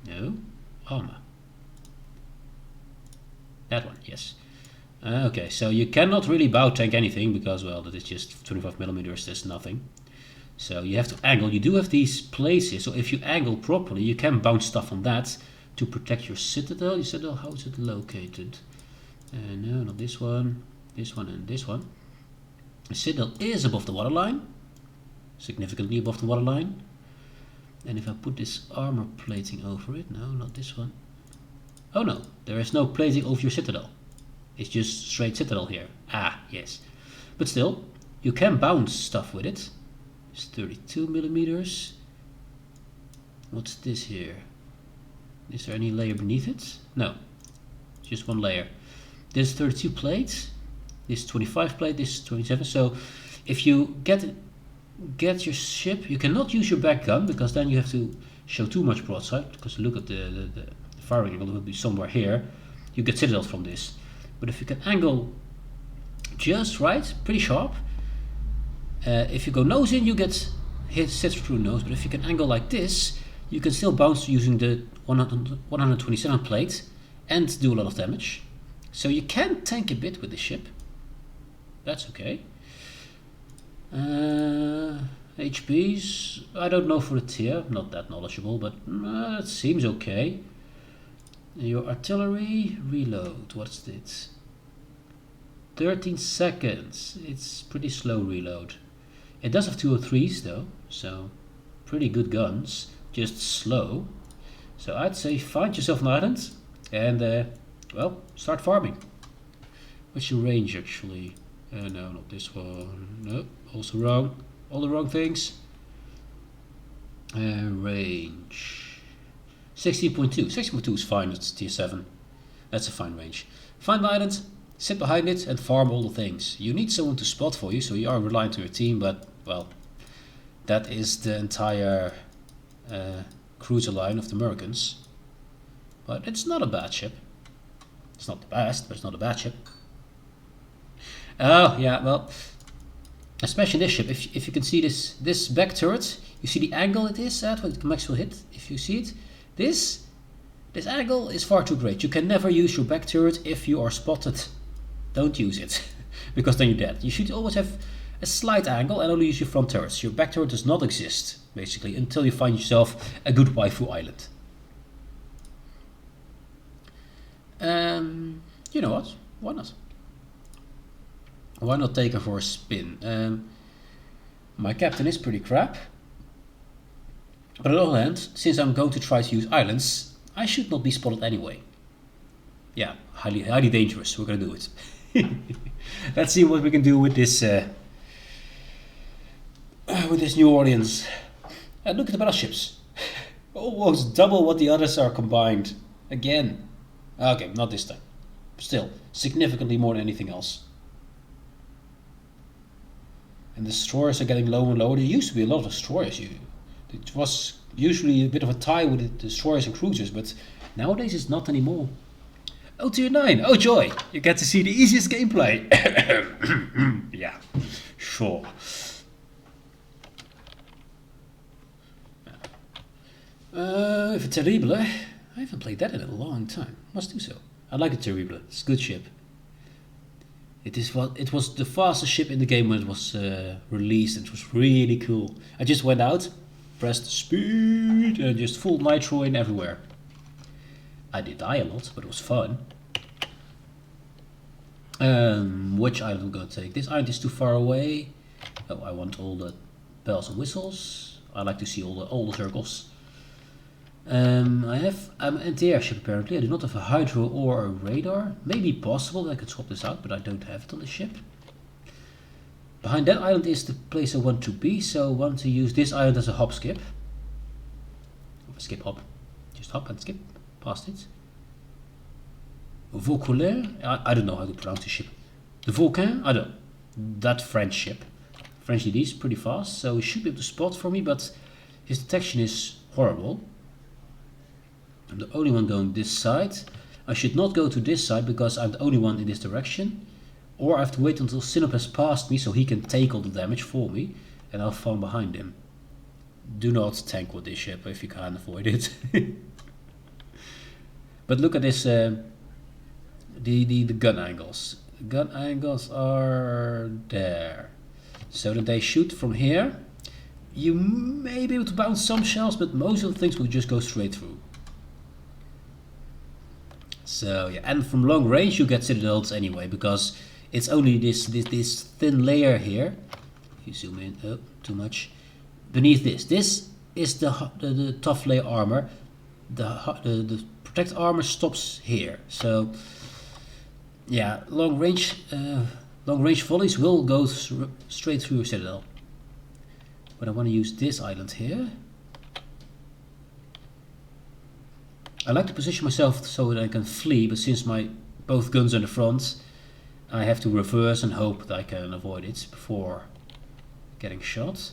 No, armor. That one, yes. Okay, so you cannot really bow tank anything because, well, that is just 25mm, that's nothing. So you have to angle. You do have these places, so if you angle properly, you can bounce stuff on that to protect your citadel. Your citadel, how is it located? No, not this one and this one. The citadel is above the waterline, significantly above the waterline. And if I put this armor plating over it, no, not this one. Oh no, there is no plating over your citadel. It's just straight citadel here. Ah, yes. But still, you can bounce stuff with it. It's 32mm. What's this here? Is there any layer beneath it? No. Just one layer. This is 32 plates. This is 25 plate. This is 27. So if you get your ship, you cannot use your back gun because then you have to show too much broadside, because look at the firing angle will be somewhere here. You get citadels from this. But if you can angle just right, pretty sharp, if you go nose in, you get hit through nose. But if you can angle like this, you can still bounce using the 127 plate and do a lot of damage. So you can tank a bit with the ship. That's okay. HPs, I don't know for the tier, I'm not that knowledgeable, but it seems okay. Your artillery, reload, what's it? 13 seconds, it's pretty slow reload. It does have 203s though, so pretty good guns, just slow. So I'd say find yourself an island and well, start farming. What's your range actually? No, not this one. No, also wrong. All the wrong things. Range 16.2. 16.2 is fine. It's tier 7. That's a fine range. Find the island, sit behind it, and farm all the things. You need someone to spot for you, so you are reliant on your team. But well, that is the entire cruiser line of the Americans. But it's not a bad ship. It's not the best, but it's not a bad ship. Oh yeah, well, especially this ship. If you can see this back turret, you see the angle it is at when the max will hit. If you see it, this angle is far too great. You can never use your back turret if you are spotted. Don't use it, because then you're dead. You should always have a slight angle and only use your front turrets. Your back turret does not exist basically until you find yourself a good waifu island. You know what? Why not? Why not take her for a spin? My captain is pretty crap. But on the other hand, since I'm going to try to use islands, I should not be spotted anyway. Yeah, highly dangerous. We're gonna do it. Let's see what we can do with this New Orleans. And look at the battleships. Almost double what the others are combined. Again. Okay, not this time. Still, significantly more than anything else. And the destroyers are getting lower and lower. There used to be a lot of destroyers. It was usually a bit of a tie with the destroyers and cruisers, but nowadays it's not anymore. Oh, tier 9. Oh joy! You get to see the easiest gameplay. Yeah, sure. If a Terrible, I haven't played that in a long time. Must do so. I like a Terrible. It's a good ship. It was the fastest ship in the game when it was released. It was really cool. I just went out, pressed speed, and just full nitro in everywhere. I did die a lot, but it was fun. Which island am I going to take? This island is too far away. Oh, I want all the bells and whistles. I like to see all the circles. I'm an anti-air ship apparently. I do not have a hydro or a radar. Maybe possible that I could swap this out, but I don't have it on the ship. Behind that island is the place I want to be, so I want to use this island as a hop skip. Skip hop. Just hop and skip past it. Vaucouleur? I don't know how to pronounce the ship. The Vulcain? I don't. That French ship. French DD is pretty fast, so he should be able to spot for me, but his detection is horrible. I'm the only one going this side. I should not go to this side because I'm the only one in this direction. Or I have to wait until Sinop has passed me so he can take all the damage for me. And I'll fall behind him. Do not tank with this ship if you can avoid it. But look at this, the gun angles. The gun angles are there. So that they shoot from here. You may be able to bounce some shells, but most of the things will just go straight through. So yeah, and from long range you get citadels anyway, because it's only this thin layer here. If you zoom in, oh, too much. Beneath this is the tough layer armor. The protect armor stops here. So yeah, long range volleys will go straight through a citadel. But I want to use this island here. I like to position myself so that I can flee, but since my both guns are in the front, I have to reverse and hope that I can avoid it before Getting shot.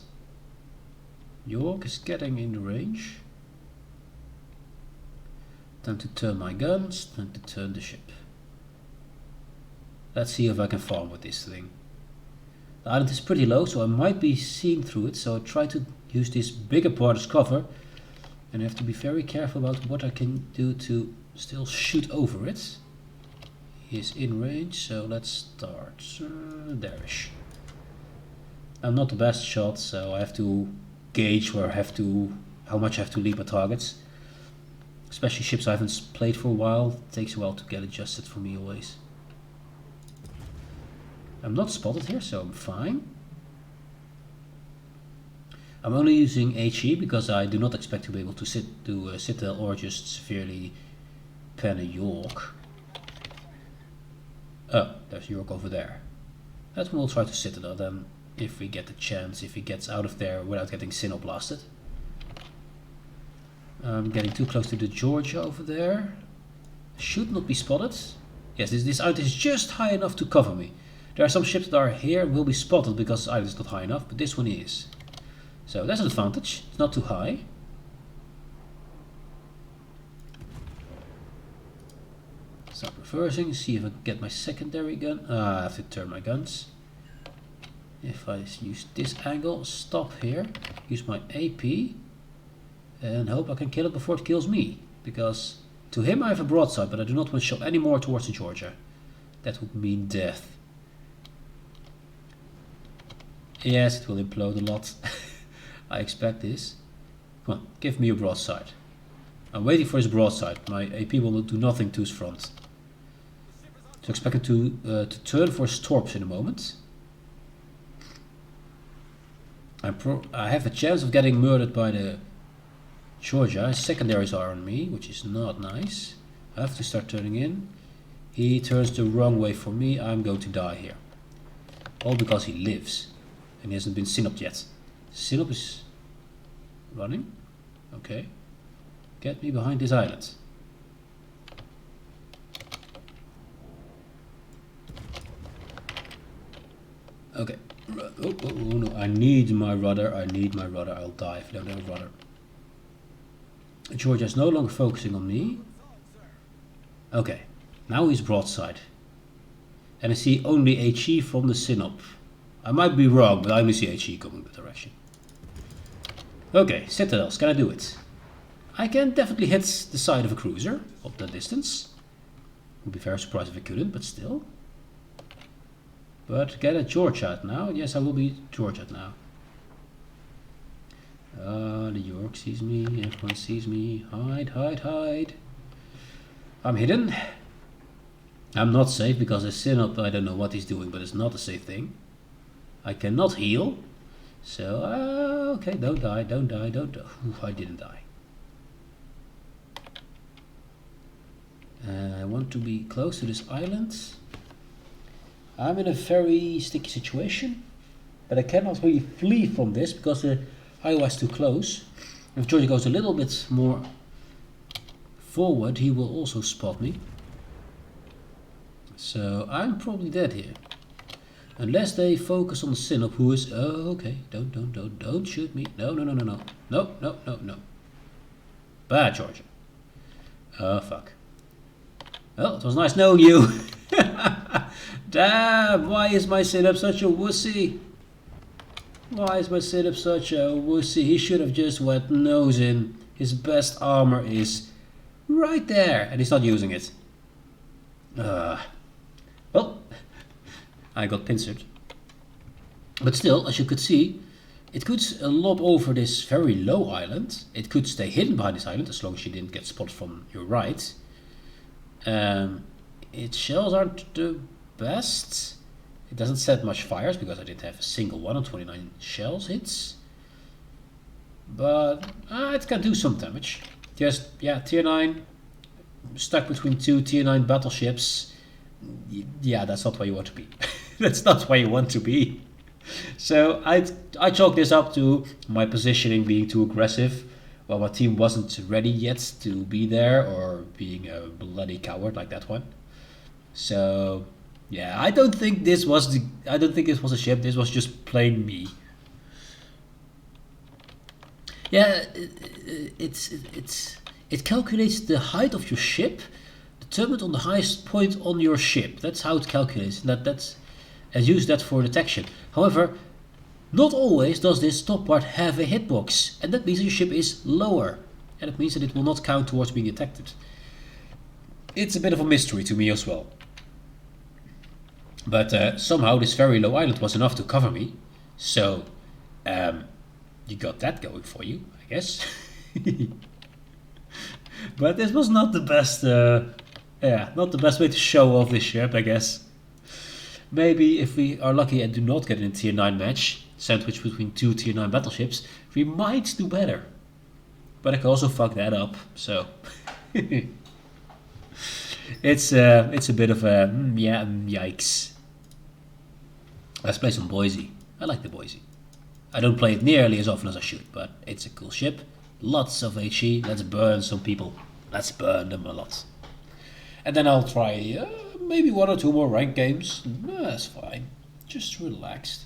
York is getting in the range. Time to turn my guns, time to turn the ship. Let's see if I can farm with this thing. The island is pretty low, so I might be seeing through it, so I try to use this bigger part as cover. And I have to be very careful about what I can do to still shoot over it. He's in range, so let's start there-ish. I'm not the best shot, so I have to gauge where how much I have to leave my targets. Especially ships I haven't played for a while. It takes a while to get adjusted for me always. I'm not spotted here, so I'm fine. I'm only using HE because I do not expect to be able to Citadel or just severely pen a York. Oh, there's York over there. That one will try to Citadel then, if we get the chance, if he gets out of there without getting Sinnoh blasted. I'm getting too close to the Georgia over there. Should not be spotted. Yes, this island is just high enough to cover me. There are some ships that are here and will be spotted because the island is not high enough, but this one is. So that's an advantage. It's not too high. Start reversing, see if I can get my secondary gun. I have to turn my guns. If I use this angle, stop here, use my AP, and hope I can kill it before it kills me. Because to him I have a broadside, but I do not want to shot any more towards the Georgia. That would mean death. Yes, it will implode a lot. I expect this. Come on, give me a broadside. I'm waiting for his broadside. My AP will do nothing to his front. So expect him to turn for his torps in a moment. I have a chance of getting murdered by the Georgia. His secondaries are on me, which is not nice. I have to start turning in. He turns the wrong way for me. I'm going to die here. All because he lives. And he hasn't been Sinnohed yet. Sinnoh is running. Okay. Get me behind this island. Okay. Oh no, I need my rudder. I'll die if I don't have a rudder. Georgia is no longer focusing on me. Okay. Now he's broadside. And I see only HE from the Sinnoh. I might be wrong, but I only see HE coming the direction. Okay, Citadels, can I do it? I can definitely hit the side of a cruiser of that distance. Would be very surprised if I couldn't, but still. But get a Georgia now. Yes, I will be Georgia now. The York sees me, everyone sees me. Hide, hide, hide. I'm hidden. I'm not safe because the Sinnoh, I don't know what he's doing, but it's not a safe thing. I cannot heal. So, okay, don't die, don't die, don't die. Ooh, I didn't die. I want to be close to this island. I'm in a very sticky situation, but I cannot really flee from this because the Iowa is too close. If Georgia goes a little bit more forward, he will also spot me. So I'm probably dead here. Unless they focus on Sinnoh, who is... Oh, okay. Don't shoot me. No. No. Bad, Georgia. Oh, fuck. Well, it was nice knowing you. Damn, why is my Sinnoh such a wussy? Why is my Sinnoh such a wussy? He should have just went nose in. His best armor is right there, and he's not using it. Well, I got pincered. But still, as you could see, it could lob over this very low island. It could stay hidden behind this island as long as you didn't get spotted from your right. Its shells aren't the best. It doesn't set much fires because I didn't have a single one on 29 shells hits. But it can do some damage. Just, yeah, tier 9, stuck between two tier 9 battleships. Yeah, that's not where you want to be. That's not where you want to be. So I chalk this up to my positioning being too aggressive. Well, my team wasn't ready yet to be there, or being a bloody coward like that one. So yeah, I don't think this was a ship. This was just plain me. Yeah, it calculates the height of your ship, determined on the highest point on your ship. That's how it calculates. That's and use that for detection. However, not always does this top part have a hitbox, and that means your ship is lower, and it means that it will not count towards being detected. It's a bit of a mystery to me as well. But somehow this very low island was enough to cover me, so you got that going for you, I guess. But this was not the best, not the best way to show off this ship, I guess. Maybe if we are lucky and do not get in a tier 9 match, sandwiched between two tier 9 battleships, we might do better. But I can also fuck that up, so... it's a bit of a, yikes. Let's play some Boise. I like the Boise. I don't play it nearly as often as I should, but it's a cool ship. Lots of HE. Let's burn some people. Let's burn them a lot. And then I'll try maybe 1 or 2 more ranked games. That's fine. Just relaxed.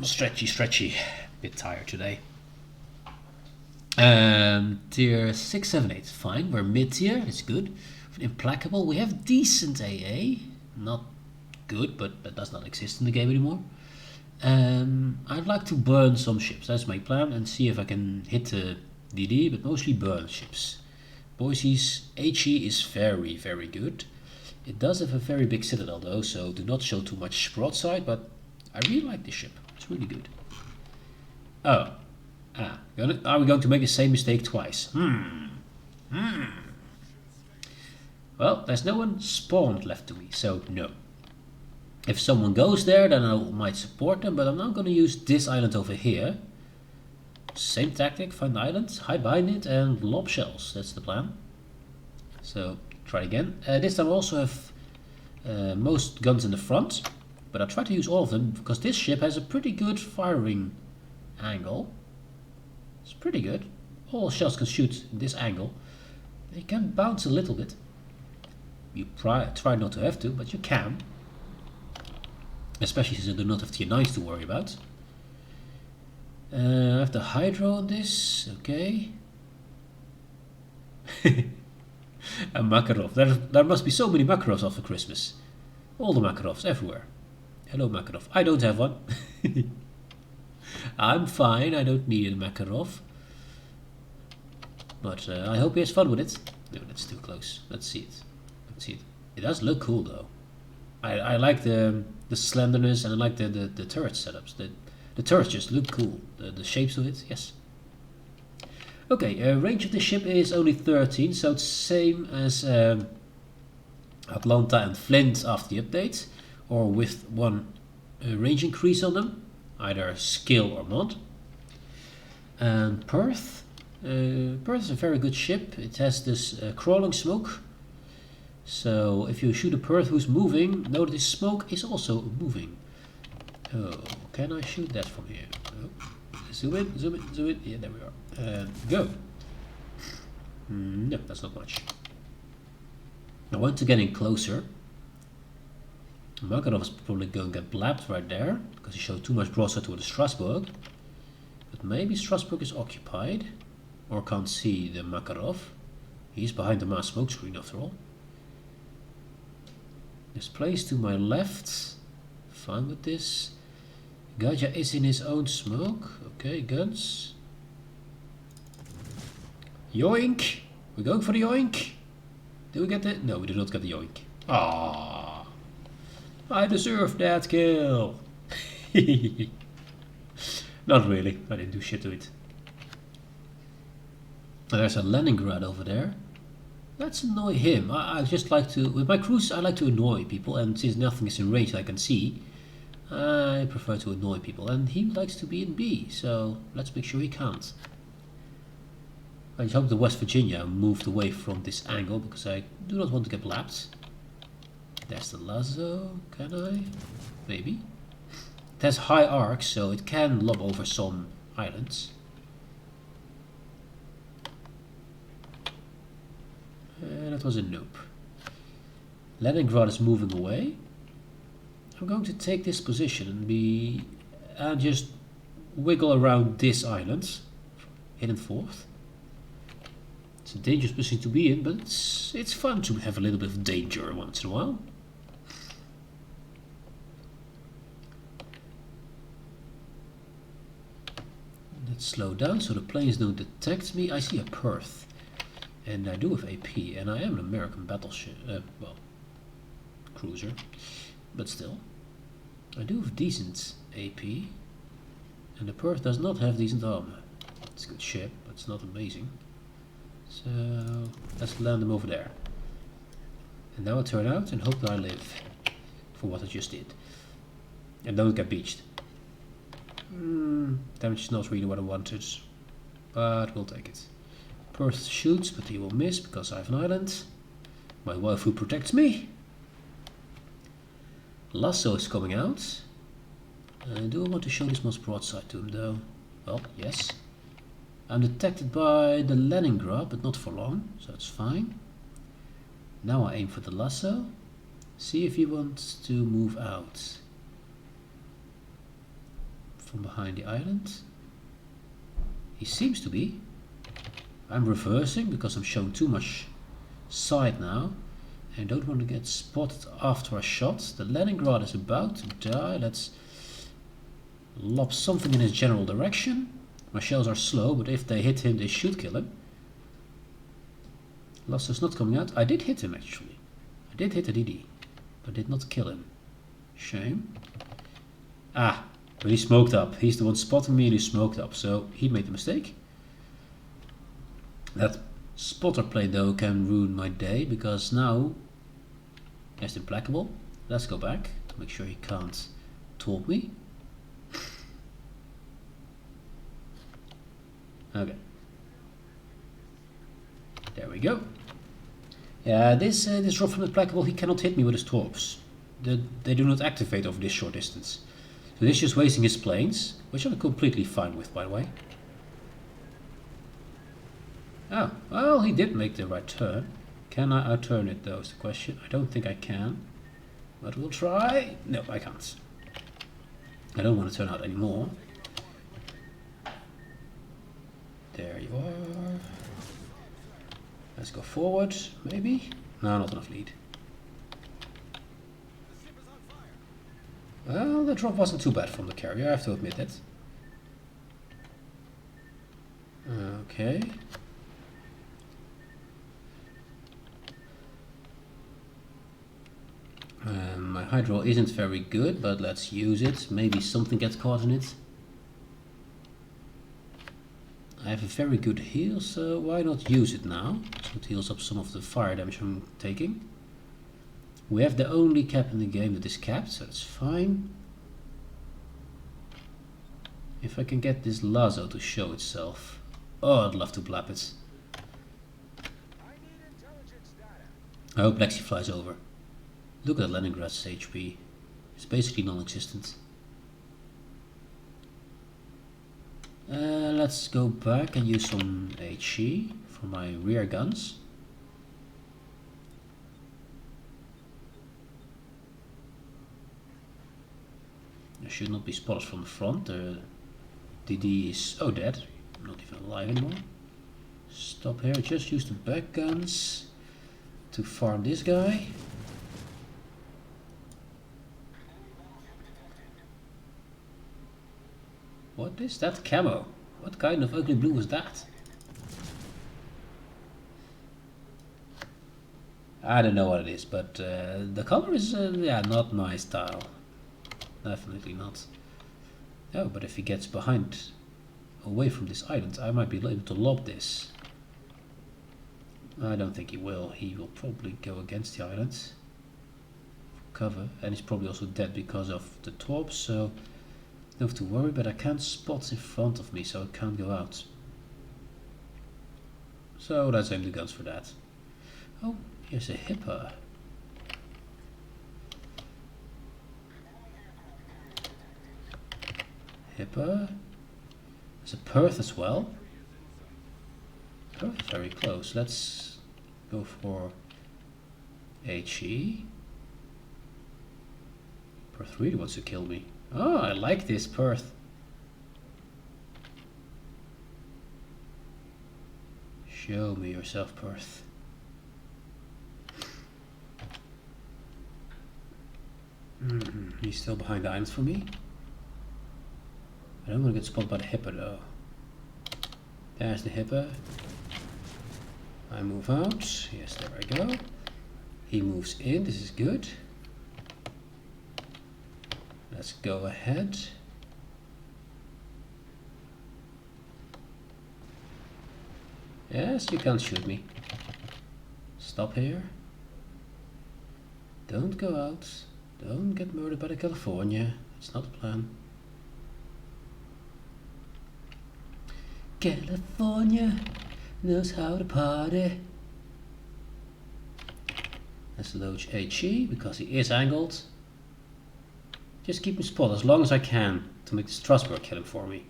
Stretchy. Bit tired today. Tier 6, 7, 8. Fine. We're mid tier. It's good. Implacable. We have decent AA. Not good, but that does not exist in the game anymore. I'd like to burn some ships. That's my plan, and see if I can hit the DD, but mostly burn ships. Boise's HE is very, very good. It does have a very big citadel though, so do not show too much broadside, but I really like this ship. It's really good. Oh. Are we going to make the same mistake twice? Well, there's no one spawned left to me, so no. If someone goes there, then I might support them, but I'm now going to use this island over here. Same tactic, find the island, hide behind it, and lob shells. That's the plan. So, try again. This time I also have most guns in the front, but I'll try to use all of them, because this ship has a pretty good firing angle. It's pretty good. All shells can shoot in this angle. They can bounce a little bit. You try not to have to, but you can. Especially since I do not have tier 9s to worry about. I have the Hydro on this, okay. A Makarov. There must be so many Makarovs after Christmas. All the Makarovs, everywhere. Hello Makarov. I don't have one. I'm fine, I don't need a Makarov. But I hope he has fun with it. No, that's too close. Let's see it. It does look cool though. I like the slenderness, and I like the turret setups. The turrets just look cool. The shapes of it, yes. Okay, range of the ship is only 13, so it's same as Atlanta and Flint after the update, or with one range increase on them, either skill or mod. Perth. Perth is a very good ship. It has this crawling smoke. So if you shoot a Perth who's moving, know that this smoke is also moving. Oh, can I shoot that from here? Oh. Zoom in. Yeah, there we are. Go. No, that's not much. I want to get in closer. Makarov is probably going to get blapped right there, because he showed too much broadside toward the Strasbourg. But maybe Strasbourg is occupied, or can't see the Makarov. He's behind the mass smoke screen after all. This place to my left. Fine with this. Gaja is in his own smoke. Okay, guns. Yoink! We're going for the yoink. Do we get it? No, we do not get the yoink. Ah, I deserve that kill. Not really. I didn't do shit to it. There's a Leningrad over there. Let's annoy him. I just like to, with my cruise, I like to annoy people, and since nothing is in range I can see, I prefer to annoy people, and he likes to be in B, so let's make sure he can't. I just hope the West Virginia moved away from this angle, because I do not want to get lapped. There's the Lazo, can I? Maybe. It has high arcs, so it can lob over some islands. That was a nope. Leningrad is moving away. I'm going to take this position and be and just wiggle around this island, hidden fourth. It's a dangerous position to be in, but it's fun to have a little bit of danger once in a while. Let's slow down so the planes don't detect me. I see a Perth, and I do have AP, and I am an American battleship, well, cruiser, but still. I do have decent AP, and the Perth does not have decent armor. It's a good ship, but it's not amazing. So let's land them over there. And now I turn out and hope that I live for what I just did. And don't get beached. Damage is not really what I wanted, but we'll take it. Perth shoots, but he will miss because I have an island. My waifu protects me. Lasso is coming out. Do I want to show this most broadside to him though? Well, yes. I'm detected by the Leningrad, but not for long, so it's fine. Now I aim for the lasso. See if he wants to move out from behind the island. He seems to be. I'm reversing because I'm showing too much side now. I don't want to get spotted after a shot. The Leningrad is about to die. Let's lob something in his general direction. My shells are slow, but if they hit him, they should kill him. Lasso's not coming out. I did hit him actually. I did hit a DD, but did not kill him. Shame. Ah, but he smoked up. He's the one spotting me and he smoked up, so he made the mistake. That spotter play though can ruin my day, because now he's implacable. Let's go back to make sure he can't talk me. Okay. There we go. Yeah, this drop from implacable, he cannot hit me with his torps. They do not activate over this short distance. So this is just wasting his planes, which I'm completely fine with, by the way. Oh, well, he did make the right turn. Can I outturn it though is the question. I don't think I can, but we'll try. No, I can't. I don't want to turn out anymore. There you are. Let's go forward, maybe? No, not enough lead. Well, the drop wasn't too bad from the carrier, I have to admit it. Okay. My hydro isn't very good, but let's use it. Maybe something gets caught in it. I have a very good heal, so why not use it now? So it heals up some of the fire damage I'm taking. We have the only cap in the game that is capped, so that's fine. If I can get this lasso to show itself. Oh, I'd love to blap it. I hope Lexi flies over. Look at Leningrad's HP. It's basically non-existent. Let's go back and use some HE for my rear guns. I should not be spotted from the front. DD is dead. Not even alive anymore. Stop here. Just use the back guns to farm this guy. What is that camo? What kind of ugly blue is that? I don't know what it is, but the color is yeah, not my style. Definitely not. Oh, but if he gets behind, away from this island, I might be able to lob this. I don't think he will. He will probably go against the island for cover, and he's probably also dead because of the torps, so don't have to worry, but I can't spot in front of me, so I can't go out. So let's aim the guns for that. Oh, here's a Hipper. Hipper. There's a Perth as well. Perth is very close. Let's go for HE. Perth really wants to kill me. Oh, I like this Perth. Show me yourself, Perth. He's still behind the island for me. I don't want to get spotted by the hipper though. There's the hipper. I move out. Yes, there I go. He moves in. This is good. Let's go ahead. Yes, you can't shoot me. Stop here. Don't go out. Don't get murdered by the California. That's not the plan. California knows how to party. Let's load HE because he is angled. Just keep him spot as long as I can to make the Strasbourg kill him for me.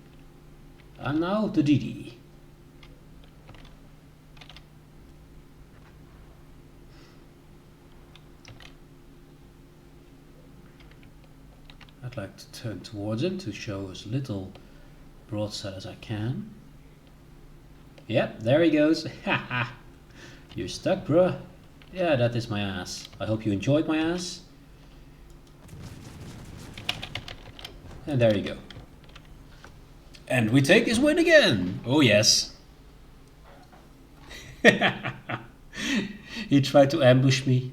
And now the DD. I'd like to turn towards him to show as little broadside as I can. Yep, there he goes. Haha. You're stuck, bruh. Yeah, that is my ass. I hope you enjoyed my ass. And there you go. And we take his win again. Oh yes. He tried to ambush me,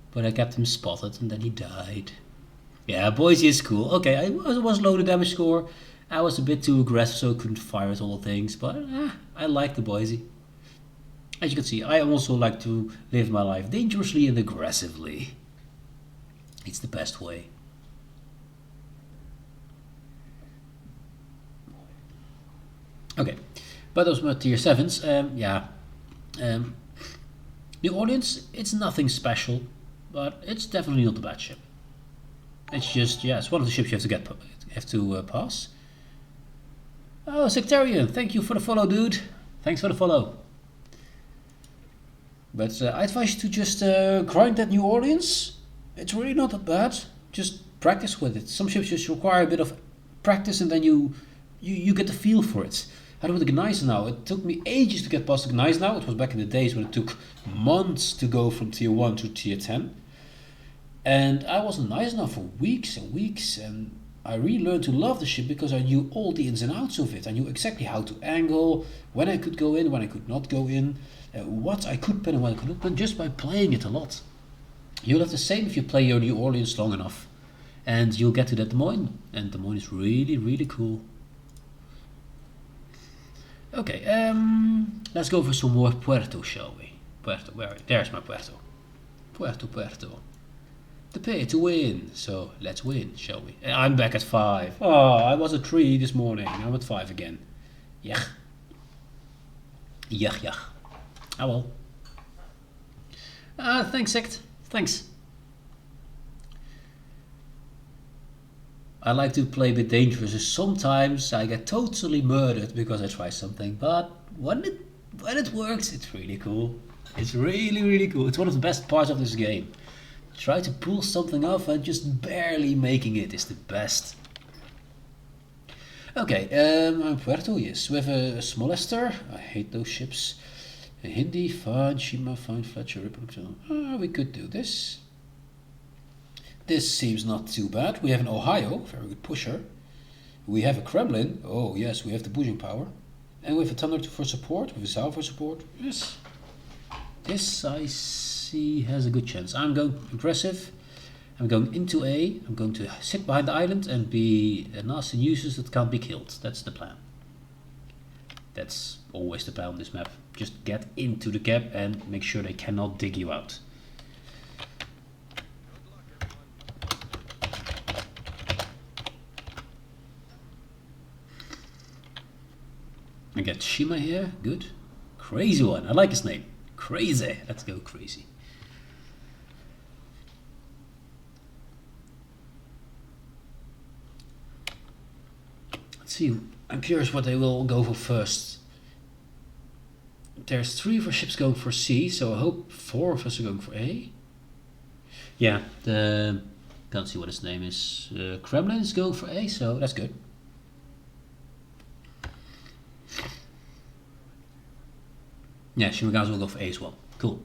but I kept him spotted and then he died. Yeah, Boise is cool. Okay, I was low the damage score. I was a bit too aggressive, so I couldn't fire at all things, but I like the Boise. As you can see, I also like to live my life dangerously and aggressively. It's the best way. Okay, but those were tier 7s. New Orleans, it's nothing special, but it's definitely not a bad ship. It's just, yeah, it's one of the ships you have to pass. Oh, Sectarian, thank you for the follow, dude. Thanks for the follow. But I advise you to just grind that New Orleans. It's really not that bad. Just practice with it. Some ships just require a bit of practice and then you get the feel for it. I do with the Gneisenau. It took me ages to get past the Gneisenau. It was back in the days when it took months to go from tier 1 to tier 10. And I was in Gneisenau for weeks and weeks, and I really learned to love the ship because I knew all the ins and outs of it. I knew exactly how to angle, when I could go in, when I could not go in, what I could pen and what I could not pen, just by playing it a lot. You'll have the same if you play your New Orleans long enough, and you'll get to that Des Moines, and Des Moines is really, really cool. Okay, let's go for some more Puerto, shall we? Puerto, there's my Puerto. Puerto. The pay to win, so let's win, shall we? I'm back at 5. Oh, I was at 3 this morning. I'm at 5 again. Yeah. Oh well. Thanks, Sect. Thanks. I like to play a bit dangerous. Sometimes I get totally murdered because I try something, but when it works, it's really cool. It's really, really cool. It's one of the best parts of this game. Try to pull something off and just barely making it is the best. Okay, I'm Puerto, yes. We have a Smolester. I hate those ships. A Hindi, fine. Shima, fine. Fletcher, Republic. We could do this. This seems not too bad. We have an Ohio, very good pusher. We have a Kremlin. Oh yes, we have the pushing power. And we have a Thunder for support. We have a Sao for support. Yes. This I see has a good chance. I'm going aggressive. I'm going into A. I'm going to sit behind the island and be a nasty nuisance that can't be killed. That's the plan. That's always the plan on this map. Just get into the cap and make sure they cannot dig you out. I get Shima here. Good. Crazy one. I like his name. Crazy. Let's go crazy. Let's see. I'm curious what they will go for first. There's 3 of our ships going for C, so I hope 4 of us are going for A. Yeah, the Can't see what his name is. Kremlin's going for A, so that's good. Yeah, Shimigami will go for A as well. Cool.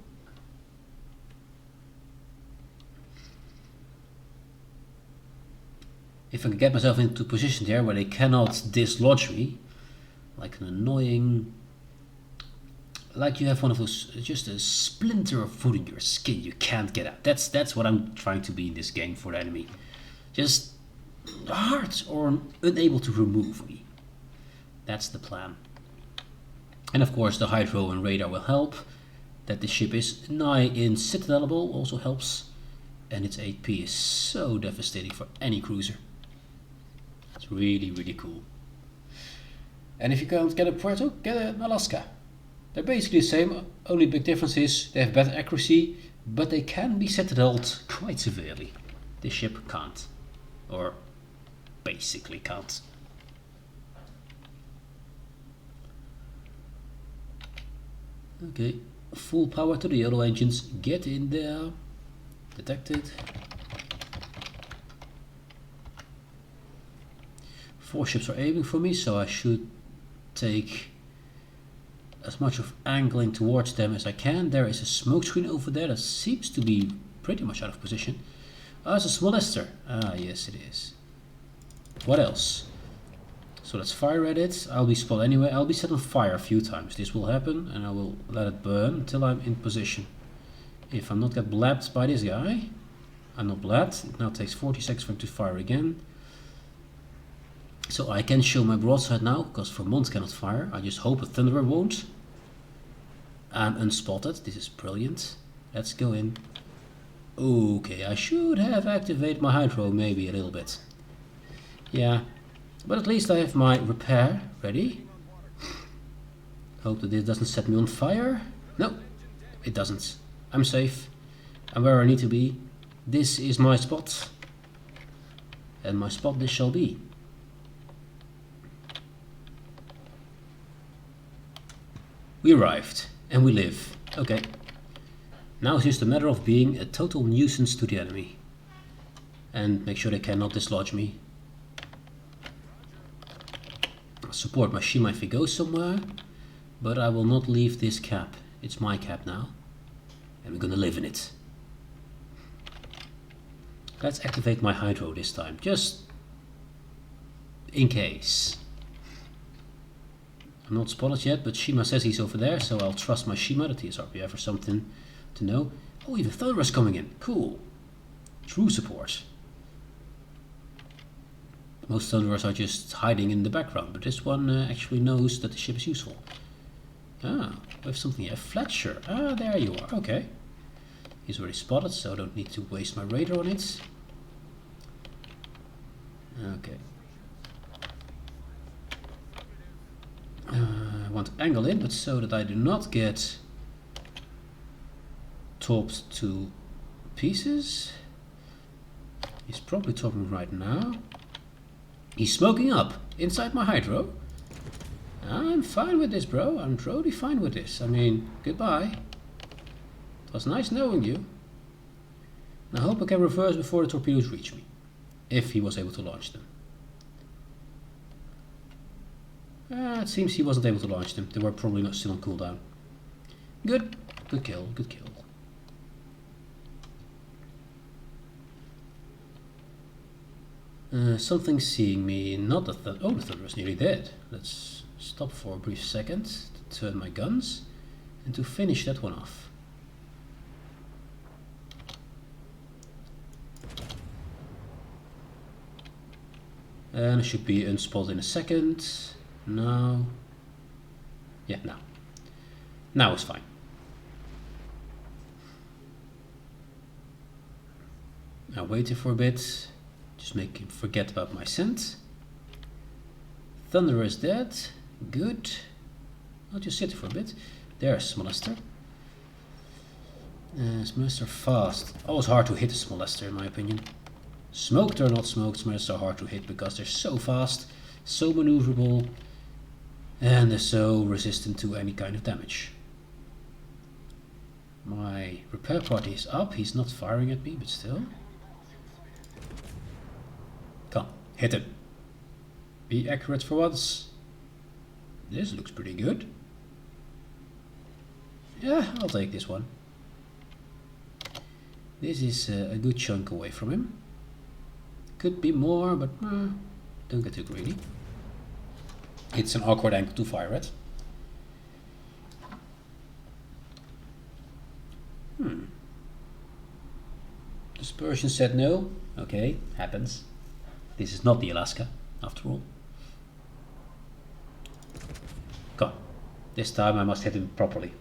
If I can get myself into a position there where they cannot dislodge me, like an annoying, like you have one of those, just a splinter of food in your skin you can't get out. That's what I'm trying to be in this game for the enemy. Just hard or unable to remove me. That's the plan. And of course the hydro and radar will help. That the ship is nigh incitadelable also helps. And its HP is so devastating for any cruiser. It's really, really cool. And if you can't get a Puerto, get an Alaska. They're basically the same, only big difference is they have better accuracy, but they can be citadeled quite severely. This ship can't. Or basically can't. Okay, full power to the yellow engines. Get in there. Detected. 4 ships are aiming for me, so I should take as much of angling towards them as I can. There is a smoke screen over there that seems to be pretty much out of position. Oh, it's a Smolester. Ah, yes it is. What else? So let's fire at it. I'll be spot anyway. I'll be set on fire a few times. This will happen and I will let it burn until I'm in position. If I'm not get blapped by this guy, I'm not blapped. It now takes 40 seconds for him to fire again. So I can show my broadside now, because Vermont cannot fire. I just hope a Thunderer won't. I'm unspotted. This is brilliant. Let's go in. Okay, I should have activated my hydro maybe a little bit. Yeah, but at least I have my repair ready. Hope that this doesn't set me on fire. No, it doesn't. I'm safe. I'm where I need to be. This is my spot. And my spot this shall be. We arrived, and we live. Okay. Now it's just a matter of being a total nuisance to the enemy. And make sure they cannot dislodge me. I'll support my Shima if he goes somewhere. But I will not leave this cap. It's my cap now. And we're gonna live in it. Let's activate my hydro this time. Just in case. I'm not spotted yet, but Shima says he's over there, so I'll trust my Shima, the TSRPF, or something to know. Oh, even Thunder is coming in. Cool. True support. Most Thunderers are just hiding in the background, but this one actually knows that the ship is useful. Ah, we have something here. Fletcher. Ah, there you are. Okay. He's already spotted, so I don't need to waste my radar on it. Okay. I want to angle in, but so that I do not get topped to pieces. He's probably topping right now. He's smoking up inside my hydro. I'm fine with this, bro. I'm totally fine with this. I mean, goodbye. It was nice knowing you. And I hope I can reverse before the torpedoes reach me. If he was able to launch them. It seems he wasn't able to launch them. They were probably not still on cooldown. Good. Good kill. Good kill. Something's seeing me. Not the Thunder. Oh, the Thunder is nearly dead. Let's stop for a brief second to turn my guns and to finish that one off. And I should be unspotted in a second. Now. Yeah, now. Now it's fine. Now waiting for a bit. Just make him forget about my scent. Thunder is dead. Good. I'll just sit for a bit. There's Smolester. Smolester fast. Always hard to hit a Smolester in my opinion. Smoked or not smoked, Smolesters are hard to hit because they're so fast, so maneuverable, and they're so resistant to any kind of damage. My repair party is up. He's not firing at me, but still. Hit him. Be accurate for once. This looks pretty good. Yeah, I'll take this one. This is a good chunk away from him. Could be more, but don't get too greedy. It's an awkward angle to fire at. Dispersion said no. Okay, happens. This is not the Alaska, after all. Come on. This time I must hit him properly.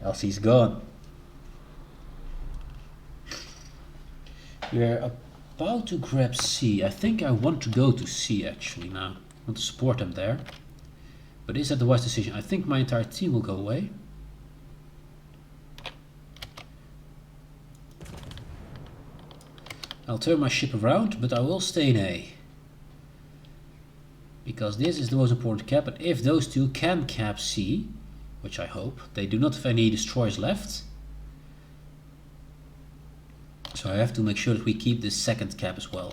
Else he's gone. We're about to grab C. I think I want to go to C actually now. I want to support them there. But is that the wise decision? I think my entire team will go away. I'll turn my ship around, but I will stay in A. Because this is the most important cap, and if those two can cap C, which I hope, they do not have any destroyers left. So I have to make sure that we keep this second cap as well.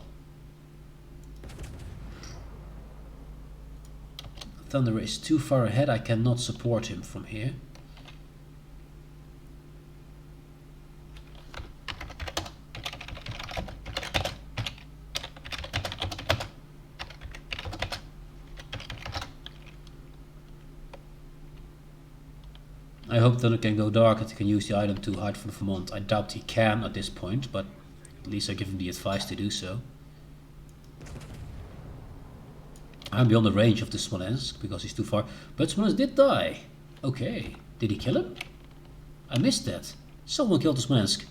Thunderer is too far ahead, I cannot support him from here. I hope Thunder can go dark and he can use the item to hide from Vermont. I doubt he can at this point, but at least I give him the advice to do so. I'm beyond the range of the Smolensk because he's too far. But Smolensk did die. Okay. Did he kill him? I missed that. Someone killed the Smolensk.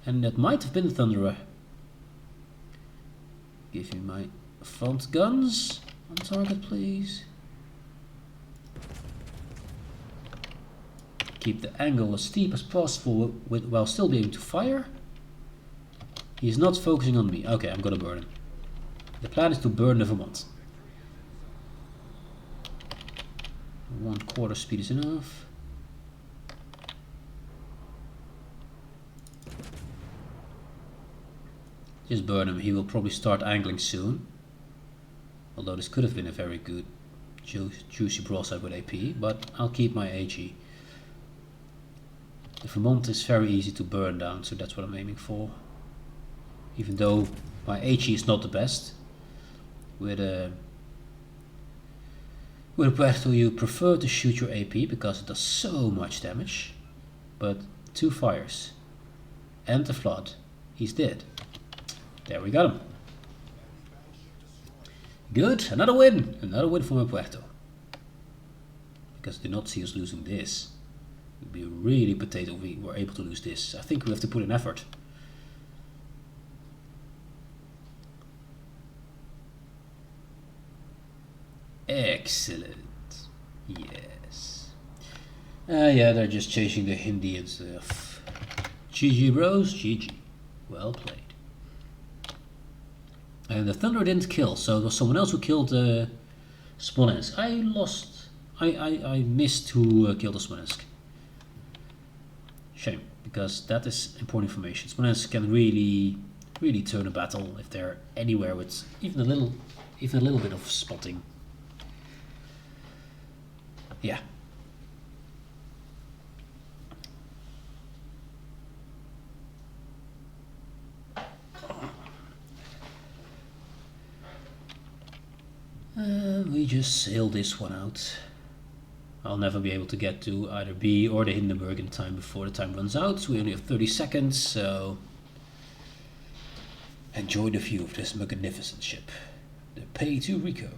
And that might have been the Thunderer. Give me my front guns on target, please. Keep the angle as steep as possible while still being able to fire. He's not focusing on me. Okay, I'm gonna burn him. The plan is to burn the Vermont. 1/4 speed is enough. Just burn him. He will probably start angling soon. Although this could have been a very good juicy broadside with AP, but I'll keep my AG. The Vermont is very easy to burn down, so that's what I'm aiming for. Even though my HE is not the best. With a Puerto you prefer to shoot your AP because it does so much damage. But 2 fires and the flood, he's dead. There we got him. Good, another win for my Puerto. Because I did not see us losing this. It would be really potato if we were able to lose this. I think we have to put in effort. Excellent. Yes. Yeah, they're just chasing the Hindi and stuff. GG bros, GG. Well played. And the Thunder didn't kill, so it was someone else who killed Smolensk. I missed who killed the Smolensk. Shame, because that is important information. Smolensk can really turn a battle if they're anywhere with even a little bit of spotting. Yeah. We just sail this one out. I'll never be able to get to either B or the Hindenburg in time before the time runs out. We only have 30 seconds, so enjoy the view of this magnificent ship, the Puerto Rico.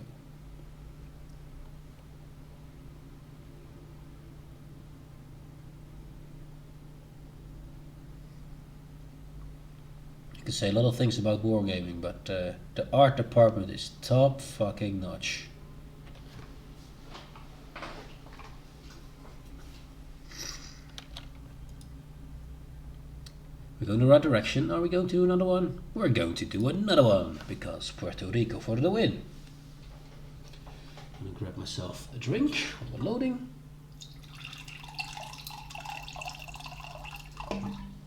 You can say a lot of things about wargaming, but the art department is top fucking notch. We're going the right direction. Are we going to do another one? We're going to do another one because Puerto Rico for the win. I'm gonna grab myself a drink while we're loading.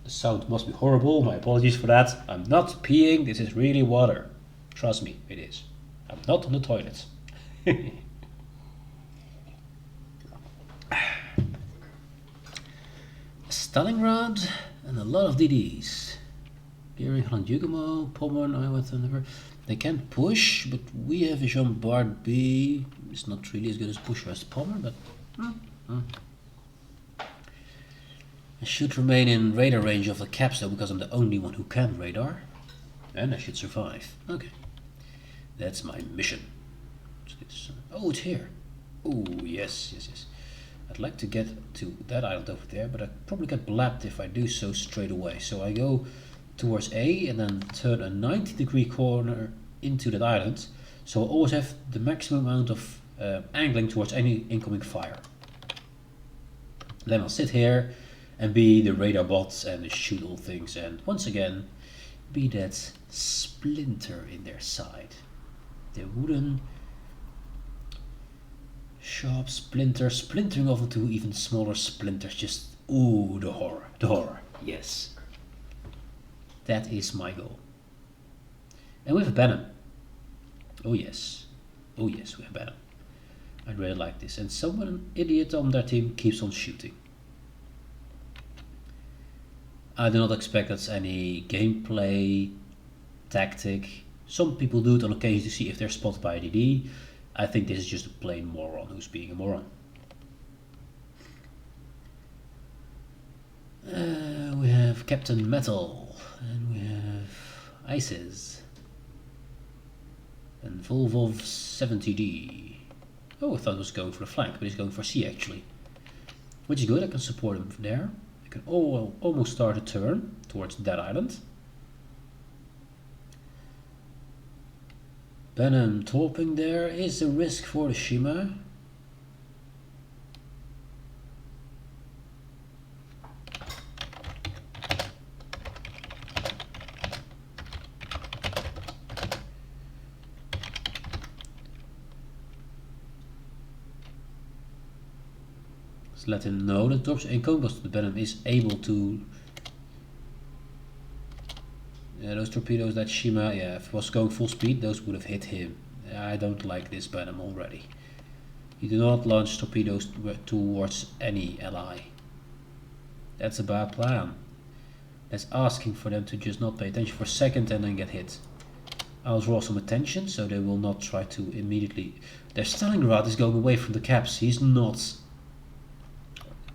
The sound must be horrible. My apologies for that. I'm not peeing. This is really water. Trust me, it is. I'm not on the toilet. Stalingrad and a lot of DDs. Gearing, Holland, Huguenot, Pommern, Iowa, Thunder. They can push, but we have a Jean Bart B. It's not really as good as pusher as Pommern, but I should remain in radar range of the caps though, because I'm the only one who can radar. And I should survive. Okay. That's my mission. Oh, it's here. Oh, yes, yes, yes. I'd like to get to that island over there, but I probably get blapped if I do so straight away. So I go towards A and then turn a 90-degree corner into that island. So I always have the maximum amount of angling towards any incoming fire. Then I'll sit here and be the radar bots and shoot all things, and once again be that splinter in their side. The wooden sharp splinter, splintering off into even smaller splinters. Just ooh, the horror, the horror. Yes, that is my goal. And we have Benham. Oh yes, we have Benham. I really like this. And someone idiot on their team keeps on shooting. I do not expect that's any gameplay tactic. Some people do it on occasion to see if they're spotted by a DD. I think this is just a plain moron who's being a moron. We have Captain Metal, and we have ISIS, and Volvov 70D. Oh, I thought it was going for the flank, but he's going for C actually. Which is good, I can support him there. I can almost start a turn towards that island. Benham torping there is a risk for the Shima. Let's let him know that drops income, because the Benham is able to. Yeah, those torpedoes, that Shima, yeah, if it was going full speed, those would have hit him. I don't like this Benham already. You do not launch torpedoes towards any ally. That's a bad plan. That's asking for them to just not pay attention for a second and then get hit. I'll draw some attention so they will not try to immediately. Their Stalingrad is going away from the caps. He's not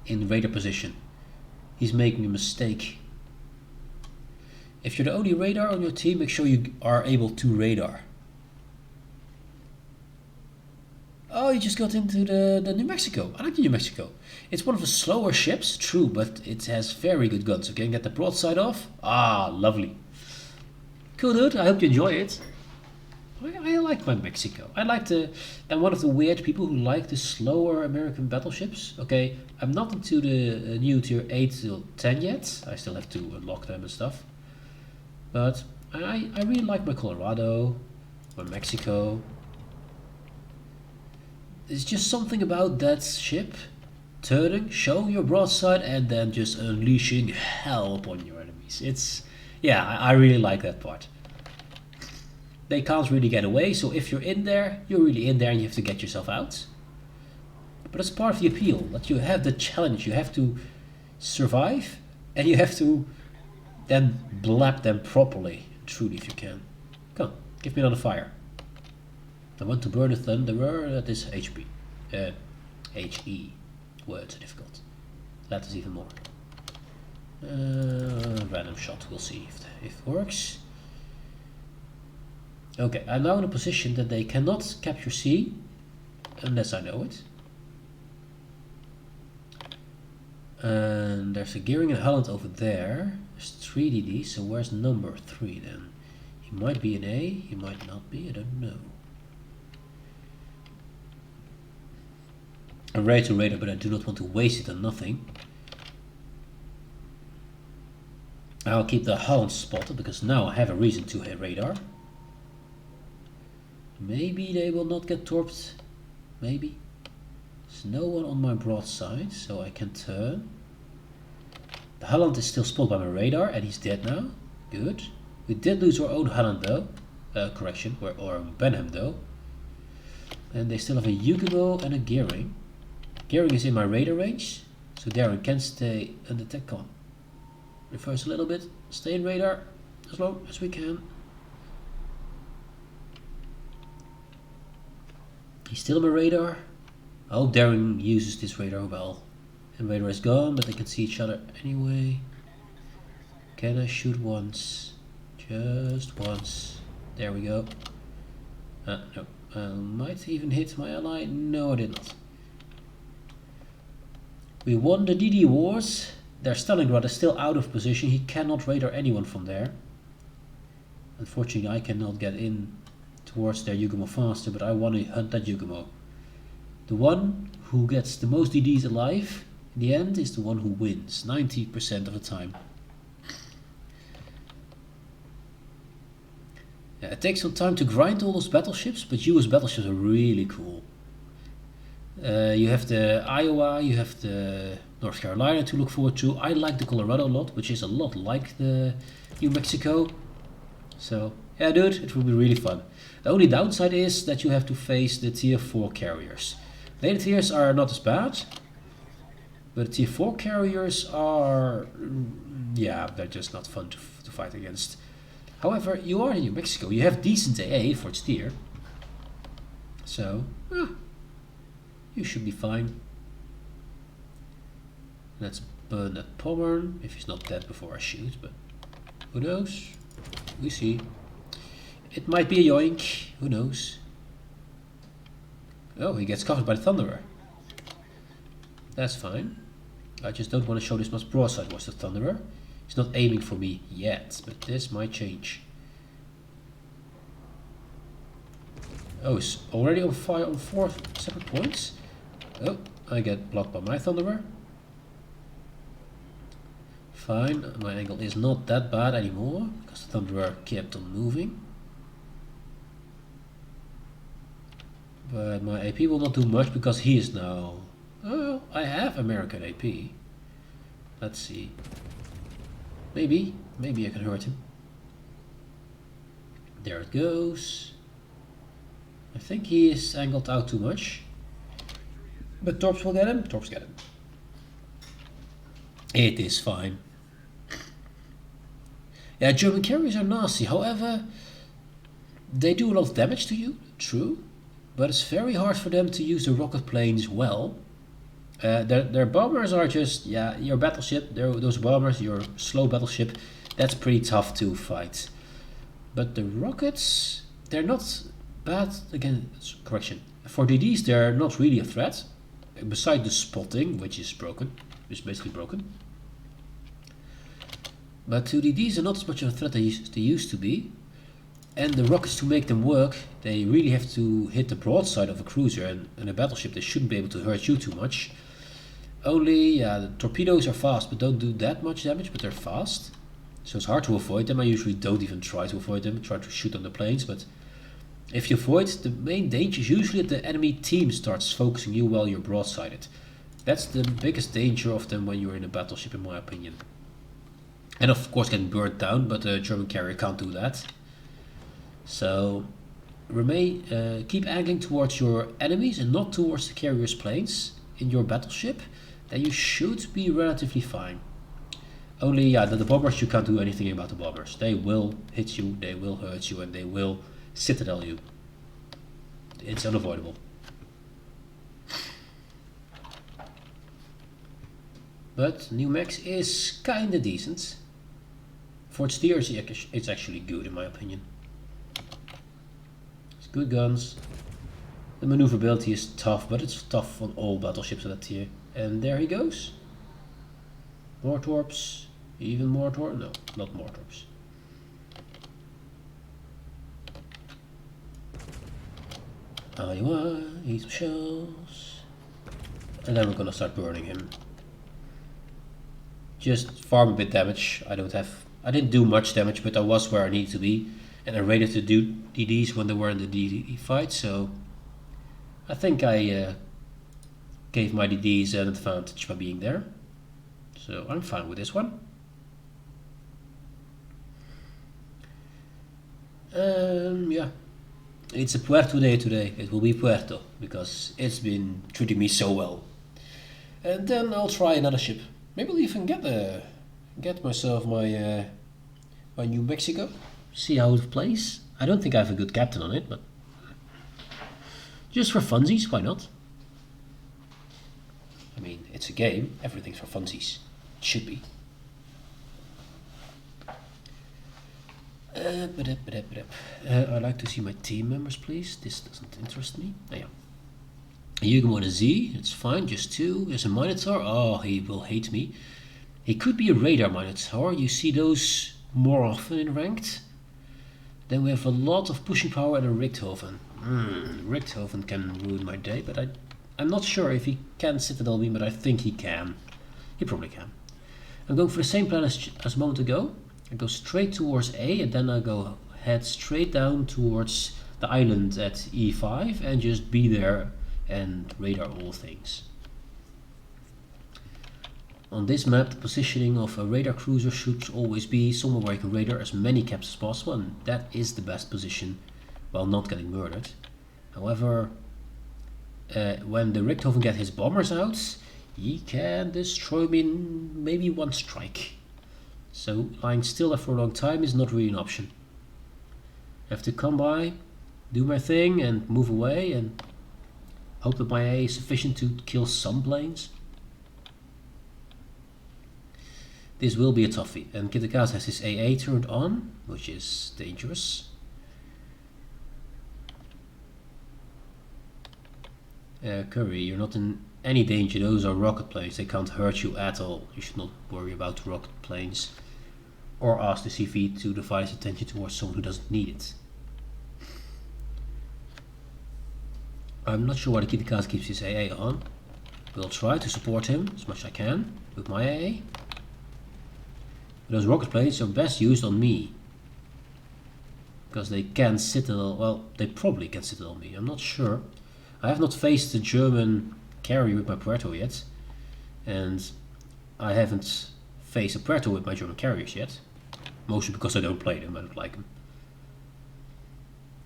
in radar position. He's making a mistake. If you're the only radar on your team, make sure you are able to radar. Oh, you just got into the New Mexico. I like the New Mexico. It's one of the slower ships, true, but it has very good guns. Okay, get the broadside off. Ah, lovely. Cool, dude. I hope you enjoy it. I like my Mexico. I'm one of the weird people who like the slower American battleships. Okay, I'm not into the new tier 8 till 10 yet. I still have to unlock them and stuff. But I really like my Colorado, my Mexico. There's just something about that ship turning, showing your broadside, and then just unleashing hell upon your enemies. Yeah, I really like that part. They can't really get away, so if you're in there, you're really in there and you have to get yourself out. But it's part of the appeal, that you have the challenge, you have to survive, and you have to then blap them properly, truly if you can. Come, give me another fire. I want to burn a Thunderer, that is HP. HE. Words are difficult. That is even more. Random shot, we'll see if it works. Okay, I'm now in a position that they cannot capture C, unless I know it. And there's a Gearing and Holland over there. There's 3 DD, so where's number 3 then? He might be an A, he might not be, I don't know. I'm ready to radar, but I do not want to waste it on nothing. I'll keep the Holland spotted, because now I have a reason to hit radar. Maybe they will not get torped. Maybe. There's no one on my broadside, so I can turn. The Holland is still spotted by my radar, and he's dead now. Good. We did lose our own Holland though. Correction, or Benham though. And they still have a Yukubo and a Gearing. Gearing is in my radar range, so Darren can stay undetected. Come on. Reverse a little bit, stay in radar as long as we can. He's still in my radar. I hope Darren uses this radar well. And radar is gone, but they can see each other anyway. Can I shoot once? Just once. There we go. No. I might even hit my ally. No, I did not. We won the DD wars. Their Stalingrad is still out of position. He cannot radar anyone from there. Unfortunately, I cannot get in towards their Yugumo faster, but I want to hunt that Yugumo. The one who gets the most DDs alive in the end is the one who wins 90% of the time. Yeah, it takes some time to grind all those battleships, but US battleships are really cool. You have the Iowa, you have the North Carolina to look forward to. I like the Colorado a lot, which is a lot like the New Mexico. So, yeah dude, it will be really fun. The only downside is that you have to face the tier 4 carriers. Later tiers are not as bad, but tier 4 carriers are, yeah, they're just not fun to fight against. However, you are in New Mexico, you have decent AA for its tier. So, you should be fine. Let's burn that Pommern, if he's not dead before I shoot, but who knows? We see. It might be a yoink, who knows? Oh, he gets covered by the Thunderer. That's fine. I just don't want to show this much broadside was the Thunderer. He's not aiming for me yet, but this might change. Oh, he's already on fire on 4 separate points. Oh, I get blocked by my Thunderer. Fine, my angle is not that bad anymore, because the Thunderer kept on moving. But my AP will not do much, because he is now... Oh, I have American AP. Let's see. Maybe I can hurt him. There it goes. I think he is angled out too much. But Torps will get him. Torps get him. It is fine. Yeah, German carriers are nasty. However, they do a lot of damage to you. True. But it's very hard for them to use the rocket planes well. Their bombers are just, yeah, your battleship, those bombers, your slow battleship, that's pretty tough to fight. But the rockets, they're not bad, again, correction. For DDs, they're not really a threat, beside the spotting, which is broken, which is basically broken. But to DDs, they're not as much of a threat as they used to be. And the rockets, to make them work, they really have to hit the broadside of a cruiser, and a battleship, they shouldn't be able to hurt you too much. Only, yeah, the torpedoes are fast, but don't do that much damage, but they're fast. So it's hard to avoid them. I usually don't even try to avoid them, try to shoot on the planes, but if you avoid, the main danger is usually that the enemy team starts focusing you while you're broadsided. That's the biggest danger of them when you're in a battleship, in my opinion. And of course getting burnt down, but the German carrier can't do that. So keep angling towards your enemies and not towards the carrier's planes in your battleship. Then you should be relatively fine. Only, yeah, the bombers, you can't do anything about the bombers. They will hit you, they will hurt you, and they will citadel you. It's unavoidable. But New Mex is kinda decent. For its tiers, it's actually good in my opinion. It's good guns. The maneuverability is tough, but it's tough on all battleships of that tier. And there he goes. More torps. Even more torps? No, not more torps. Iowa, eat some shells. And then we're gonna start burning him. Just farm a bit damage. I didn't do much damage, but I was where I needed to be. And I raided to do DDs when they were in the DD fight, so I think I gave my DDs an advantage by being there. So I'm fine with this one. Yeah. It's a Puerto day today. It will be Puerto, because it's been treating me so well. And then I'll try another ship. Maybe I'll even get myself my New Mexico. See how it plays. I don't think I have a good captain on it, but just for funsies, why not? I mean, it's a game. Everything's for funsies. It should be. I'd like to see my team members, please. This doesn't interest me. Oh, yeah. Hugo with a Z, it's fine, just 2. There's a Minotaur. Oh, he will hate me. He could be a radar Minotaur. You see those more often in ranked. Then we have a lot of pushing power and a Richthofen. Richthofen can ruin my day, but I'm not sure if he can Citadel me, but I think he can. He probably can. I'm going for the same plan as a moment ago. I go straight towards A, and then I go head straight down towards the island at E5 and just be there and radar all things. On this map, the positioning of a radar cruiser should always be somewhere where you can radar as many caps as possible, and that is the best position while not getting murdered. However, when the Richthofen gets his bombers out, he can destroy me in maybe one strike. So lying still there for a long time is not really an option. I have to come by, do my thing and move away and hope that my A is sufficient to kill some planes. This will be a toughie, and Kitakaze has his AA turned on, which is dangerous. Curry, you're not in any danger. Those are rocket planes. They can't hurt you at all. You should not worry about rocket planes. Or ask the CV to divide his attention towards someone who doesn't need it. I'm not sure why the Kitakaze keeps his AA on. We'll try to support him as much as I can with my AA. Those rocket planes are best used on me. Because they can Citadel, well, they probably can Citadel me, I'm not sure. I have not faced the German carrier with my Puerto yet. And I haven't faced a Puerto with my German carriers yet. Mostly because I don't play them, I don't like them.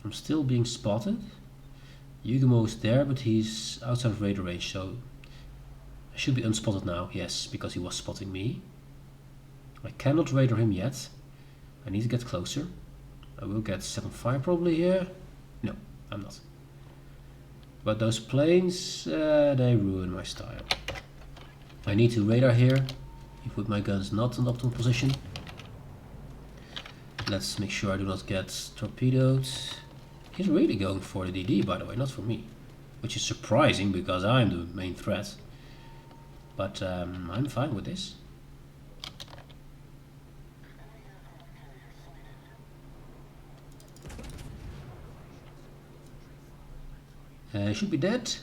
I'm still being spotted. Yugamo is there, but he's outside of radar range, so I should be unspotted now, yes, because he was spotting me. I cannot radar him yet. I need to get closer. I will get 7 fire probably here. No, I'm not. But those planes, they ruin my style. I need to radar here. With my guns not in optimal position. Let's make sure I do not get torpedoed. He's really going for the DD, by the way, not for me. Which is surprising because I'm the main threat. But I'm fine with this. He should be dead.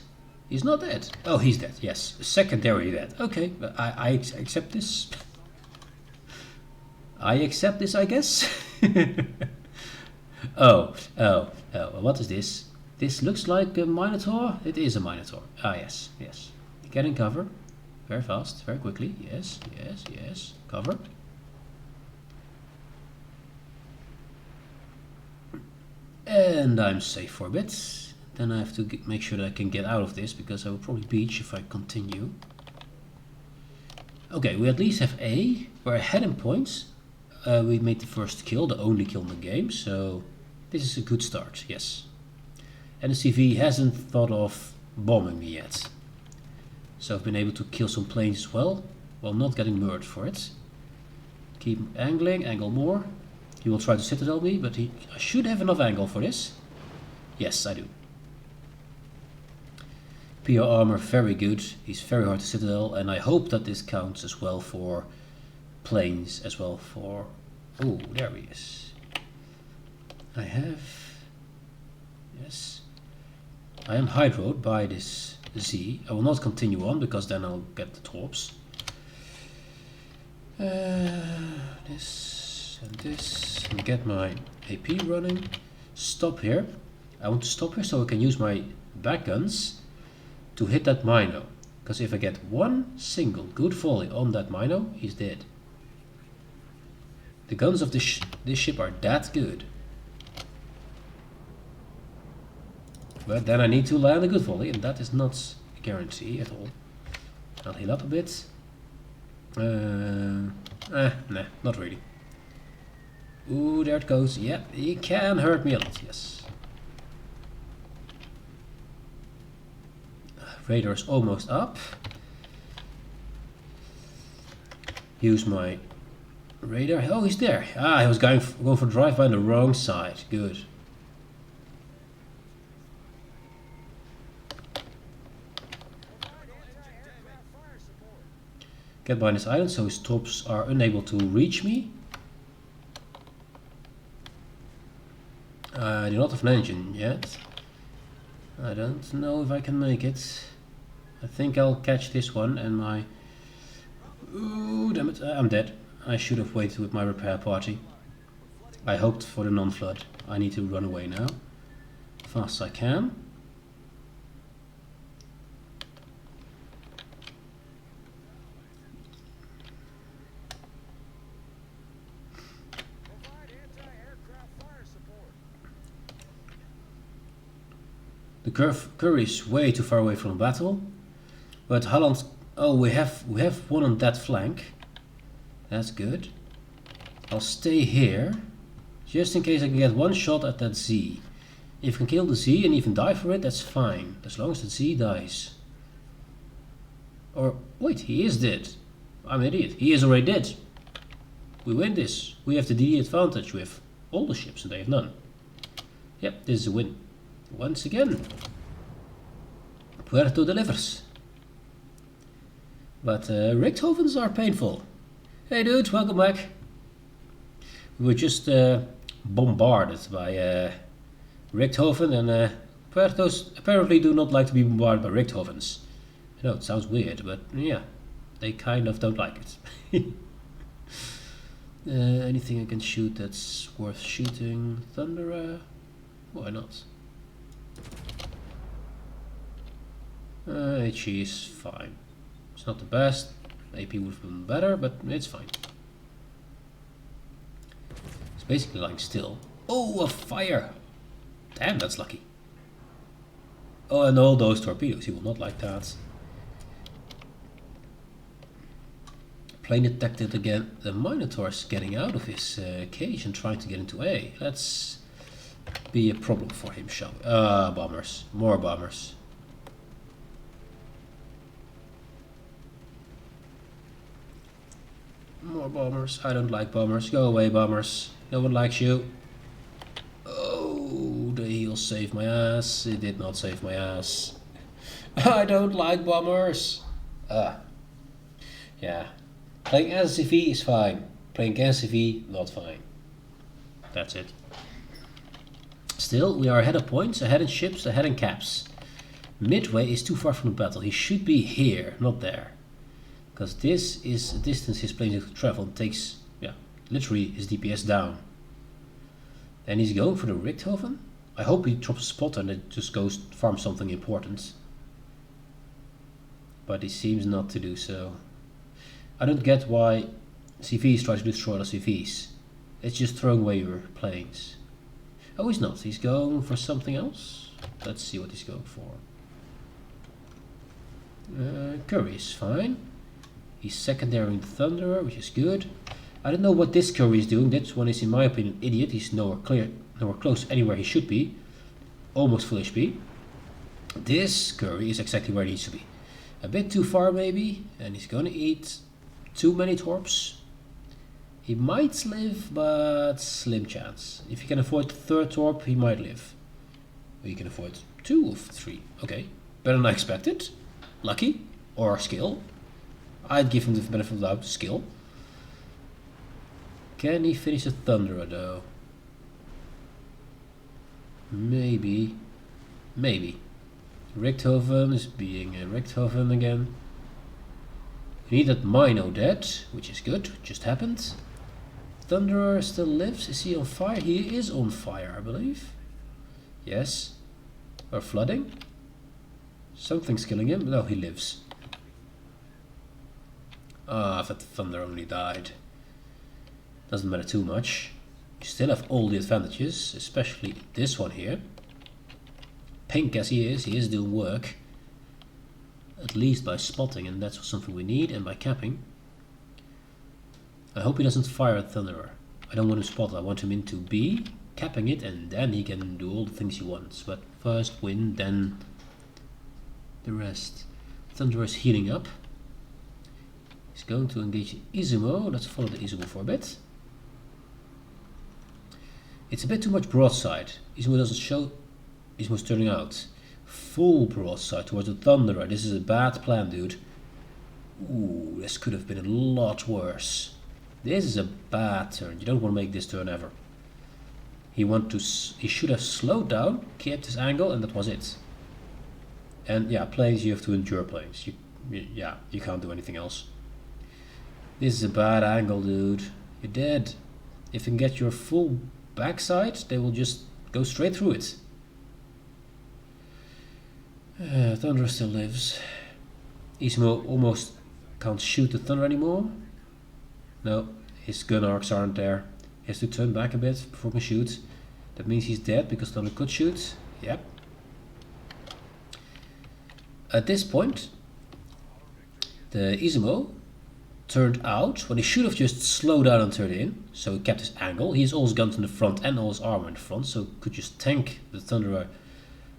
He's not dead. Oh, he's dead. Yes, secondary dead. Okay, I accept this. I accept this, I guess. Oh, what is this? This looks like a Minotaur. It is a Minotaur. Ah, yes, yes. Get in cover. Very fast, very quickly. Yes, yes, yes. Cover. And I'm safe for a bit. Then I have to make sure that I can get out of this, because I will probably beach if I continue. Okay, we at least have A. We're ahead in points. We made the first kill, the only kill in the game, so this is a good start, yes. And the CV hasn't thought of bombing me yet. So I've been able to kill some planes as well, while not getting murdered for it. Keep angling, angle more. He will try to Citadel me, but I should have enough angle for this. Yes, I do. PR armor, very good. He's very hard to Citadel, and I hope that this counts as well for planes, as well for... Oh, there he is. I have... Yes. I am hydroed by this Z. I will not continue on, because then I'll get the torps. This and this, and get my AP running. Stop here. I want to stop here so I can use my back guns to hit that Mino. Because if I get one single good volley on that Mino, he's dead. The guns of this ship are that good. But then I need to land a good volley, and that is not a guarantee at all. I'll heal up a bit. Nah, not really. Ooh, there it goes. Yeah, he can hurt me a lot, yes. Radar is almost up. Use my radar. Oh, he's there. Ah, he was going for drive-by on the wrong side. Good. Get behind this island so his troops are unable to reach me. I do not have an engine yet. I don't know if I can make it. I think I'll catch this one and my... Ooh, damn it, I'm dead. I should have waited with my repair party. I hoped for the non-flood. I need to run away now. Fast as I can. The Curry is way too far away from the battle, but Holland. Oh, we have one on that flank. That's good. I'll stay here, just in case I can get one shot at that Z. If I can kill the Z and even die for it, that's fine, as long as the Z dies. Or wait, he is dead. I'm an idiot. He is already dead. We win this. We have the DD advantage with all the ships, and they have none. Yep, this is a win. Once again, Puerto delivers. But Richthofens are painful. Hey dude, welcome back. We were just bombarded by Richthofen, and Puertos apparently do not like to be bombarded by Richthofens. I know it sounds weird, but yeah, they kind of don't like it. Anything I can shoot that's worth shooting? Thunderer? Why not? HE is fine. It's not the best. AP would have been better, but it's fine. It's basically lying still. Oh, a fire! Damn, that's lucky. Oh, and all those torpedoes. He will not like that. Plane detected again. The Minotaur is getting out of his cage and trying to get into A. Let's be a problem for him, shall we? Bombers. More bombers. More bombers. I don't like bombers. Go away, bombers. No one likes you. Oh, the heal saved my ass. It did not save my ass. I don't like bombers. Yeah. Playing SCV is fine. Playing SCV, not fine. That's it. Still, we are ahead of points, ahead in ships, ahead in caps. Midway is too far from the battle. He should be here, not there. Because this is a distance his plane can travel and takes, yeah, literally his DPS down. And he's going for the Richthofen. I hope he drops a spot and it just goes farm something important. But he seems not to do so. I don't get why CVs try to destroy the CVs. It's just throwing away your planes. Oh, he's not. He's going for something else. Let's see what he's going for. Curry is fine. He's secondary in the Thunderer, which is good. I don't know what this Curry is doing. This one is, in my opinion, an idiot. He's nowhere close anywhere he should be. Almost full HP. This Curry is exactly where he needs to be. A bit too far maybe, and he's gonna eat too many torps. He might live, but slim chance. If he can afford the third torp, he might live. Or he can afford 2 of 3. Okay, better than I expected. Lucky, or skill. I'd give him the benefit of the doubt, skill. Can he finish the Thunderer though? Maybe. Maybe. Richthofen is being a Richthofen again. We need that Mino dead, which is good, just happened. Thunderer still lives. Is he on fire? He is on fire, I believe. Yes. Or flooding. Something's killing him. No, he lives. Ah, that Thunder only died. Doesn't matter too much. You still have all the advantages, especially this one here. pink as he is doing work. At least by spotting, and that's something we need, and by capping. I hope he doesn't fire at Thunderer. I don't want him spotted, I want him into B, capping it, and then he can do all the things he wants. But first win, then the rest. Thunderer is healing up. He's going to engage Izumo. Let's follow the Izumo for a bit. It's a bit too much broadside. Izumo doesn't show. Izumo's turning out. Full broadside towards the Thunderer. This is a bad plan, dude. Ooh, this could have been a lot worse. This is a bad turn. You don't want to make this turn ever. He should have slowed down, kept his angle, and that was it. And yeah, planes, you have to endure planes. You can't do anything else. This is a bad angle, dude. You're dead. If you can get your full backside, they will just go straight through it. Thunder still lives. Izumo almost can't shoot the Thunder anymore. No, his gun arcs aren't there. He has to turn back a bit before he can shoot. That means he's dead because Thunder could shoot. Yep. At this point, the Izumo turned out when he should have just slowed down and turned in. So he kept his angle. He has all his guns in the front and all his armor in the front, so could just tank the Thunderer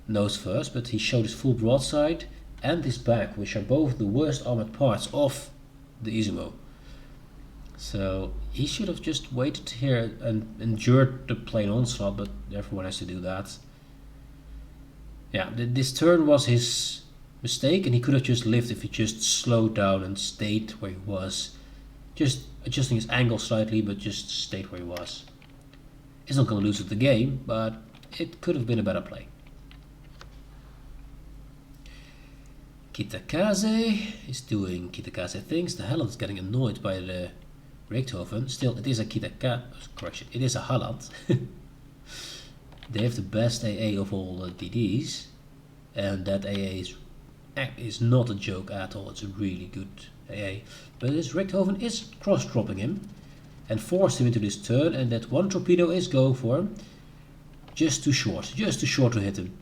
nose first. But he showed his full broadside and his back, which are both the worst armored parts of the Izumo. So he should have just waited here and endured the plane onslaught, but everyone has to do that. Yeah, this turn was his mistake, and he could have just lived if he just slowed down and stayed where he was. Just adjusting his angle slightly, but just stayed where he was. He's not going to lose the game, but it could have been a better play. Kitakaze is doing Kitakaze things. The Helland is getting annoyed by the Richthofen. Still, it is a correction, it is a Halland. They have the best AA of all the DDs, and that AA is not a joke at all. It's a really good AA. But this Richthofen is cross-dropping him and forced him into this turn, and that one torpedo is going for him. Just too short to hit him.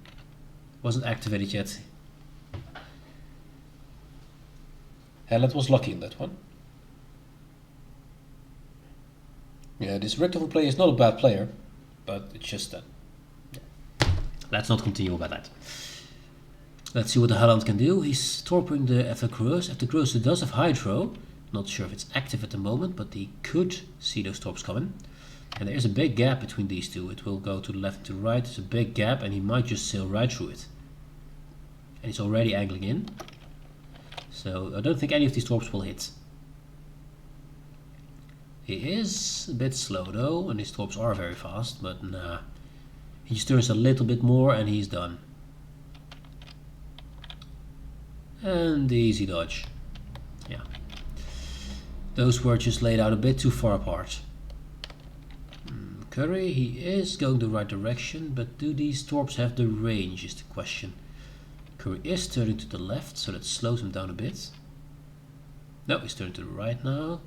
Wasn't activated yet. Helland was lucky in that one. Yeah, this Richthofen player is not a bad player, but it's just that. Yeah. Let's not continue about that. Let's see what the Helland can do. He's torping the F-Creuse. F-Creuse does have Hydro. Not sure if it's active at the moment, but he could see those torps coming. And there is a big gap between these two. It will go to the left and to the right. There's a big gap, and he might just sail right through it. And he's already angling in. So I don't think any of these torps will hit. He is a bit slow though, and his torps are very fast, but nah. He just turns a little bit more and he's done. And the easy dodge. Yeah. Those were just laid out a bit too far apart. Curry, he is going the right direction, but do these torps have the range is the question. Curry is turning to the left, so that slows him down a bit. No, he's turning to the right now.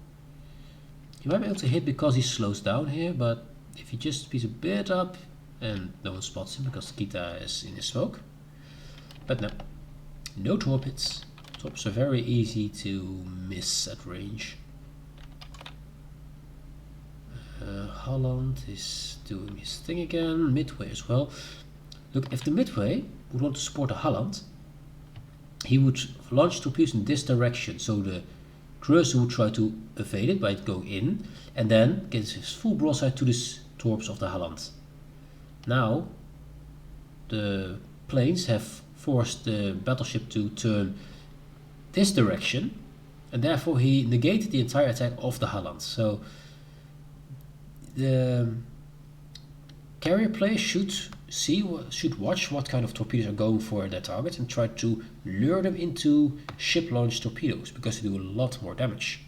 He might be able to hit because he slows down here, but if he just speeds a bit up, and no one spots him because Kita is in his smoke. But no, no torpedoes. Torps are very easy to miss at range. Holland is doing his thing again. Midway as well. Look, if the Midway would want to support the Holland, he would launch torpedoes in this direction, so the Creuse would try to evade it by going in, and then get his full broadside to the torps of the Holland. Now, the planes have forced the battleship to turn this direction, and therefore he negated the entire attack of the Holland. So the carrier player should watch what kind of torpedoes are going for their target and try to lure them into ship-launched torpedoes, because they do a lot more damage.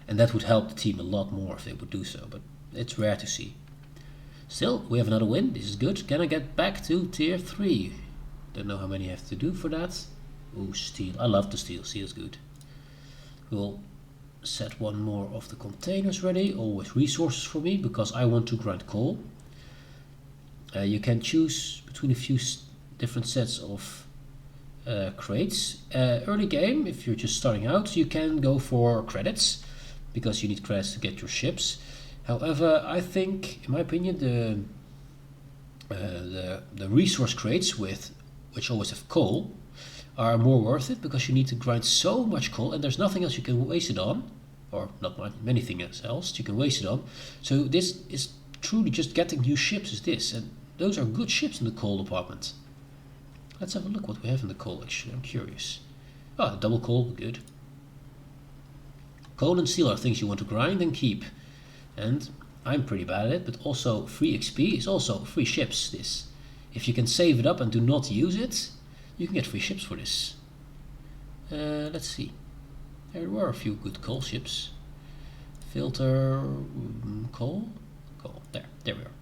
And that would help the team a lot more if they would do so, but it's rare to see. Still, we have another win. This is good. Can I get back to tier 3? Don't know how many I have to do for that. Ooh, steel. I love the steel. Steel's good. We'll set one more of the containers ready. Always resources for me, because I want to grind coal. You can choose between a few different sets of crates. Early game, if you're just starting out, you can go for credits because you need credits to get your ships. However, I think, in my opinion, the resource crates which always have coal are more worth it because you need to grind so much coal and there's nothing else you can waste it on, or not many things else you can waste it on. So this is truly just getting new ships is this, and those are good ships in the coal department. Let's have a look what we have in the coal actually, I'm curious. Oh, double coal, good. Coal and steel are things you want to grind and keep, and I'm pretty bad at it, but also free XP is also free ships. This, if you can save it up and do not use it, you can get free ships for this. Let's see, there were a few good coal ships. Filter, coal, there we are.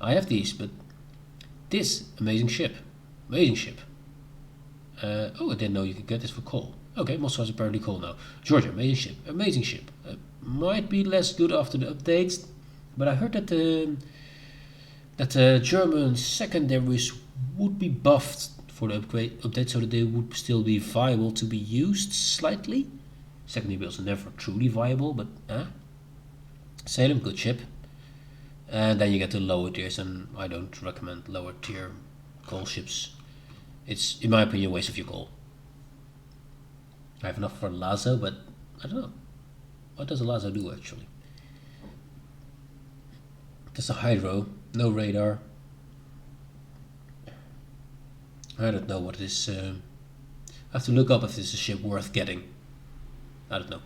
I have these, but this amazing ship. Oh, I didn't know you could get this for coal. Okay, Moscow is apparently coal now. Georgia, amazing ship. Might be less good after the updates, but I heard that the German secondaries would be buffed for the update, so that they would still be viable to be used slightly. Secondary builds are never truly viable, but Salem, good ship. And then you get to lower tiers, and I don't recommend lower tier coal ships. It's, in my opinion, a waste of your coal. I have enough for Lazo, but I don't know. What does a Lazo do actually? Just a hydro, no radar. I don't know what it is. I have to look up if this is a ship worth getting. I don't know.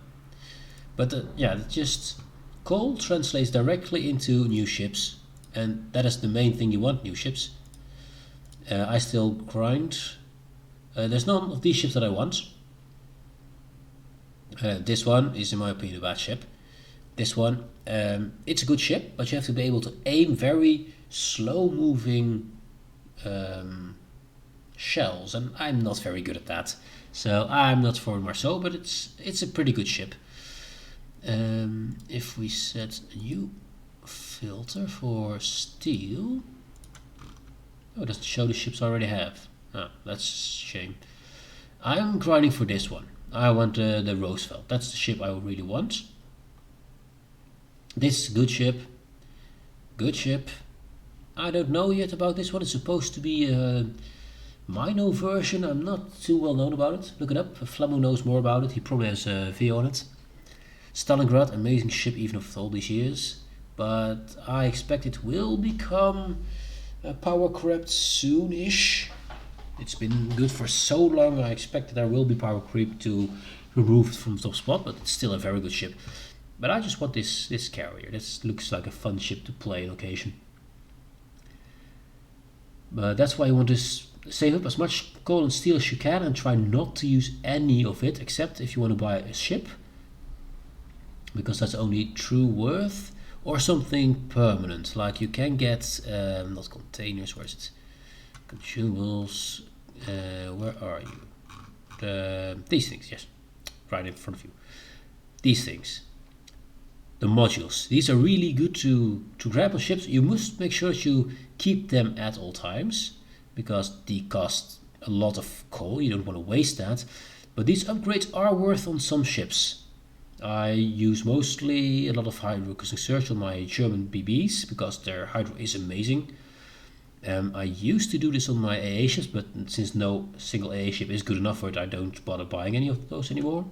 But yeah, just coal translates directly into new ships, and that is the main thing you want, new ships. I still grind. There's none of these ships that I want. This one is, in my opinion, a bad ship. This one, it's a good ship, but you have to be able to aim very slow-moving shells, and I'm not very good at that. So I'm not for Marceau, but it's a pretty good ship. If we set a new filter for steel, oh, it doesn't show the ships I already have. Oh, that's a shame. I'm grinding for this one. I want the Roosevelt. That's the ship I really want. This is a good ship. Good ship. I don't know yet about this one. It's supposed to be a Mino version. I'm not too well known about it. Look it up. Flamu knows more about it. He probably has a video on it. Stalingrad, amazing ship even after all these years. But I expect it will become power corrupt soon-ish. It's been good for so long. I expect that there will be power creep to remove it from the top spot, but it's still a very good ship. But I just want this carrier. This looks like a fun ship to play on occasion. But that's why you want to save up as much coal and steel as you can and try not to use any of it, except if you want to buy a ship, because that's only true worth, or something permanent. Like you can get not containers. Where is it? Consumables. Where are you? These things, yes, right in front of you. These things, the modules. These are really good to grab on ships. You must make sure that you keep them at all times, because they cost a lot of coal. You don't want to waste that. But these upgrades are worth on some ships. I use mostly a lot of Hydro Acoustic Search on my German BBs because their Hydro is amazing. I used to do this on my AA ships, but since no single AA ship is good enough for it, I don't bother buying any of those anymore.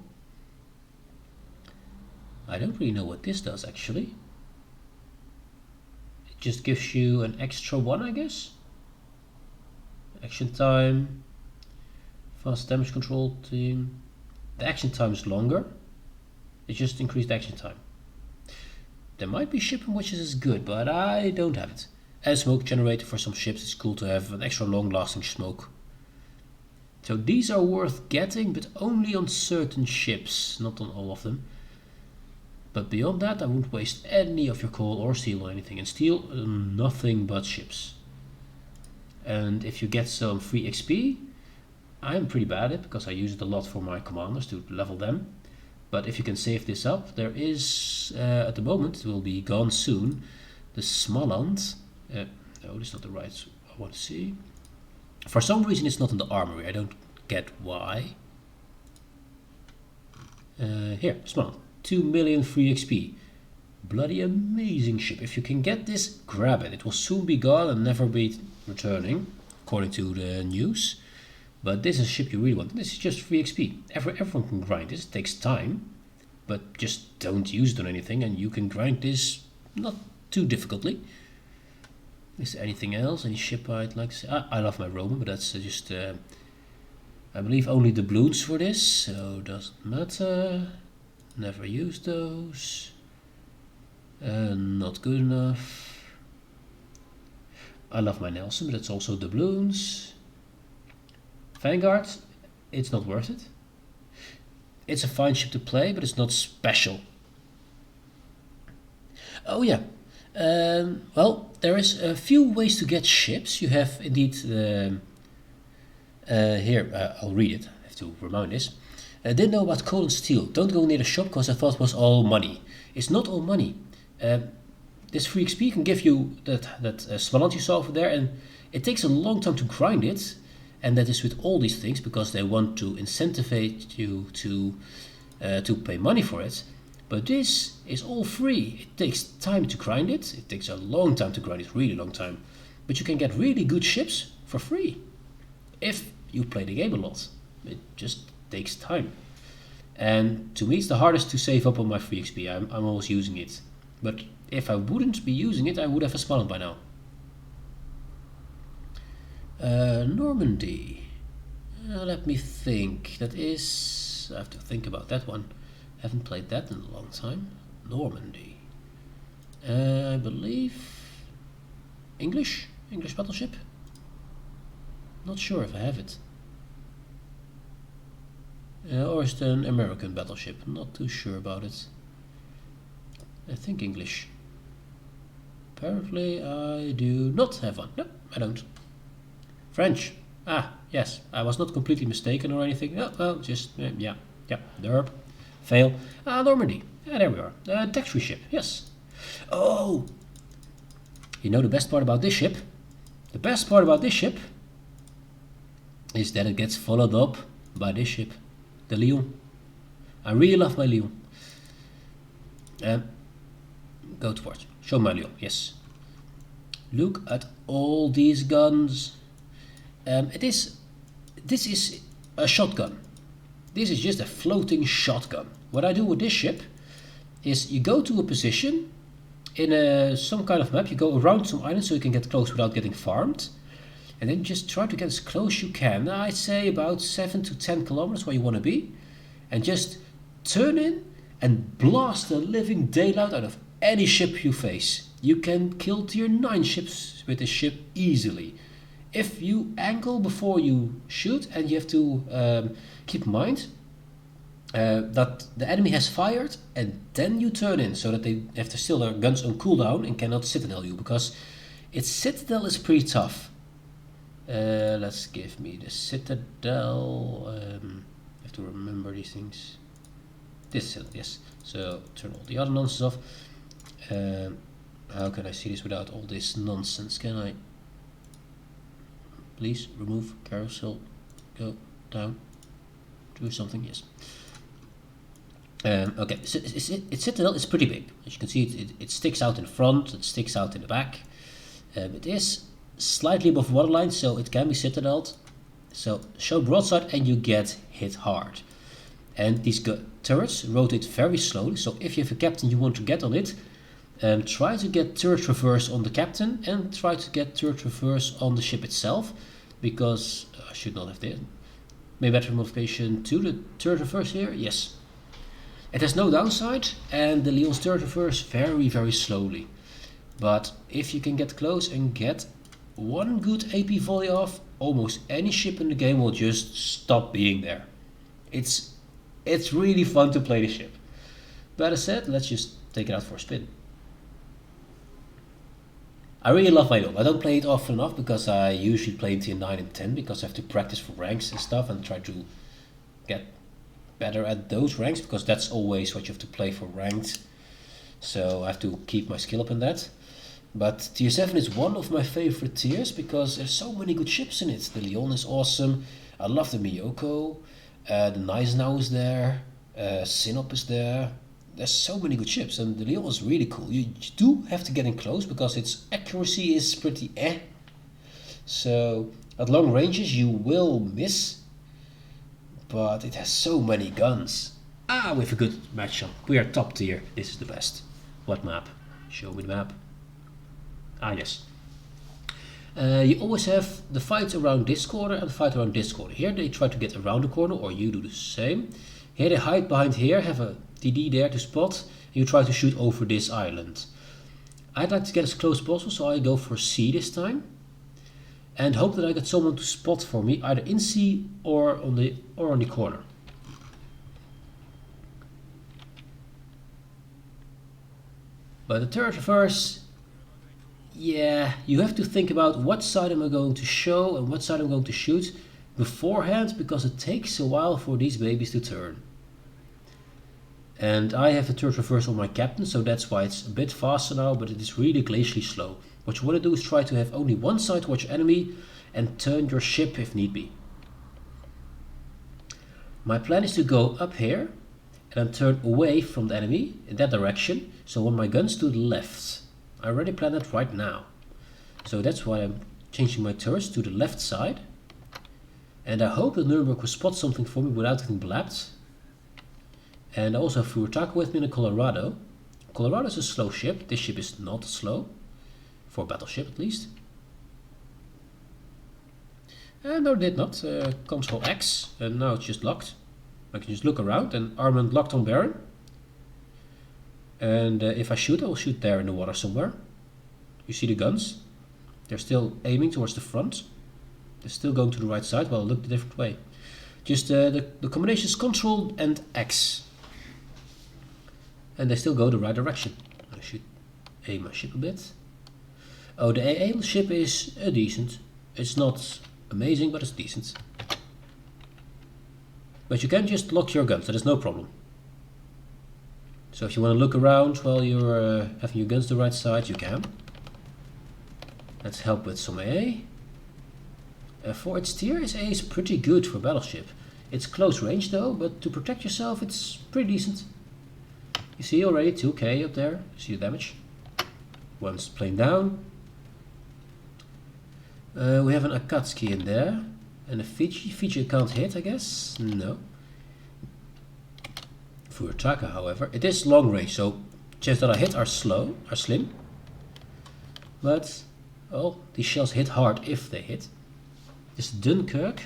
I don't really know what this does actually. It just gives you an extra one, I guess. Action time, fast damage control team. The action time is longer. It just increased action time. There might be ship in which this is good, but I don't have it. And smoke generator for some ships. It's cool to have an extra long lasting smoke. So these are worth getting, but only on certain ships, not on all of them. But beyond that, I wouldn't waste any of your coal or steel or anything. And steel, nothing but ships. And if you get some free XP, I'm pretty bad at it because I use it a lot for my commanders to level them. But if you can save this up, there is, at the moment, it will be gone soon, the Smaland, No, this is not the right I want to see. For some reason it's not in the armory. I don't get why. Here, small. 2 million free XP. Bloody amazing ship. If you can get this, grab it. It will soon be gone and never be returning, according to the news. But this is a ship you really want. This is just free XP. Everyone can grind this. It takes time, but just don't use it on anything and you can grind this not too difficultly. Is there anything else? Any ship I'd like to say? I love my Roman, but that's just... I believe only doubloons for this, so doesn't matter. Never used those. Not good enough. I love my Nelson, but it's also doubloons. Vanguard, it's not worth it. It's a fine ship to play, but it's not special. Oh yeah. Well, there is a few ways to get ships. You have indeed here. I'll read it. I have to remind this. Didn't know about coal and steel. Don't go near the shop because I thought it was all money. It's not all money. This free XP can give you that Svalant you saw over there, and it takes a long time to grind it. And that is with all these things because they want to incentivize you to pay money for it. But this is all free. It takes time to grind it. It takes a long time to grind it, really long time. But you can get really good ships for free if you play the game a lot. It just takes time. And to me it's the hardest to save up on my free XP. I'm always using it. But if I wouldn't be using it, I would have a Svalant by now. Normandy. Let me think. That is... I have to think about that one. Haven't played that in a long time. Normandy. I believe... English battleship? Not sure if I have it. Or is it an American battleship? Not too sure about it. I think English. Apparently I do not have one. No, I don't. French. Ah, yes. I was not completely mistaken or anything. Oh, well, just, yeah. Derb. Fail. Normandy. There we are. Tax-free ship. Yes. Oh! You know the best part about this ship? The best part about this ship is that it gets followed up by this ship. The Lyon. I really love my Lyon. Go towards. Show my Lyon. Yes. Look at all these guns. This is a shotgun. This is just a floating shotgun. What I do with this ship is you go to a position in some kind of map. You go around some island so you can get close without getting farmed. And then just try to get as close you can. I'd say about 7 to 10 kilometers where you want to be. And just turn in and blast the living daylight out of any ship you face. You can kill tier 9 ships with this ship easily. If you angle before you shoot, and you have to keep in mind that the enemy has fired, and then you turn in so that they have to still their guns on cooldown and cannot citadel you, because its citadel is pretty tough. Let's give me the citadel. I have to remember these things. This citadel, yes. So turn all the other nonsense off. How can I see this without all this nonsense? Can I? Please remove carousel. Go down. Do something. Yes. Okay. So its citadel is pretty big. As you can see, it sticks out in front. It sticks out in the back. It is slightly above waterline, so it can be citadeled. So show broadside and you get hit hard. And these turrets rotate very slowly. So if you have a captain you want to get on it, try to get turret reverse on the captain and try to get turret reverse on the ship itself, because I should not have this. Maybe better modification to the turret reverse here. Yes. It has no downside, and the Lyon's turret reverse very, very slowly. But if you can get close and get one good AP volley off, almost any ship in the game will just stop being there. It's really fun to play the ship. But as said, let's just take it out for a spin. I really love my Lyon. I don't play it often enough because I usually play in tier 9 and 10 because I have to practice for ranks and stuff and try to get better at those ranks, because that's always what you have to play for ranked. So I have to keep my skill up in that. But tier 7 is one of my favorite tiers because there's so many good ships in it. The Leon is awesome. I love the Miyoko. The Gneisenau is there. Sinop is there. There's so many good ships, and the Leon is really cool. You do have to get in close because its accuracy is pretty eh. So at long ranges you will miss, but it has so many guns. Ah, we have a good matchup. We are top tier. This is the best. What map? Show me the map. Ah, yes. You always have the fight around this corner and the fight around this corner. Here they try to get around the corner, or you do the same. Here they hide behind here, have a TD there to spot, and you try to shoot over this island. I'd like to get as close as possible, so I go for C this time. And hope that I get someone to spot for me, either in C or on the corner. But the turret reverse, yeah, you have to think about what side am I going to show and what side I'm going to shoot beforehand, because it takes a while for these babies to turn. And I have the turret reverse on my captain, so that's why it's a bit faster now, but it is really glacially slow. What you want to do is try to have only one side towards your enemy and turn your ship if need be. My plan is to go up here and then turn away from the enemy in that direction, so I want my guns to the left. I already planned that right now. So that's why I'm changing my turrets to the left side. And I hope that Nuremberg will spot something for me without getting blapped. And I also have Furutaka with me in the Colorado. Colorado is a slow ship. This ship is not slow. For a battleship at least. No, it did not. Control X. And now it's just locked. I can just look around and armament locked on Baron. And if I shoot, I will shoot there in the water somewhere. You see the guns? They're still aiming towards the front. They're still going to the right side. Well, look a different way. Just the combination is Control and X. And they still go the right direction. I should aim my ship a bit. Oh, the AA ship is decent. It's not amazing, but it's decent. But you can just lock your guns, that is no problem. So if you want to look around while you're having your guns the right side, you can. Let's help with some AA. For its tier, its AA is pretty good for battleship. It's close range though, but to protect yourself it's pretty decent. You see already 2k up there, you see the damage. One's plane down. We have an Akatsuki in there. And a Fiji. Fiji can't hit, I guess? No. Furutaka, however, it is long range, so chances that I hit are slim. But, well, these shells hit hard if they hit. This is Dunkirk.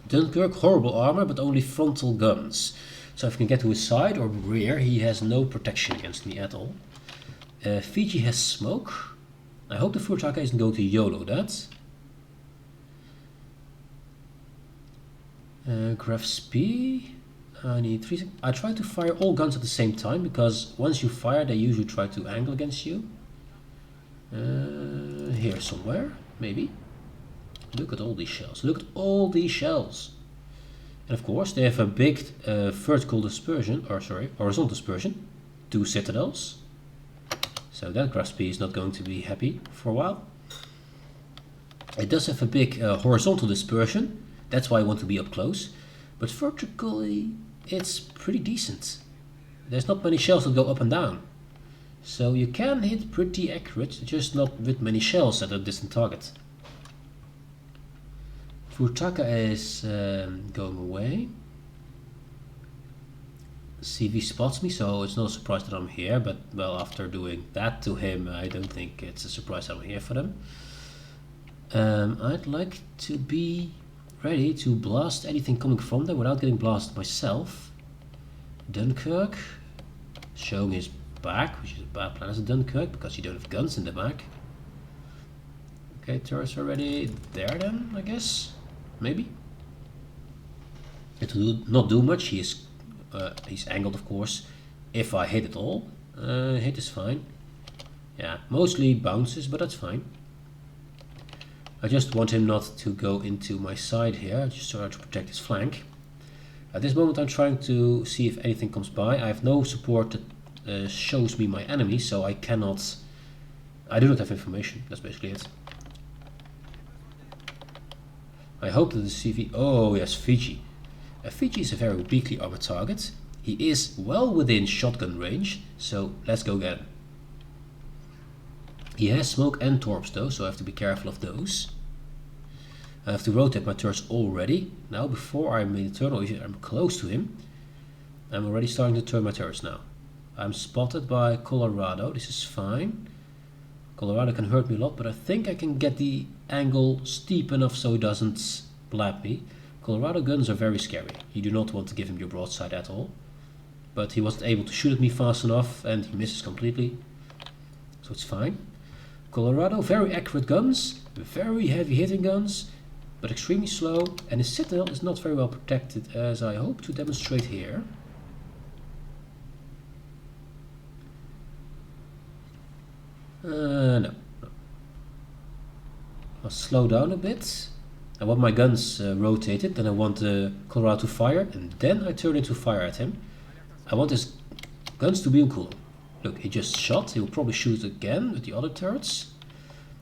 Dunkirk, horrible armor, but only frontal guns. So if I can get to his side or rear, he has no protection against me at all. Fiji has smoke. I hope the Furutaka isn't going to YOLO that. Graf Spee. I need 3 seconds. I try to fire all guns at the same time, because once you fire they usually try to angle against you. Here somewhere, maybe. Look at all these shells. Look at all these shells. And of course they have a big vertical dispersion, or sorry, horizontal dispersion. 2 citadels. So that Graf Spee is not going to be happy for a while. It does have a big horizontal dispersion. That's why I want to be up close. But vertically, it's pretty decent. There's not many shells that go up and down. So you can hit pretty accurate, just not with many shells at a distant target. Furutaka is going away. CV spots me, so it's not a surprise that I'm here. But, well, after doing that to him, I don't think it's a surprise that I'm here for them. I'd like to be ready to blast anything coming from there without getting blasted myself. Dunkirk, showing his back, which is a bad plan as a Dunkirk because you don't have guns in the back. Okay, turrets are ready there then, I guess. Maybe. It will not do much. He's angled, of course. If I hit at all, hit is fine. Yeah, mostly bounces, but that's fine. I just want him not to go into my side here, just so to protect his flank. At this moment I'm trying to see if anything comes by. I have no support that shows me my enemy, so I cannot I do not have information, that's basically it. I hope that the CV... Oh yes, Fiji. Fiji is a very weakly armored target. He is well within shotgun range, so let's go get him. He has smoke and torps though, so I have to be careful of those. I have to rotate my turrets already. Now before I made a turn, or I'm close to him, I'm already starting to turn my turrets now. I'm spotted by Colorado, this is fine. Colorado can hurt me a lot, but I think I can get the angle steep enough so he doesn't blab me. Colorado guns are very scary. You do not want to give him your broadside at all. But he wasn't able to shoot at me fast enough and he misses completely. So it's fine. Colorado, very accurate guns, very heavy hitting guns, but extremely slow, and his citadel is not very well protected, as I hope to demonstrate here. No. I'll slow down a bit. I want my guns rotated, then I want the Colorado to fire, and then I turn into fire at him. I want his guns to be on cool. Look, he just shot. He will probably shoot again with the other turrets.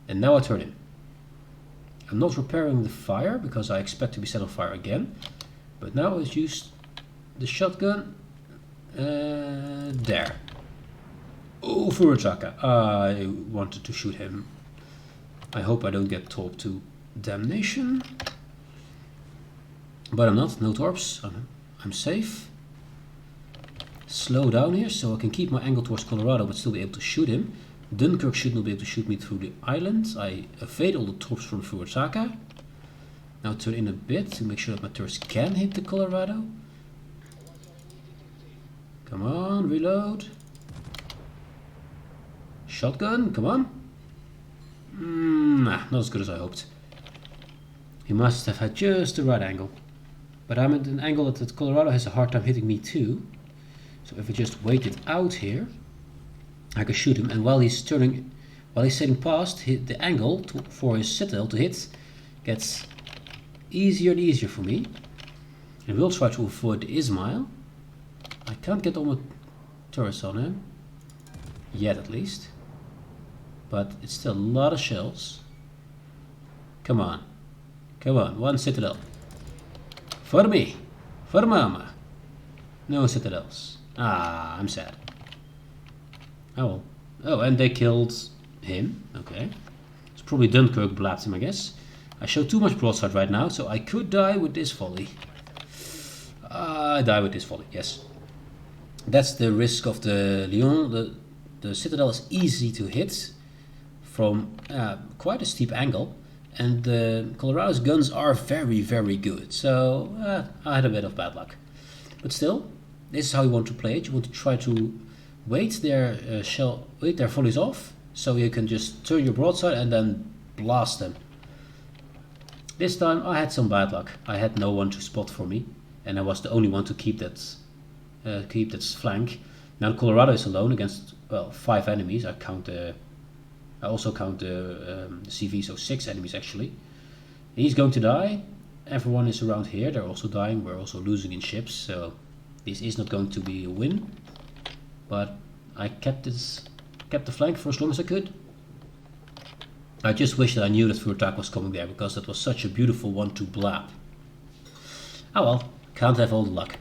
And now I turn him. I'm not repairing the fire because I expect to be set on fire again. But now I'll use the shotgun. There. Oh, Furutsaka. I wanted to shoot him. I hope I don't get torp to damnation. But I'm not. No torps. I'm safe. Slow down here so I can keep my angle towards Colorado but still be able to shoot him. Dunkirk should not be able to shoot me through the island. I evade all the torps from Furutsaka. Now turn in a bit to make sure that my turrets can hit the Colorado. Come on, reload. Shotgun, come on. Nah, not as good as I hoped. He must have had just the right angle. But I'm at an angle that the Colorado has a hard time hitting me too. So if I just wait it out here, I can shoot him. And while he's sailing past, the angle for his citadel to hit gets easier and easier for me. And we'll try to avoid the Ismail. I can't get all my turrets on him. Yet at least. But it's still a lot of shells. Come on. Come on, one citadel. For me. For mama. No citadels. Ah, I'm sad. Oh well. Oh, and they killed him. Okay. It's probably Dunkirk blabbed him, I guess. I show too much broadside right now, so I could die with this volley. I die with this volley, yes. That's the risk of the Lyon. The citadel is easy to hit from quite a steep angle. And the Colorado's guns are very, very good. So I had a bit of bad luck. But still, this is how you want to play it. You want to try to wait their volleys off, so you can just turn your broadside and then blast them. This time I had some bad luck. I had no one to spot for me, and I was the only one to keep that flank. Now Colorado is alone against 5 enemies. I also count the CV, so 6 enemies actually. He's going to die. Everyone is around here. They're also dying. We're also losing in ships, so this is not going to be a win. But I kept the flank for as long as I could. I just wish that I knew that Furutsaka was coming there, because that was such a beautiful one to blab. Ah well, can't have all the luck.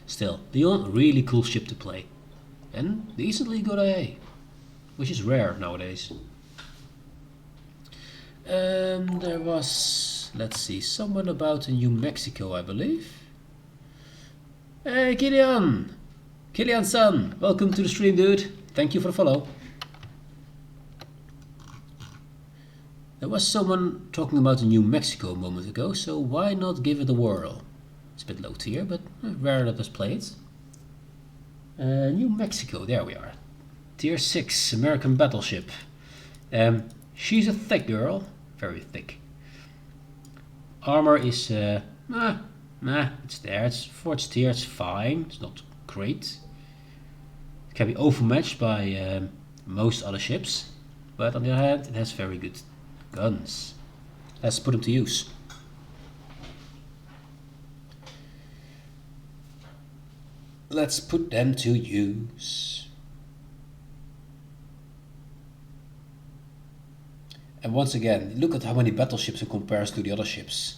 Still, Lyon, really cool ship to play. And decently good AA, which is rare nowadays. There was, let's see, someone about in New Mexico, I believe. Hey, Kilian! Kilian-san, welcome to the stream, dude. Thank you for the follow. There was someone talking about New Mexico a moment ago, so why not give it a whirl? It's a bit low tier, but rare that let's play it. New Mexico, there we are. Tier 6 American battleship. She's a thick girl, very thick. Armor is, it's there, it's for its tier, it's fine, it's not great. It can be overmatched by most other ships, but on the other hand, it has very good guns. Let's put them to use. Let's put them to use. And once again, look at how many battleships it compares to the other ships.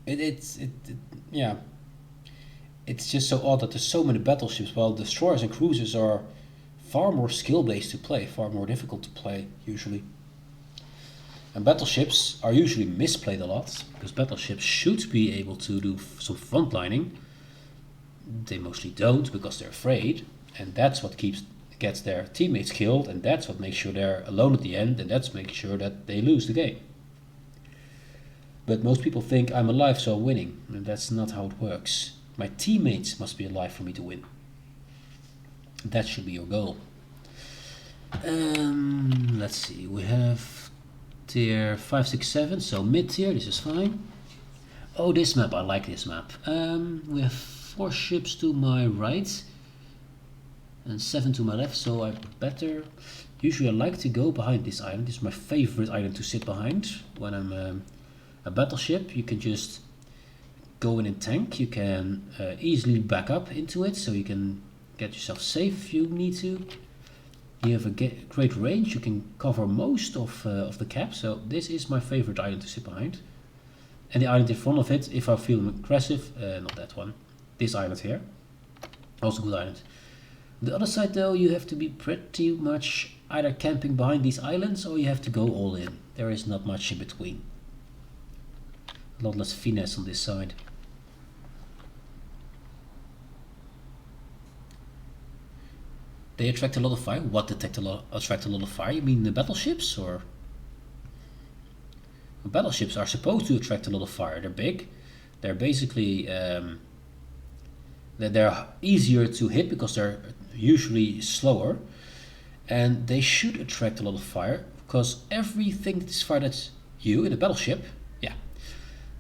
Yeah, it's just so odd that there's so many battleships, while destroyers and cruisers are far more skill-based to play, far more difficult to play, usually. And battleships are usually misplayed a lot, because battleships should be able to do some frontlining. They mostly don't, because they're afraid, and that's what gets their teammates killed, and that's what makes sure they're alone at the end, and that's making sure that they lose the game. But most people think I'm alive, so I'm winning, and that's not how it works. My teammates must be alive for me to win. That should be your goal. Let's see, we have tier 5, 6, 7, so mid tier, this is fine. Oh, this map, I like this map. We have 4 ships to my right and 7 to my left, so I better... Usually I like to go behind this island. This is my favorite island to sit behind when I'm a battleship. You can just go in and tank. You can easily back up into it, so you can get yourself safe if you need to. You have a great range. You can cover most of the cap, so this is my favorite island to sit behind. And the island in front of it, if I feel aggressive, not that one. This island here, also good island. The other side though, you have to be pretty much either camping behind these islands or you have to go all in. There is not much in between. A lot less finesse on this side. They attract a lot of fire. What attract a lot of fire? You mean the battleships, or? Battleships are supposed to attract a lot of fire. They're big. They're basically they're easier to hit because they're usually slower, and they should attract a lot of fire because everything that is fired at you in a battleship, yeah,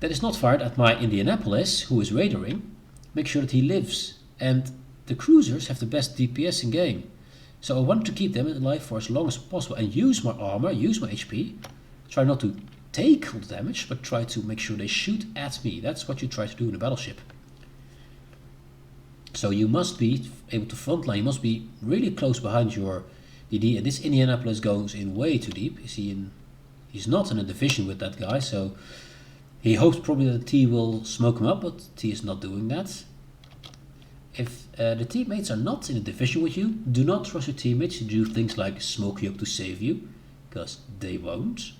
that is not fired at my Indianapolis, who is radaring, make sure that he lives. And the cruisers have the best DPS in game, so I want to keep them alive for as long as possible and use my armor, use my HP, try not to take all the damage, but try to make sure they shoot at me. That's what you try to do in a battleship. So you must be able to frontline, you must be really close behind your DD, and this Indianapolis goes in way too deep. He's not in a division with that guy, so he hopes probably that T will smoke him up, but T is not doing that. If the teammates are not in a division with you, do not trust your teammates to do things like smoke you up to save you, because they won't.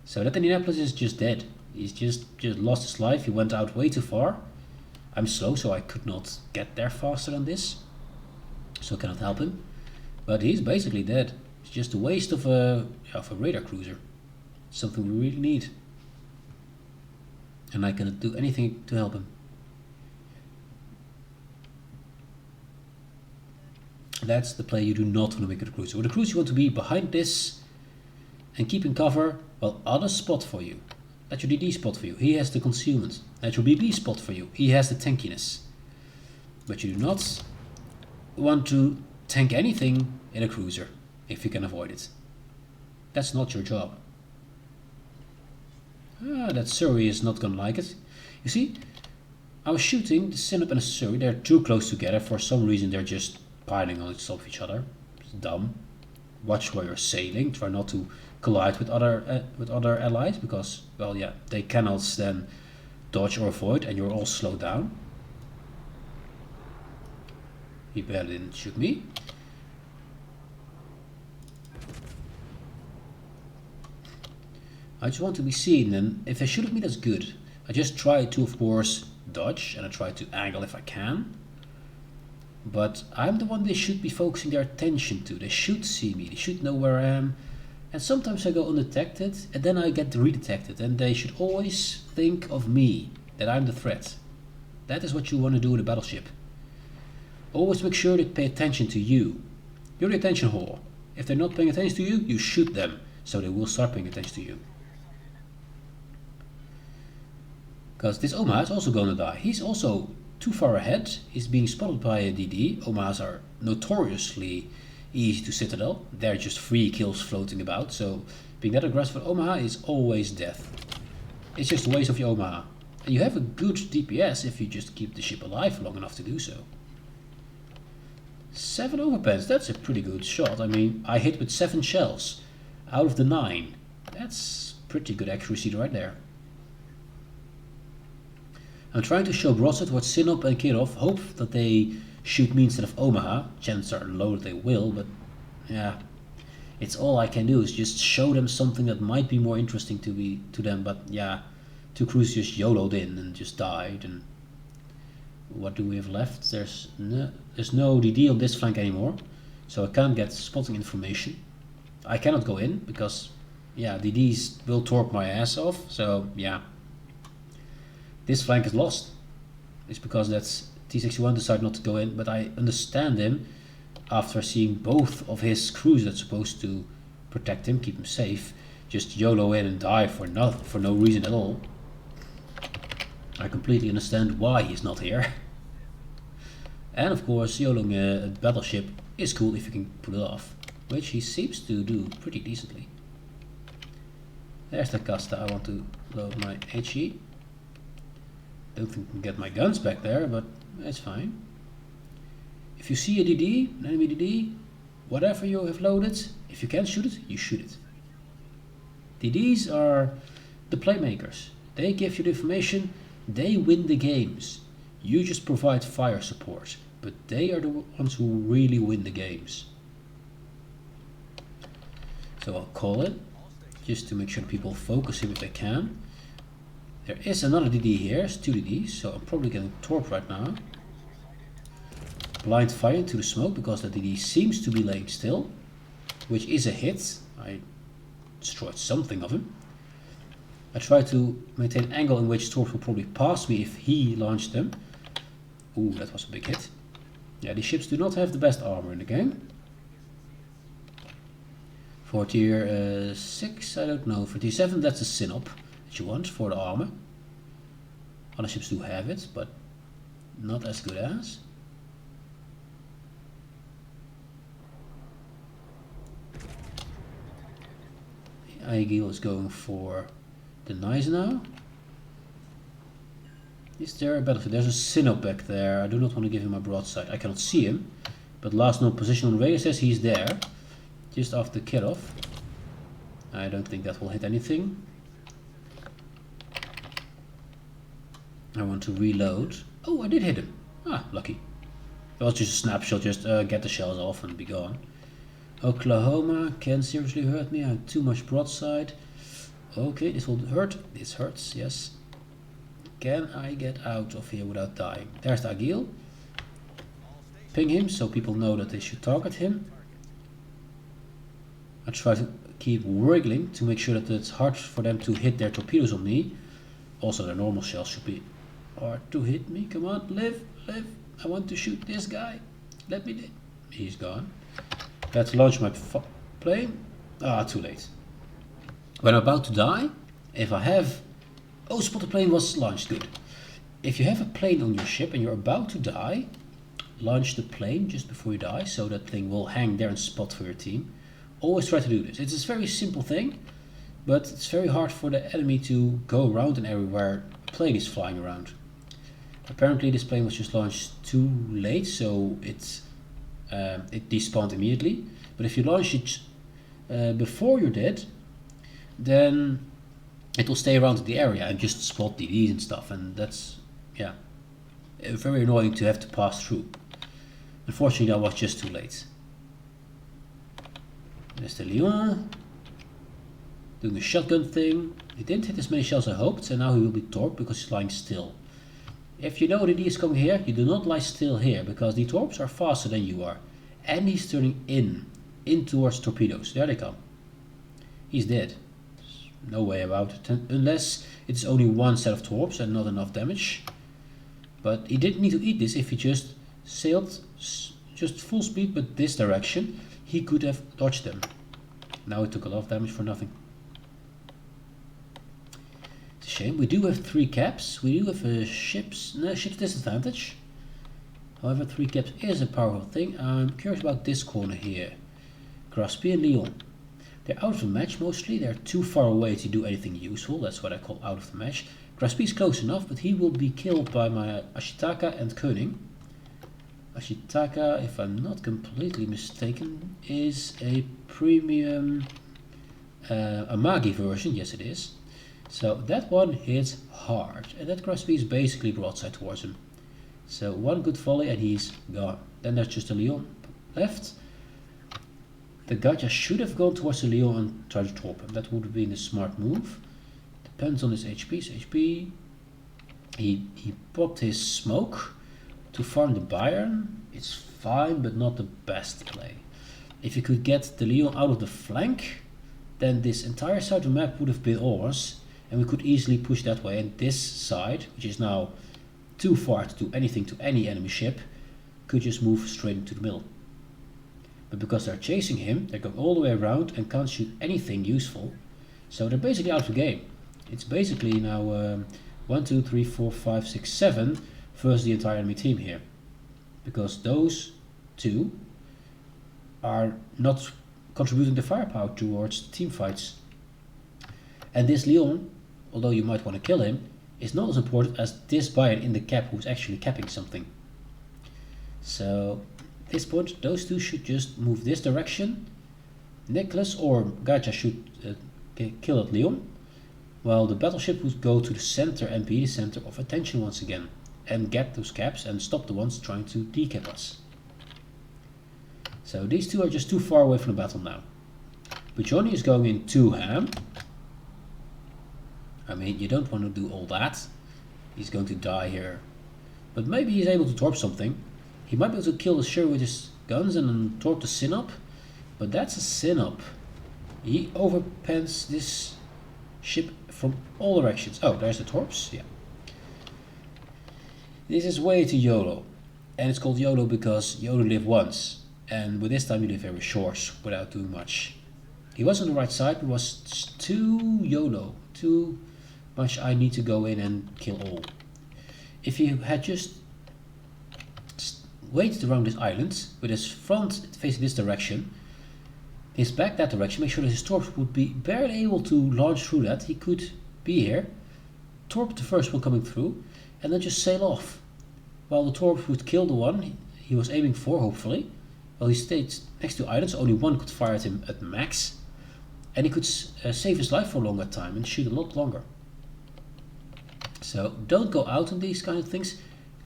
So that Indianapolis is just dead. He's just lost his life, he went out way too far. I'm slow, so I could not get there faster than this, so I cannot help him. But he's basically dead. It's just a waste of a radar cruiser. Something we really need. And I cannot do anything to help him. That's the play you do not want to make with a cruiser. With a cruiser you want to be behind this and keep in cover while others spot for you. Let your DD spot for you, he has the concealment. Let your BB spot for you, he has the tankiness. But you do not want to tank anything in a cruiser, if you can avoid it. That's not your job. That Surrey is not gonna like it. You see, I was shooting the Sinop and the Surrey, they're too close together. For some reason they're just piling on top of each other. It's dumb. Watch where you're sailing, try not to collide with other allies, because, well, yeah, they cannot then dodge or avoid, and you're all slowed down. He barely didn't shoot me. I just want to be seen, and if they shoot at me, that's good. I just try to, of course, dodge, and I try to angle if I can. But I'm the one they should be focusing their attention to. They should see me, they should know where I am. And sometimes I go undetected, and then I get redetected, and they should always think of me, that I'm the threat. That is what you want to do in a battleship. Always make sure they pay attention to you. You're the attention whore. If they're not paying attention to you, you shoot them, so they will start paying attention to you. Because this Omaha is also gonna die. He's also too far ahead. He's being spotted by a DD. Omahas are notoriously easy to citadel. They're just free kills floating about, so being that aggressive with Omaha is always death. It's just a waste of your Omaha. And you have a good DPS if you just keep the ship alive long enough to do so. 7 overpens, that's a pretty good shot. I mean, I hit with 7 shells. out of the 9. That's pretty good accuracy right there. I'm trying to show broadside towards Sinop and Kirov, hope that they shoot me instead of Omaha. Chances are low that they will, but yeah, it's all I can do is just show them something that might be more interesting to them. But yeah, 2 crews just YOLO'd in and just died. And what do we have left? There's no DD on this flank anymore, so I can't get spotting information. I cannot go in because yeah, DDs will torp my ass off. So yeah, this flank is lost. It's because that's T61 decided not to go in, but I understand him after seeing both of his crews that's supposed to protect him, keep him safe, just YOLO in and die for no reason at all. I completely understand why he's not here. And of course, YOLOing a battleship is cool if you can pull it off, which he seems to do pretty decently. There's the Casta. I want to load my HE. Don't think I can get my guns back there, but it's fine. If you see a DD, an enemy DD, whatever you have loaded, if you can shoot it, you shoot it. DDs are the playmakers. They give you the information, they win the games. You just provide fire support, but they are the ones who really win the games. So I'll call it, just to make sure people focus him if they can. There is another DD here, it's 2 DDs, so I'm probably getting torped right now. Blind fire into the smoke because the DD seems to be laying still, which is a hit. I destroyed something of him. I try to maintain an angle in which torps will probably pass me if he launched them. Ooh, that was a big hit. Yeah, these ships do not have the best armor in the game. For tier 6, I don't know. For tier 7, that's a Sinop that you want for the armor. Other ships do have it, but not as good as. Aegil is going for the Gneisenau. Is there a battlefield? There's a Sinop back there. I do not want to give him a broadside. I cannot see him, but last known position on radar says he's there, just after Kirov. I don't think that will hit anything. I want to reload. Oh, I did hit him. Ah, lucky. That was just a snapshot, just get the shells off and be gone. Oklahoma can seriously hurt me. I have too much broadside. Okay, this will hurt. This hurts, yes. Can I get out of here without dying? There's the Aegil. Ping him so people know that they should target him. I try to keep wriggling to make sure that it's hard for them to hit their torpedoes on me. Also, their normal shells should be hard to hit me. Come on, live, live. I want to shoot this guy. Let me live. He's gone. Let's launch my plane. Ah, too late. When I'm about to die, if I have... Oh, spotted plane was launched, good. If you have a plane on your ship and you're about to die, launch the plane just before you die, so that thing will hang there and spot for your team. Always try to do this. It's a very simple thing, but it's very hard for the enemy to go around an area where a plane is flying around. Apparently this plane was just launched too late, so it despawned immediately. But if you launch it before you're dead, then it will stay around the area and just spot DDs and stuff, and that's, yeah, very annoying to have to pass through. Unfortunately, that was just too late. There's the Lyon, doing the shotgun thing. He didn't hit as many shells as I hoped, and now he will be torped because he's lying still. If you know DD is coming here, you do not lie still here, because the torps are faster than you are. And he's turning in towards torpedoes. There they come. He's dead. No way about it, unless it's only one set of torps and not enough damage. But he didn't need to eat this. If he just sailed just full speed but this direction, he could have dodged them. Now he took a lot of damage for nothing. It's a shame. We do have 3 caps. We do have a ship's disadvantage. However, 3 caps is a powerful thing. I'm curious about this corner here. Graspy and Lyon. They're out of the match mostly. They're too far away to do anything useful. That's what I call out of the match. Graspy is close enough, but he will be killed by my Ashitaka and Koenig. Ashitaka, if I'm not completely mistaken, is a premium A Magi version, yes it is. So that one hits hard, and that crossbow is basically broadside towards him. So one good volley and he's gone. Then there's just a Leon left. The Gacha should have gone towards the Leon and tried to torp him. That would have been a smart move. Depends on his HP. So HP, he popped his smoke to farm the Bayern. It's fine, but not the best play. If you could get the Leon out of the flank, then this entire side of the map would have been ours, and we could easily push that way. And this side, which is now too far to do anything to any enemy ship, could just move straight into the middle. But because they're chasing him, they're going all the way around and can't shoot anything useful, so they're basically out of the game. It's basically now 1, 2, 3, 4, 5, 6, 7 versus the entire enemy team here, because those two are not contributing the firepower towards team fights. And this Leon, although you might want to kill him, is not as important as this Bayern in the cap who's actually capping something. So at this point those two should just move this direction. Nicholas or Gacha should kill that Leon, while the battleship would go to the center and be the center of attention once again, and get those caps and stop the ones trying to decap us. So these two are just too far away from the battle now. But Johnny is going in 2 ham. I mean, you don't want to do all that. He's going to die here. But maybe he's able to torp something. He might be able to kill the Sher with his guns and then torp the Sinop. But that's a Sinop. He overpens this ship from all directions. Oh, there's the torps. Yeah. This is way too YOLO. And it's called YOLO because you only live once. And with this time you live very short without doing much. He was on the right side, but was too YOLO. Too much I need to go in and kill all. If he had just waited around this island with his front facing this direction, his back that direction, make sure that his torps would be barely able to launch through that. He could be here, torp the first one coming through, and then just sail off. While the torps would kill the one he was aiming for, hopefully. Well, he stayed next to islands, so only one could fire at him at max. And he could save his life for a longer time and shoot a lot longer. So don't go out on these kind of things.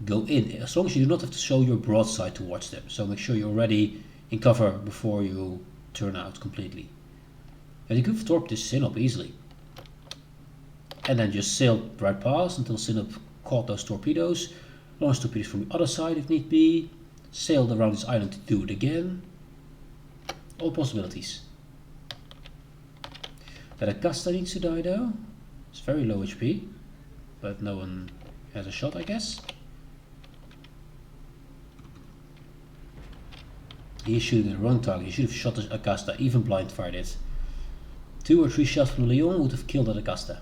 Go in, as long as you do not have to show your broadside towards them. So make sure you're already in cover before you turn out completely. And you could torp this Sinop easily. And then just sail right past until Sinop caught those torpedoes. Launch torpedoes from the other side if need be. Sailed around this island to do it again. All possibilities. That Acasta needs to die though. It's very low HP. But no one has a shot, I guess. He's shooting the wrong target. He should have shot this Acasta, even blind fired it. 2 or 3 shots from Leon would have killed that Acasta.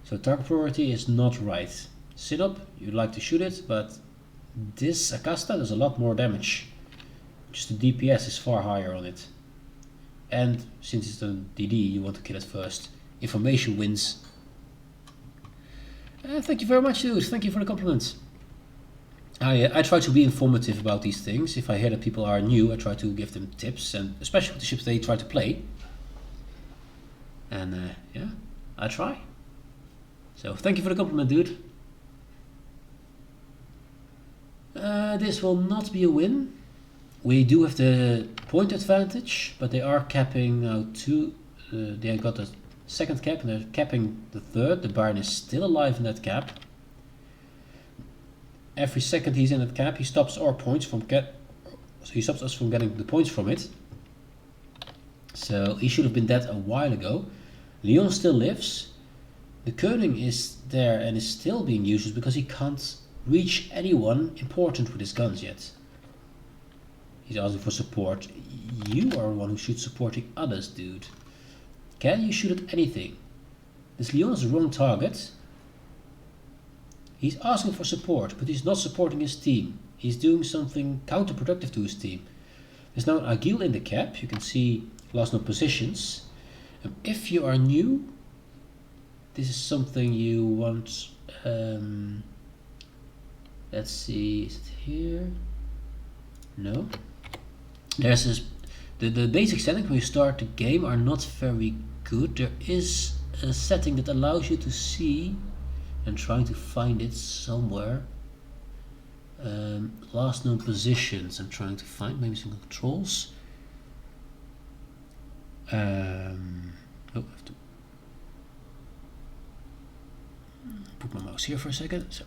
So target priority is not right. Sinop, you'd like to shoot it, but this Acasta does a lot more damage. Just the DPS is far higher on it. And since it's a DD, you want to kill it first. Information wins. Thank you very much, dude. Thank you for the compliments. I try to be informative about these things. If I hear that people are new, I try to give them tips, and especially with the ships they try to play. And yeah, I try. So thank you for the compliment, dude. This will not be a win. We do have the point advantage, but they are capping now 2. They got the second cap and they're capping the third. The Bayern is still alive in that cap. Every second he's in that cap, he stops our points from he stops us from getting the points from it. So he should have been dead a while ago. Leon still lives. The Koenig is there and is still being used because he can't reach anyone important with his guns yet. He's asking for support. You are one who should supporting others, dude. Can you shoot at anything? This Leon is the wrong target. He's asking for support, but he's not supporting his team. He's doing something counterproductive to his team. There's now an Agil in the cap. You can see lost no positions. If you are new, this is something you want. Let's see, is it here? No. There's this The basic settings when you start the game are not very good. There is a setting that allows you to see, and trying to find it somewhere. Last known positions. I'm trying to find maybe some controls. I have to put my mouse here for a second. So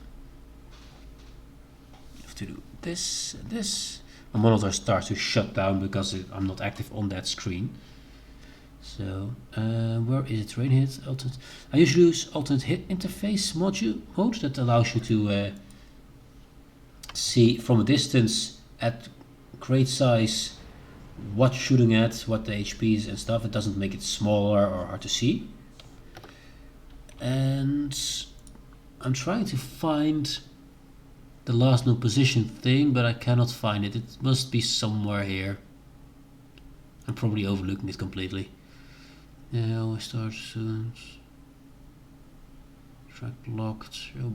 I have to do this and this. My monitor starts to shut down because I'm not active on that screen. So where is it? Rain hit alternate. I usually use alternate hit interface mode that allows you to see from a distance at great size what shooting at, what the HP is and stuff. It doesn't make it smaller or hard to see. And I'm trying to find the last known position thing, but I cannot find it. It must be somewhere here. I'm probably overlooking it completely. Yeah, always start soon. Track blocked. Show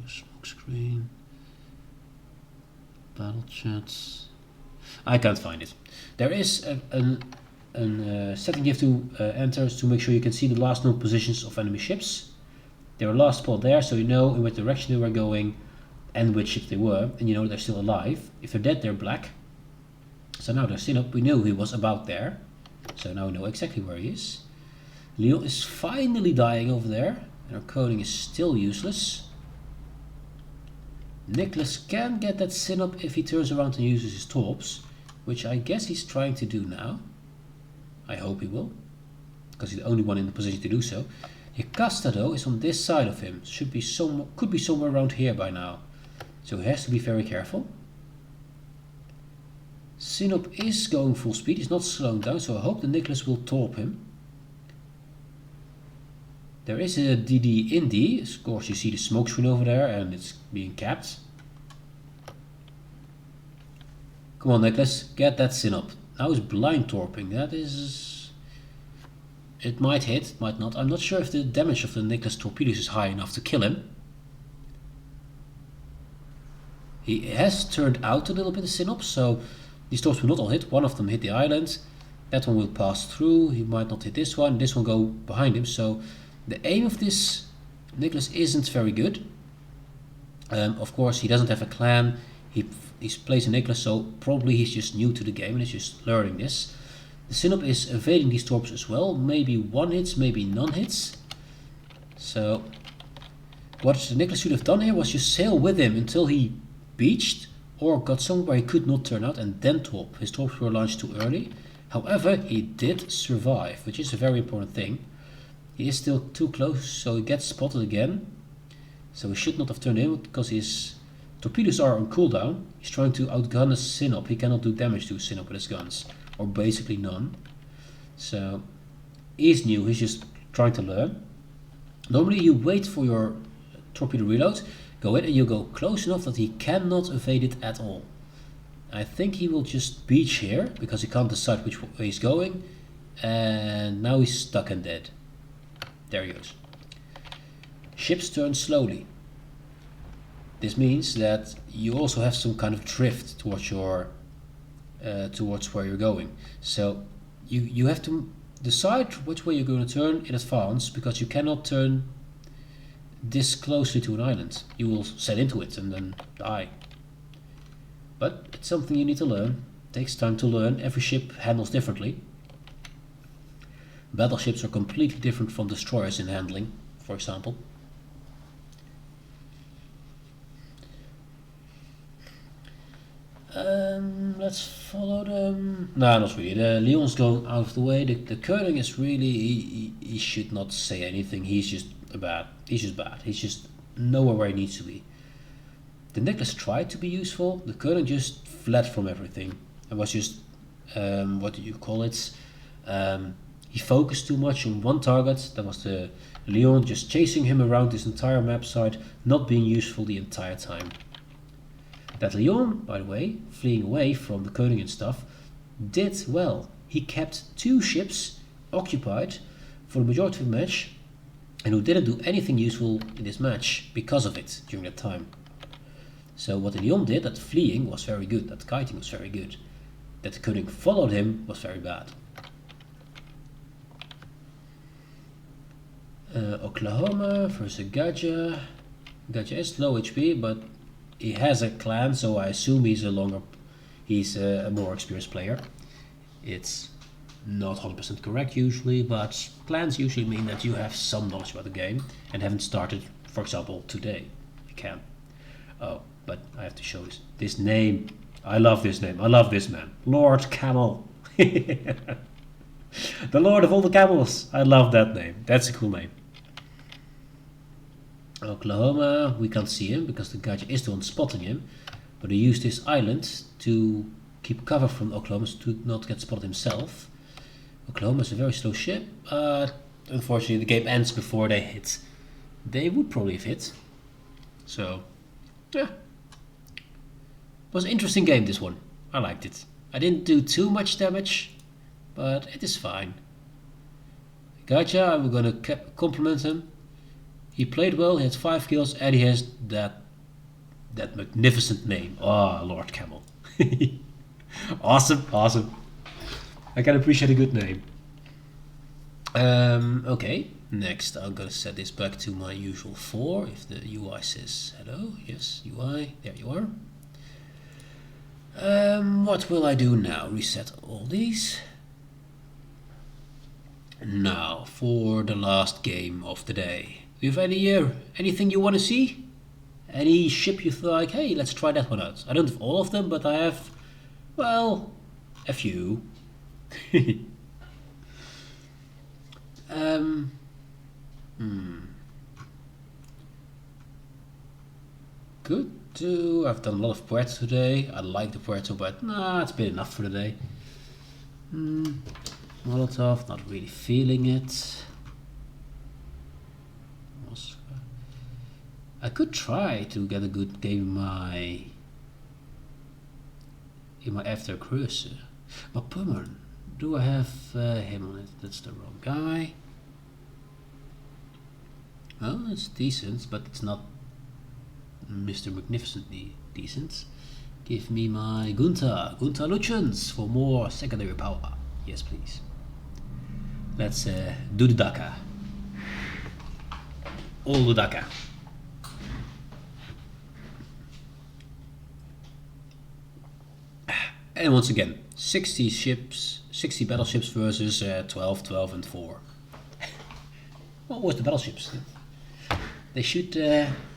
smoke screen. Battle chats. I can't find it. There is a setting you have to enter to make sure you can see the last known positions of enemy ships. They were last spot there, so you know in what direction they were going and which ships they were, and you know they're still alive. If they're dead, they're black. So now they're seen up. We knew he was about there, so now we know exactly where he is. Leon is finally dying over there, and our coding is still useless. Nicholas can get that sin up if he turns around and uses his torps, which I guess he's trying to do now. I hope he will, because he's the only one in the position to do so. Hikasta though is on this side of him. Could be somewhere around here by now, so he has to be very careful. Sinop is going full speed. He's not slowing down, so I hope that Nicholas will torp him. There is a DD Indy. Of course, you see the smoke screen over there, and it's being capped. Come on, Nicholas, get that sin up. Now he's blind torping. That is... It might hit, might not. I'm not sure if the damage of the Nicholas torpedoes is high enough to kill him. He has turned out a little bit of sin up, so these torps will not all hit. One of them hit the island. That one will pass through. He might not hit this one. This one go behind him. So the aim of this Nicholas isn't very good. Of course, he doesn't have a clan. He's plays a Nicholas, so probably he's just new to the game and is just learning this. The Sinop is evading these torps as well. Maybe one hits, maybe none hits. So what the Nicholas should have done here was just sail with him until he beached or got somewhere he could not turn out and then torp. His torps were launched too early. However, he did survive, which is a very important thing. He is still too close, so he gets spotted again. So he should not have turned in because his torpedoes are on cooldown. He's trying to outgun a Sinop. He cannot do damage to a Sinop with his guns, or basically none. So he's new, he's just trying to learn. Normally you wait for your torpedo reload, go in and you go close enough that he cannot evade it at all. I think he will just beach here because he can't decide which way he's going, and now he's stuck and dead. There he goes. Ships turn slowly. This means that you also have some kind of drift towards your towards where you're going. So you have to decide which way you're going to turn in advance, because you cannot turn this closely to an island. You will set into it and then die. But it's something you need to learn. It takes time to learn. Every ship handles differently. Battleships are completely different from destroyers in handling, for example. Let's follow them. No, not really. The Leon's going out of the way. The Koenig is really... He should not say anything. He's just bad. He's just bad. He's just nowhere where he needs to be. The Nicholas tried to be useful. The Koenig just fled from everything. It was just... what do you call it? He focused too much on one target. That was the Leon, just chasing him around this entire map side, not being useful the entire time. That Leon, by the way, fleeing away from the Koenig and stuff, did well. He kept 2 ships occupied for the majority of the match, and who didn't do anything useful in this match because of it during that time. So what the Leon did, that fleeing was very good, that kiting was very good. that the Cunning followed him was very bad. Oklahoma versus Gaja. Gaja is low HP, but he has a clan, so I assume he's a more experienced player. It's not 100% correct usually, but clans usually mean that you have some knowledge about the game and haven't started, for example, today. You can. Oh, but I have to show this name. I love this name. I love this man. Lord Camel. The Lord of all the camels. I love that name. That's a cool name. Oklahoma, we can't see him because the Gaja is the one spotting him, but he used this island to keep cover from Oklahoma to not get spotted himself. Oklahoma is a very slow ship. Unfortunately, the game ends before they hit. They would probably have hit. So, yeah. It was an interesting game, this one. I liked it. I didn't do too much damage, but it is fine. Gaja, I'm gonna compliment him. He played well, he had 5 kills, and he has that magnificent name. Ah, Lord Camel. Awesome, awesome. I can appreciate a good name. Okay, next I'm gonna set this back to my usual 4. If the UI says hello, yes, UI, there you are. What will I do now? Reset all these. Now for the last game of the day. Do you have anything you want to see? Any ship you feel like, hey, let's try that one out? I don't have all of them, but I have, well, a few. Good too. I've done a lot of Puerto today. I like the Puerto, but nah, it's been enough for the day. Molotov, not really feeling it. I could try to get a good game in my after cruiser. But Pummern, do I have him on it? That's the wrong guy. Well, it's decent, but it's not Mr. Magnificently decent. Give me my Gunther Luchens for more secondary power. Yes, please. Let's do the Dakar. All the Dakar. And once again, 60 battleships versus 12, 12 and 4. What was the battleships? They should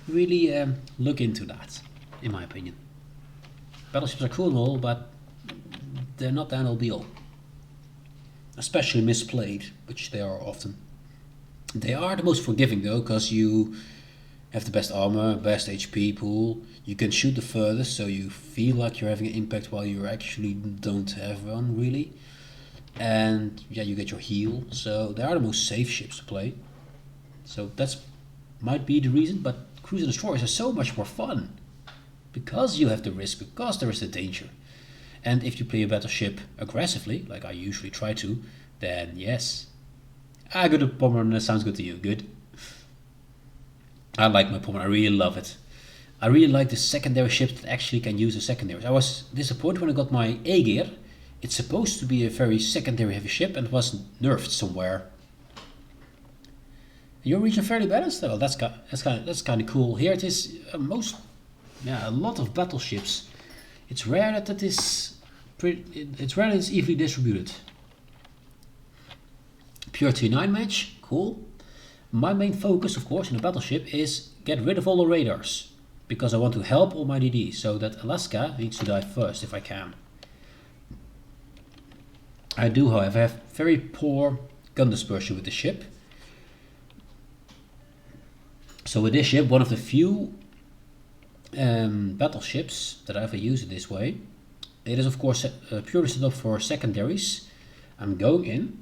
really look into that, in my opinion. Battleships are cool and all, but they're not the end-all be-all. Especially misplayed, which they are often. They are the most forgiving though, because you have the best armor, best HP pool. You can shoot the furthest, so you feel like you're having an impact while you actually don't have one really. And yeah, you get your heal. So they are the most safe ships to play. So that's might be the reason. But Cruise and Destroyers are so much more fun because you have the risk, because there is the danger. And if you play a battleship aggressively, like I usually try to, then yes. Good at Pommern, sounds good to you. Good. I like my Pommern, I really love it. I really like the secondary ships that actually can use the secondaries. I was disappointed when I got my Aegir. It's supposed to be a very secondary heavy ship and was nerfed somewhere. Your region fairly balanced? Well, that's kind of cool. Here it is a lot of battleships. It's rare that it's evenly distributed. Pure T9 match, cool. My main focus, of course, in a battleship is get rid of all the radars, because I want to help all my DD, so that Alaska needs to die first if I can. I do, however, have very poor gun dispersion with the ship. So with this ship, one of the few battleships that I ever use it this way, it is of course purely set up for secondaries. I'm going in,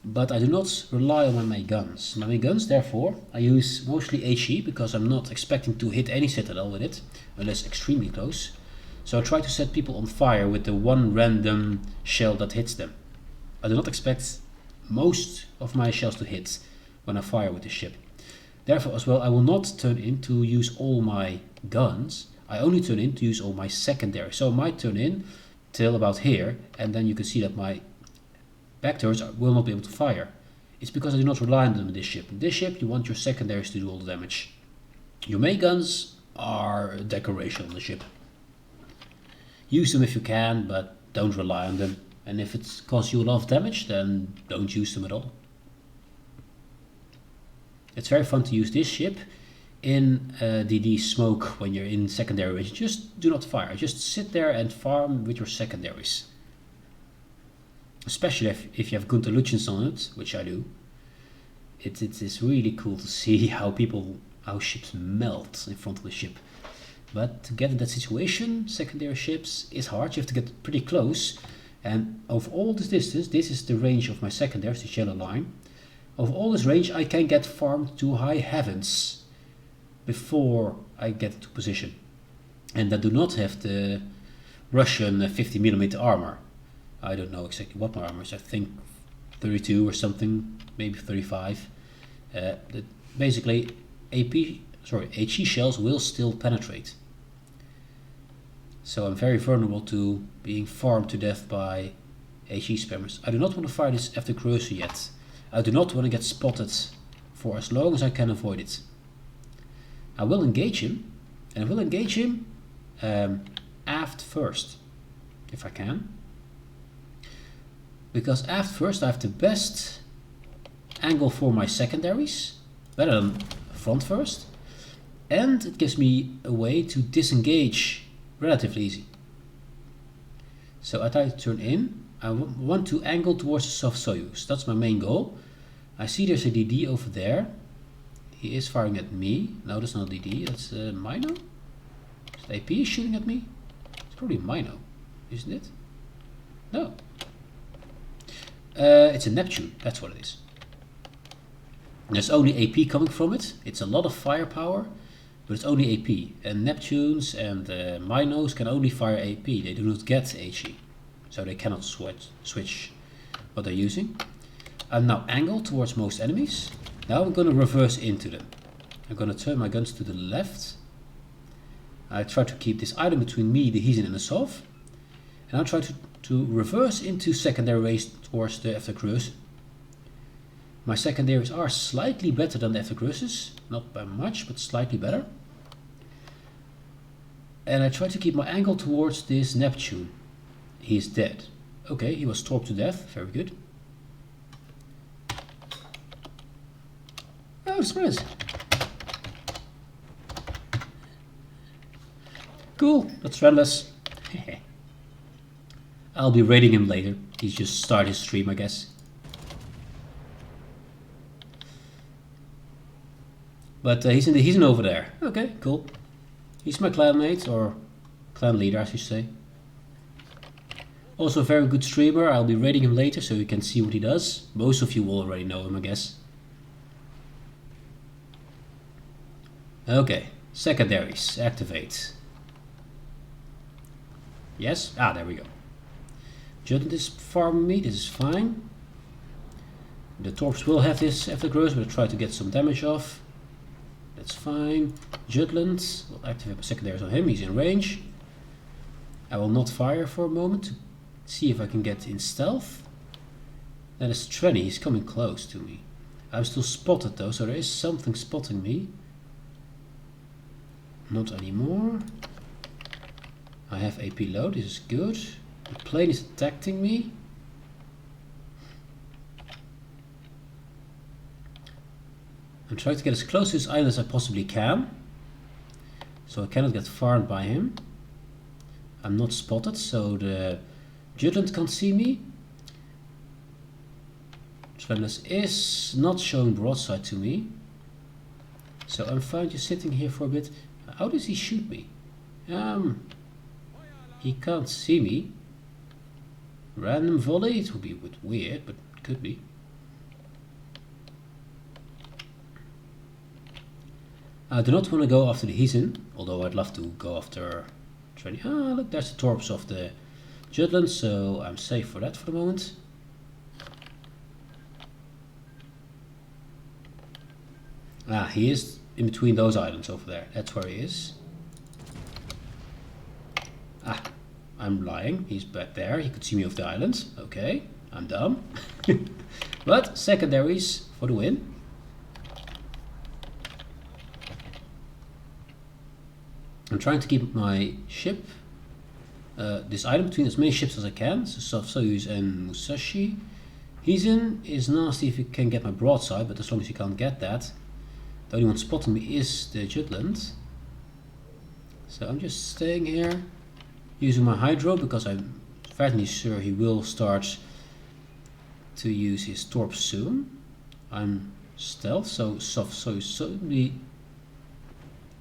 but I do not rely on my main guns. My main guns, therefore, I use mostly HE because I'm not expecting to hit any citadel with it, unless extremely close. So I try to set people on fire with the one random shell that hits them. I do not expect most of my shells to hit when I fire with the ship. Therefore as well, I will not turn in to use all my guns. I only turn in to use all my secondary. So I might turn in till about here, and then you can see that my back turrets will not be able to fire. It's because I do not rely on them in this ship. In this ship, you want your secondaries to do all the damage. Your main guns are a decoration on the ship. Use them if you can, but don't rely on them. And if it causes you a lot of damage, then don't use them at all. It's very fun to use this ship in DD smoke when you're in secondary range. Just do not fire. Just sit there and farm with your secondaries. Especially if you have Gunther Lutyens on it, which I do. It is really cool to see how ships melt in front of the ship. But to get in that situation, secondary ships is hard. You have to get pretty close. And over all this distance, this is the range of my secondaries, the yellow line. Over all this range, I can get farmed to high heavens before I get into position. And I do not have the Russian 50mm armor. I don't know exactly what my armor is. I think 32 or something, maybe 35. Basically, HE shells will still penetrate. So I'm very vulnerable to being farmed to death by HE spammers. I do not want to fire this after Cruiser yet. I do not want to get spotted for as long as I can avoid it. I will engage him, and I will engage him aft first, if I can. Because aft first I have the best angle for my secondaries, better than front first, and it gives me a way to disengage relatively easy. So I try to turn in. I want to angle towards the Sov-Soyuz. That's my main goal. I see there's a DD over there. He is firing at me. No, that's not a DD, that's Mino. Is the AP shooting at me? It's probably Mino, isn't it? No. It's a Neptune, that's what it is. There's only AP coming from it. It's a lot of firepower, but it's only AP. And Neptunes and Minos can only fire AP. They do not get HE. So they cannot switch what they're using. I'm now angled towards most enemies. Now I'm going to reverse into them. I'm going to turn my guns to the left. I try to keep this item between me, the Heezen and the Sov. And I'll try to reverse into secondary race towards the F-Cruise. My secondaries are slightly better than the F-Cruises. Not by much, but slightly better. And I try to keep my angle towards this Neptune. He is dead. Okay, he was torped to death. Very good. Oh, surprise. Cool, that's Threadless. I'll be raiding him later. He's just started his stream, I guess. But he's in over there. Okay, cool. He's my clanmate, or clan leader, I should say. Also a very good streamer. I'll be raiding him later so you can see what he does. Most of you will already know him, I guess. Okay, secondaries, activate. Yes? Ah, there we go. Judgment is farming me, this is fine. The Torps will have this after growth, but I'll try to get some damage off. That's fine. Jutland, will activate my secondaries on him, he's in range. I will not fire for a moment to see if I can get in stealth. That is Trenny, he's coming close to me. I'm still spotted though, so there is something spotting me. Not anymore. I have AP low, this is good. The plane is attacking me. I'm trying to get as close to this island as I possibly can. So I cannot get farmed by him. I'm not spotted, so the Jutland can't see me. Threadless is not showing broadside to me. So I'm fine just sitting here for a bit. How does he shoot me? He can't see me. Random volley? It would be a bit weird, but it could be. I do not want to go after the Heezen, although I'd love to go after Trenny. Ah, look, there's the torps of the Jutland, so I'm safe for that for the moment. Ah, he is in between those islands over there. That's where he is. Ah, I'm lying. He's back there. He could see me off the island. Okay, I'm dumb. But secondaries for the win. I'm trying to keep my ship, this island, between as many ships as I can. So Soyuz and Musashi. Hizen is nasty if you can get my broadside, but as long as you can't get that. The only one spotting me is the Jutland. So I'm just staying here, using my Hydro, because I'm fairly sure he will start to use his Torp soon. I'm stealth, so suddenly...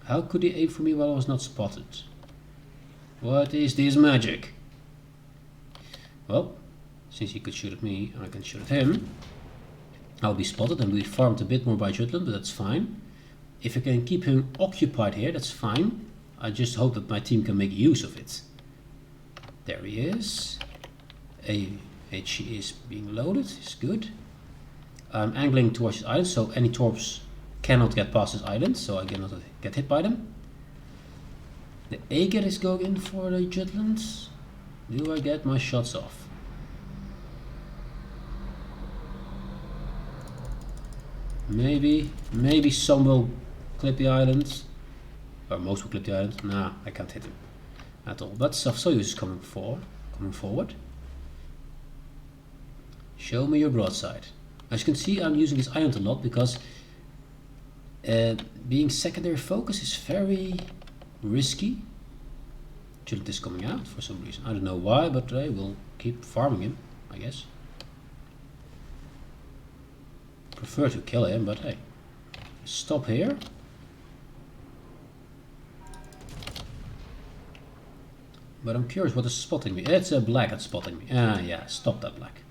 How could he aim for me while I was not spotted? What is this magic? Well, since he could shoot at me and I can shoot at him, I'll be spotted and be farmed a bit more by Jutland, but that's fine. If I can keep him occupied here, that's fine. I just hope that my team can make use of it. There he is. HE is being loaded, it's good. I'm angling towards his island, so any torps cannot get past this island, so I cannot get hit by them. The Aegir is going in for the Jutland. Do I get my shots off? Maybe some will clip the island. Or most will clip the island. Nah, I can't hit him at all. But Soyuz is coming forward. Show me your broadside. As you can see, I'm using this island a lot because being secondary focus is very risky. Jutland is coming out for some reason. I don't know why, but I will keep farming him, I guess. Prefer to kill him, but hey. Stop here. But I'm curious what is spotting me. It's a black that's spotting me. Ah, yeah, stop that black.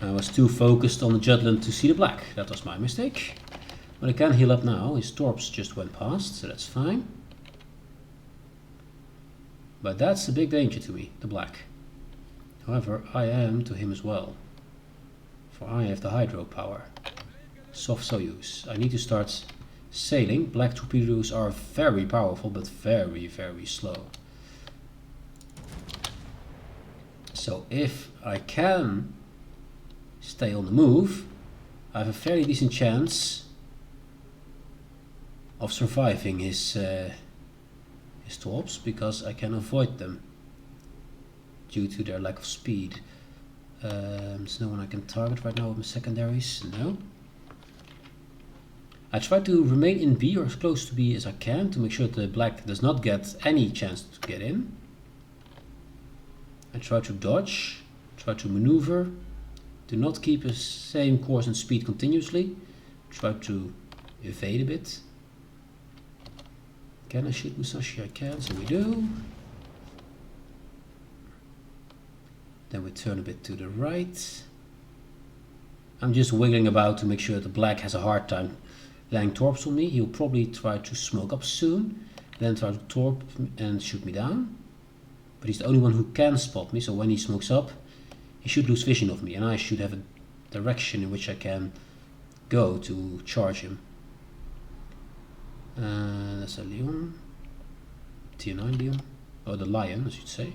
I was too focused on the Jutland to see the black. That was my mistake. But I can heal up now. His torps just went past, so that's fine. But that's a big danger to me, the black. However, I am to him as well. For I have the hydro power. Soft Soyuz. I need to start sailing. Black torpedoes are very powerful, but very, very slow. So if I can stay on the move, I have a fairly decent chance of surviving his torps, because I can avoid them due to their lack of speed. There's no one I can target right now with my secondaries. No. I try to remain in B or as close to B as I can to make sure that the black does not get any chance to get in. I try to dodge, try to maneuver, do not keep the same course and speed continuously. Try to evade a bit. Can I shoot Musashi? I can, so we do. Then we turn a bit to the right. I'm just wiggling about to make sure that the black has a hard time laying torps on me. He'll probably try to smoke up soon, then try to torp and shoot me down. But he's the only one who can spot me, so when he smokes up, he should lose vision of me, and I should have a direction in which I can go to charge him. That's a Leon. Tier 9 Leon. Or the Lion, I should say.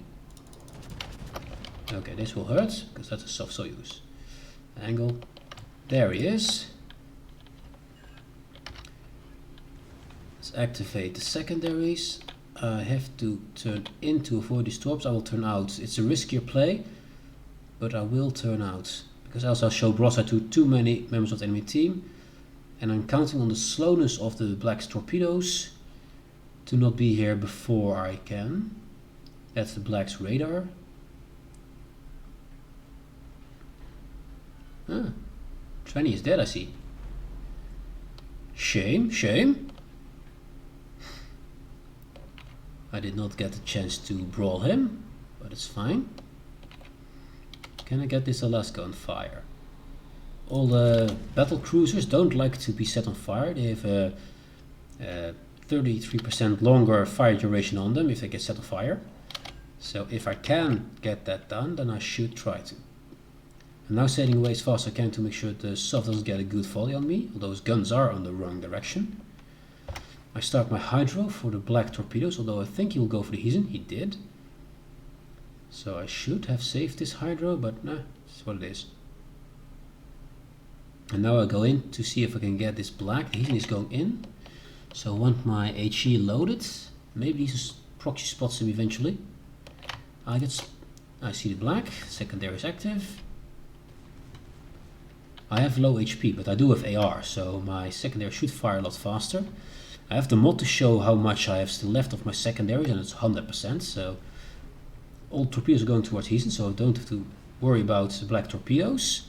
Okay, this will hurt, because that's a soft Soyuz. Angle. There he is. Let's activate the secondaries. I have to turn in to avoid these torps. I will turn out. It's a riskier play, but I will turn out, because else I'll show broadside to too many members of the enemy team. And I'm counting on the slowness of the black's torpedoes to not be here before I can. That's the black's radar. Ah, Trenny is dead, I see. Shame, shame. I did not get the chance to brawl him, but it's fine. Can I get this Alaska on fire? All the battle cruisers don't like to be set on fire. They have a 33% longer fire duration on them if they get set on fire. So if I can get that done, then I should try to. I'm now sailing away as fast as I can to make sure that the soft doesn't get a good volley on me, although his guns are on the wrong direction. I start my Hydro for the black torpedoes, although I think he will go for the Heisen. He did. So I should have saved this Hydro, but nah, it's what it is. And now I go in to see if I can get this black. The Heisen is going in. So I want my HE loaded. Maybe these proxy spots him eventually. I see the black. Secondary is active. I have low HP, but I do have AR, so my secondary should fire a lot faster. I have the mod to show how much I have still left of my secondaries, and it's 100%, so all torpedoes are going towards Heisen, so I don't have to worry about the black torpedoes.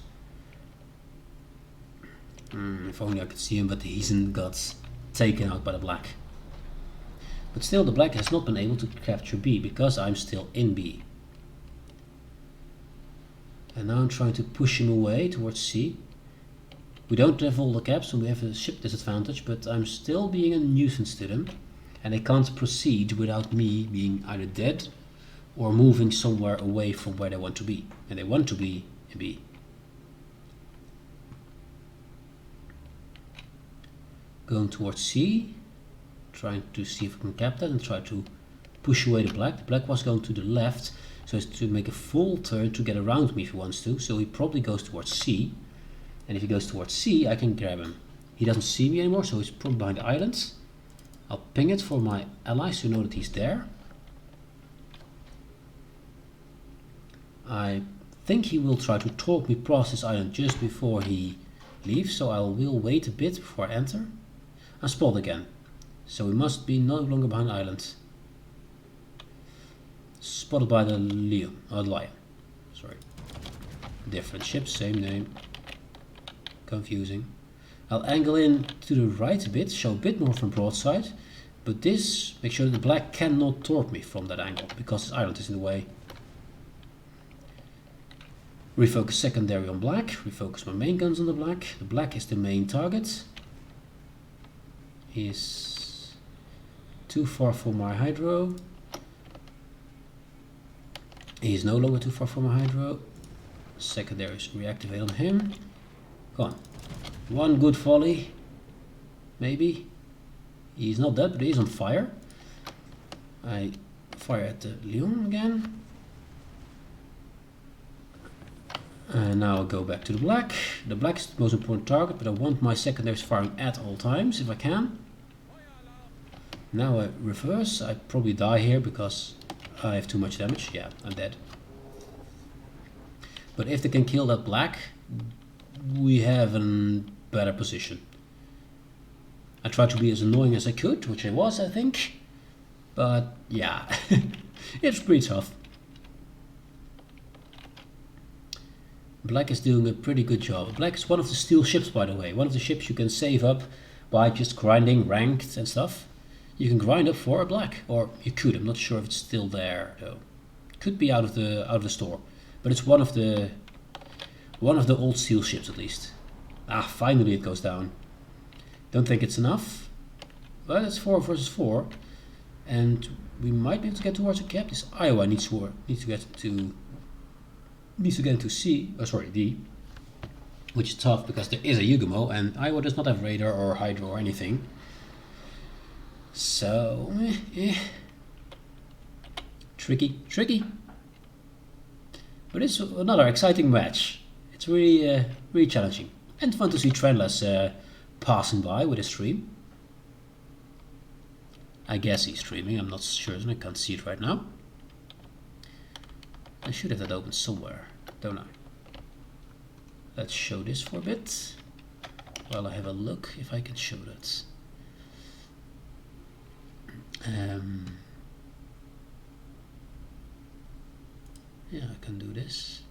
If only I could see him, but the Heisen got taken out by the black. But still, the black has not been able to capture B, because I'm still in B. And now I'm trying to push him away towards C. We don't have all the caps, so we have a ship disadvantage, but I'm still being a nuisance to them. And they can't proceed without me being either dead or moving somewhere away from where they want to be. And they want to be in B. Going towards C. Trying to see if I can cap that and try to push away the black. The black was going to the left, so as to make a full turn to get around me if he wants to. So he probably goes towards C. And if he goes towards C, I can grab him. He doesn't see me anymore, so he's probably behind the island. I'll ping it for my allies to know that he's there. I think he will try to talk me past this island just before he leaves, so I will wait a bit before I enter. I'm spotted again, so we must be no longer behind the island. Spotted by the lion. Sorry. Different ship, same name. Confusing. I'll angle in to the right a bit, show a bit more from broadside, but this makes sure that the black cannot torp me from that angle, because this island is in the way. Refocus secondary on black, refocus my main guns on the black. The black is the main target. He is too far for my Hydro. He is no longer too far for my Hydro. Secondaries reactivate on him. Come on. One good volley. Maybe. He's not dead, but he is on fire. I fire at the Leon again. And now I'll go back to the black. The black is the most important target, but I want my secondaries firing at all times if I can. Now I reverse. I probably die here because I have too much damage. Yeah, I'm dead. But if they can kill that black, we have a better position. I tried to be as annoying as I could, which I was, I think. But yeah, it's pretty tough. Black is doing a pretty good job. Black is one of the steel ships, by the way. One of the ships you can save up by just grinding ranked and stuff. You can grind up for a black, or you could. I'm not sure if it's still there though. Could be out of the store, but it's one of the old steel ships at least. Ah, finally it goes down. Don't think it's enough, but it's 4 versus 4, and we might be able to get towards a cap. This Iowa needs to get into C. Oh, sorry, D, which is tough because there is a Yugumo, and Iowa does not have radar or Hydro or anything. So, tricky. But it's another exciting match. It's really, really challenging, and fun to see Trendless passing by with his stream. I guess he's streaming. I'm not sure. I can't see it right now. I should have that open somewhere, don't I? Let's show this for a bit while I have a look if I can show that. Yeah, I can do this.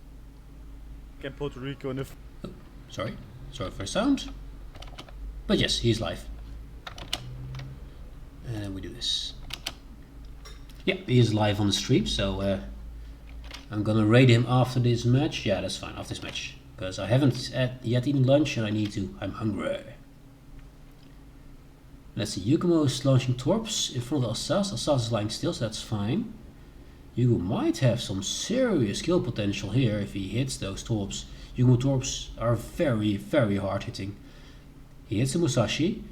Can Puerto Rico in the Oh, sorry for sound. But yes, he's live. And we do this. Yeah, he is live on the stream, so I'm gonna raid him after this match. Yeah, that's fine, after this match. Because I haven't yet eaten lunch and I need to. I'm hungry. Let's see, Yugumo is launching torps in front of Alsace. Alsace is lying still, so that's fine. Yugo might have some serious kill potential here if he hits those torps. Yugumo torps are very, very hard hitting. He hits the Musashi.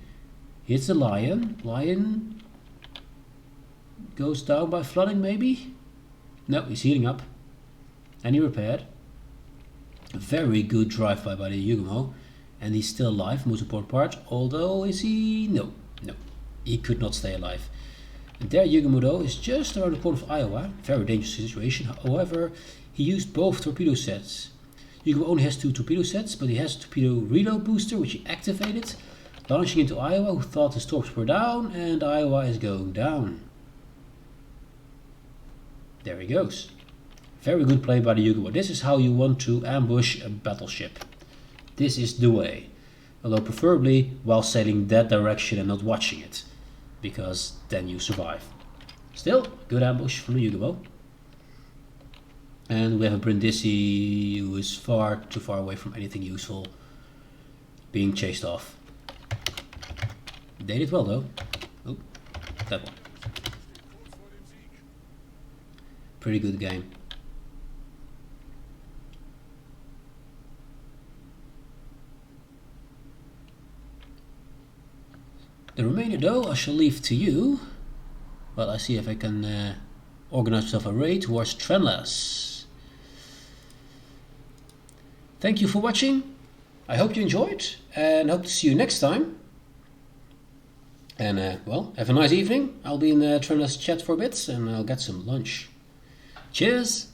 Hits the lion. Lion goes down by flooding maybe? No, he's healing up. And he repaired. A very good drive-by by the Yugumo. And he's still alive, most important part. Although, is he? No. No. He could not stay alive. And there Yugumo is just around the corner of Iowa. Very dangerous situation. However, he used both torpedo sets. Yugumo only has 2 torpedo sets, but he has a torpedo reload booster, which he activated. Launching into Iowa, who thought his torps were down, and Iowa is going down. There he goes. Very good play by the Yugumo. This is how you want to ambush a battleship. This is the way. Although preferably while sailing that direction and not watching it. Because then you survive. Still, good ambush from the Yugumo. And we have a Brindisi who is far too far away from anything useful. Being chased off. They did well though. Oh, that one. Pretty good game. The remainder though I shall leave to you. Well, I see if I can organize myself a raid towards Trenlas. Thank you for watching. I hope you enjoyed and hope to see you next time. And well, have a nice evening. I'll be in the Trenlas chat for a bit and I'll get some lunch. Cheers!